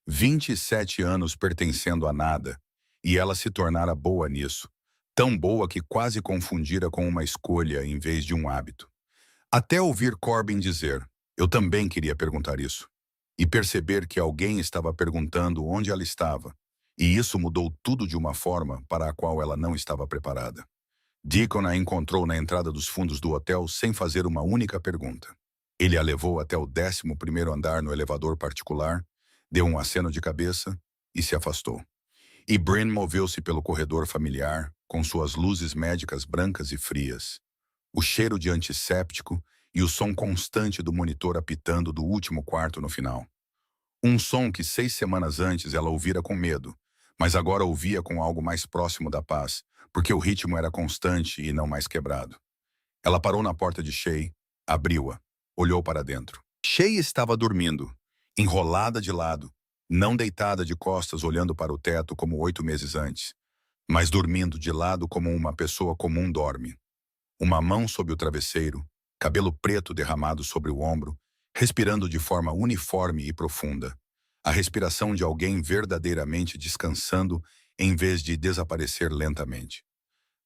27 anos pertencendo a nada. E ela se tornara boa nisso. Tão boa que quase confundira com uma escolha em vez de um hábito. Até ouvir Corbin dizer, eu também queria perguntar isso. E perceber que alguém estava perguntando onde ela estava. E isso mudou tudo de uma forma para a qual ela não estava preparada. Deacon a encontrou na entrada dos fundos do hotel sem fazer uma única pergunta. Ele a levou até o 11º andar no elevador particular, deu um aceno de cabeça e se afastou. E Bryn moveu-se pelo corredor familiar, com suas luzes médicas brancas e frias, o cheiro de antisséptico e o som constante do monitor apitando do último quarto no final. Um som que 6 semanas antes ela ouvira com medo, mas agora ouvia com algo mais próximo da paz, porque o ritmo era constante e não mais quebrado. Ela parou na porta de Shay, abriu-a, olhou para dentro. Shay estava dormindo, enrolada de lado, não deitada de costas olhando para o teto como 8 meses antes, mas dormindo de lado como uma pessoa comum dorme. Uma mão sob o travesseiro, cabelo preto derramado sobre o ombro, respirando de forma uniforme e profunda. A respiração de alguém verdadeiramente descansando em vez de desaparecer lentamente.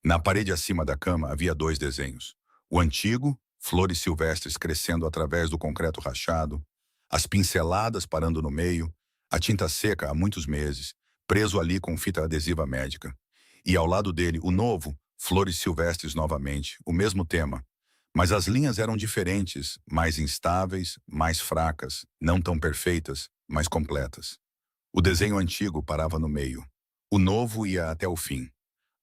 Na parede acima da cama havia 2 desenhos. O antigo, flores silvestres crescendo através do concreto rachado, as pinceladas parando no meio, a tinta seca há muitos meses, preso ali com fita adesiva médica. E ao lado dele, o novo, flores silvestres novamente, o mesmo tema. Mas as linhas eram diferentes, mais instáveis, mais fracas, não tão perfeitas, mas completas. O desenho antigo parava no meio. O novo ia até o fim.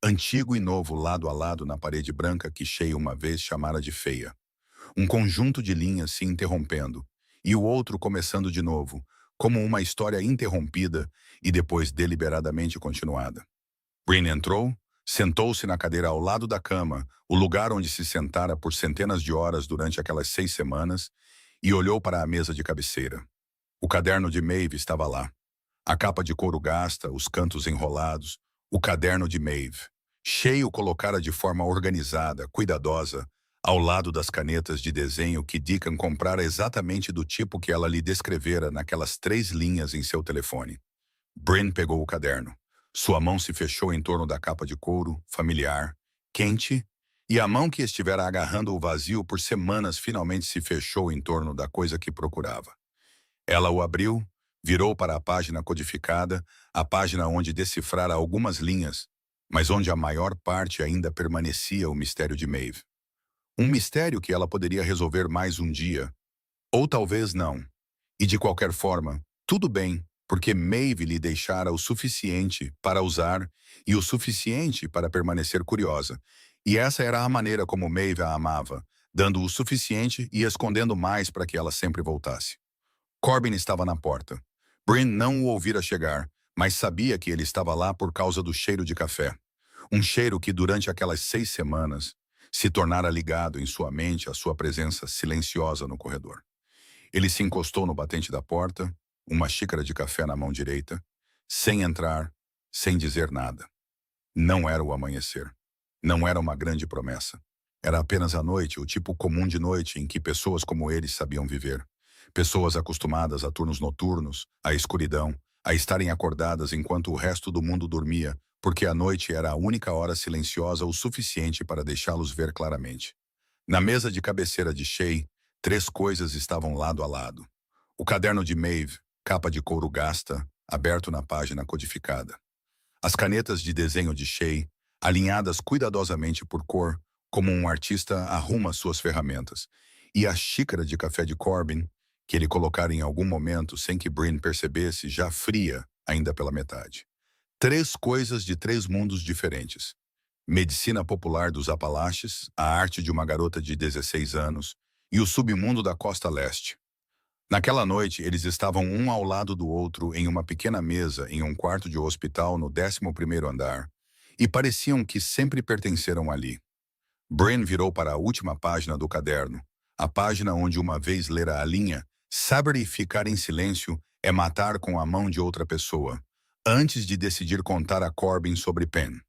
Antigo e novo lado a lado na parede branca que Shay uma vez chamara de feia. Um conjunto de linhas se interrompendo, e o outro começando de novo, como uma história interrompida e depois deliberadamente continuada. Bryn entrou, sentou-se na cadeira ao lado da cama, o lugar onde se sentara por centenas de horas durante aquelas 6 semanas, e olhou para a mesa de cabeceira. O caderno de Maeve estava lá. A capa de couro gasta, os cantos enrolados, o caderno de Maeve. Shay o colocara de forma organizada, cuidadosa, ao lado das canetas de desenho que Deacon comprara exatamente do tipo que ela lhe descrevera naquelas 3 linhas em seu telefone. Bryn pegou o caderno. Sua mão se fechou em torno da capa de couro, familiar, quente, e a mão que estivera agarrando o vazio por semanas finalmente se fechou em torno da coisa que procurava. Ela o abriu, virou para a página codificada, a página onde decifrara algumas linhas, mas onde a maior parte ainda permanecia o mistério de Maeve. Um mistério que ela poderia resolver mais um dia, ou talvez não. E de qualquer forma, tudo bem, porque Maeve lhe deixara o suficiente para usar e o suficiente para permanecer curiosa, E essa era a maneira como Maeve a amava, dando o suficiente e escondendo mais para que ela sempre voltasse. Corbin estava na porta. Bryn não o ouvira chegar, mas sabia que ele estava lá por causa do cheiro de café. Um cheiro que, durante aquelas 6 semanas, se tornara ligado em sua mente à sua presença silenciosa no corredor. Ele se encostou no batente da porta, uma xícara de café na mão direita, sem entrar, sem dizer nada. Não era o amanhecer. Não era uma grande promessa. Era apenas a noite, o tipo comum de noite em que pessoas como ele sabiam viver. Pessoas acostumadas a turnos noturnos, à escuridão, a estarem acordadas enquanto o resto do mundo dormia, porque a noite era a única hora silenciosa o suficiente para deixá-los ver claramente. Na mesa de cabeceira de Shay, 3 coisas estavam lado a lado. O caderno de Maeve, capa de couro gasta, aberto na página codificada. As canetas de desenho de Shay, alinhadas cuidadosamente por cor, como um artista arruma suas ferramentas. E a xícara de café de Corbin, que ele colocara em algum momento sem que Bryn percebesse, já fria, ainda pela metade. 3 coisas de 3 mundos diferentes. Medicina popular dos Apalaches, a arte de uma garota de 16 anos e o submundo da costa leste. Naquela noite, eles estavam um ao lado do outro em uma pequena mesa em um quarto de hospital no 11º andar, e pareciam que sempre pertenceram ali. Bryn virou para a última página do caderno, a página onde uma vez lera a linha "Saber ficar em silêncio é matar com a mão de outra pessoa", antes de decidir contar a Corbin sobre Penn.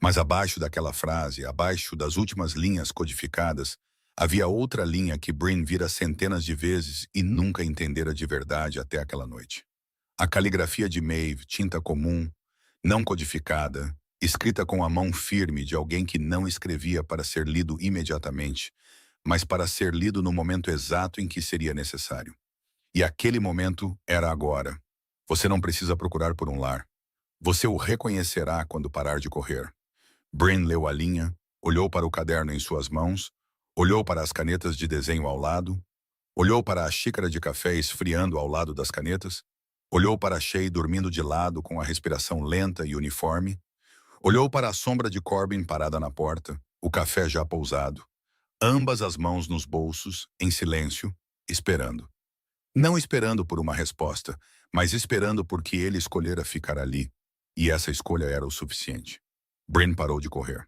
Mas abaixo daquela frase, abaixo das últimas linhas codificadas, havia outra linha que Bryn vira centenas de vezes e nunca entendera de verdade até aquela noite. A caligrafia de Maeve, tinta comum, não codificada, escrita com a mão firme de alguém que não escrevia para ser lido imediatamente, mas para ser lido no momento exato em que seria necessário. E aquele momento era agora. Você não precisa procurar por um lar. Você o reconhecerá quando parar de correr. Bryn leu a linha, olhou para o caderno em suas mãos, olhou para as canetas de desenho ao lado, olhou para a xícara de café esfriando ao lado das canetas, olhou para Shay dormindo de lado com a respiração lenta e uniforme, olhou para a sombra de Corbin parada na porta, o café já pousado, ambas as mãos nos bolsos, em silêncio, esperando. Não esperando por uma resposta, mas esperando porque ele escolhera ficar ali, e essa escolha era o suficiente. Bryn parou de correr.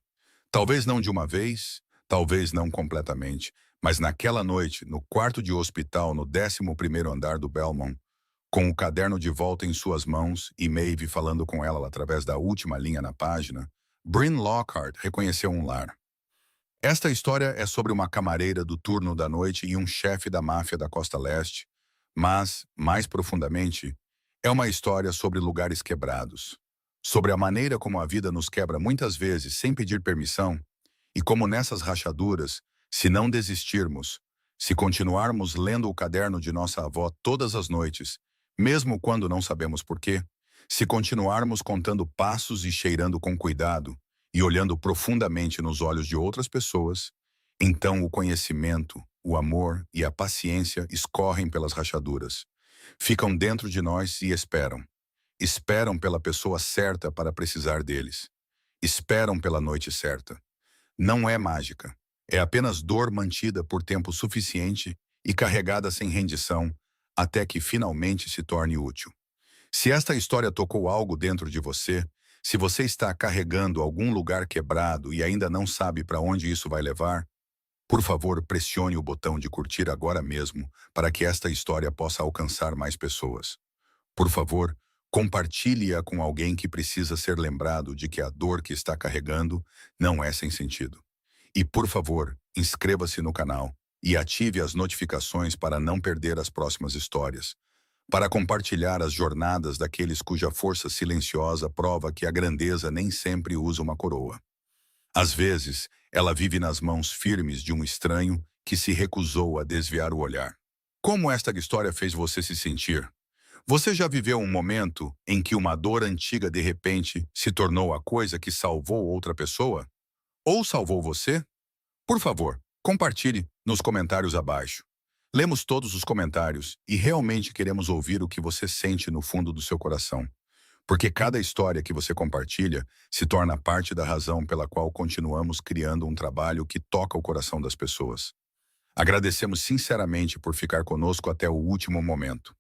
Talvez não de uma vez, talvez não completamente, mas naquela noite, no quarto de hospital no 11º andar do Belmont, com o caderno de volta em suas mãos e Maeve falando com ela através da última linha na página, Bryn Lockhart reconheceu um lar. Esta história é sobre uma camareira do turno da noite e um chefe da máfia da Costa Leste, mas, mais profundamente, é uma história sobre lugares quebrados, sobre a maneira como a vida nos quebra muitas vezes sem pedir permissão, e como nessas rachaduras, se não desistirmos, se continuarmos lendo o caderno de nossa avó todas as noites, mesmo quando não sabemos porquê, se continuarmos contando passos e cheirando com cuidado, e olhando profundamente nos olhos de outras pessoas, então o conhecimento, o amor e a paciência escorrem pelas rachaduras, ficam dentro de nós e esperam. Esperam pela pessoa certa para precisar deles. Esperam pela noite certa. Não é mágica. É apenas dor mantida por tempo suficiente e carregada sem rendição, até que finalmente se torne útil. Se esta história tocou algo dentro de você, se você está carregando algum lugar quebrado e ainda não sabe para onde isso vai levar, por favor, pressione o botão de curtir agora mesmo para que esta história possa alcançar mais pessoas. Por favor, compartilhe-a com alguém que precisa ser lembrado de que a dor que está carregando não é sem sentido. E, por favor, inscreva-se no canal e ative as notificações para não perder as próximas histórias, para compartilhar as jornadas daqueles cuja força silenciosa prova que a grandeza nem sempre usa uma coroa. Às vezes, ela vive nas mãos firmes de um estranho que se recusou a desviar o olhar. Como esta história fez você se sentir? Você já viveu um momento em que uma dor antiga de repente se tornou a coisa que salvou outra pessoa? Ou salvou você? Por favor, compartilhe nos comentários abaixo. Lemos todos os comentários e realmente queremos ouvir o que você sente no fundo do seu coração. porque cada história que você compartilha se torna parte da razão pela qual continuamos criando um trabalho que toca o coração das pessoas. Agradecemos sinceramente por ficar conosco até o último momento.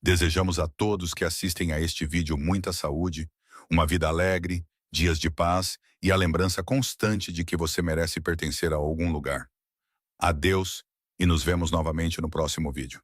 Desejamos a todos que assistem a este vídeo muita saúde, uma vida alegre, dias de paz e a lembrança constante de que você merece pertencer a algum lugar. Adeus e nos vemos novamente no próximo vídeo.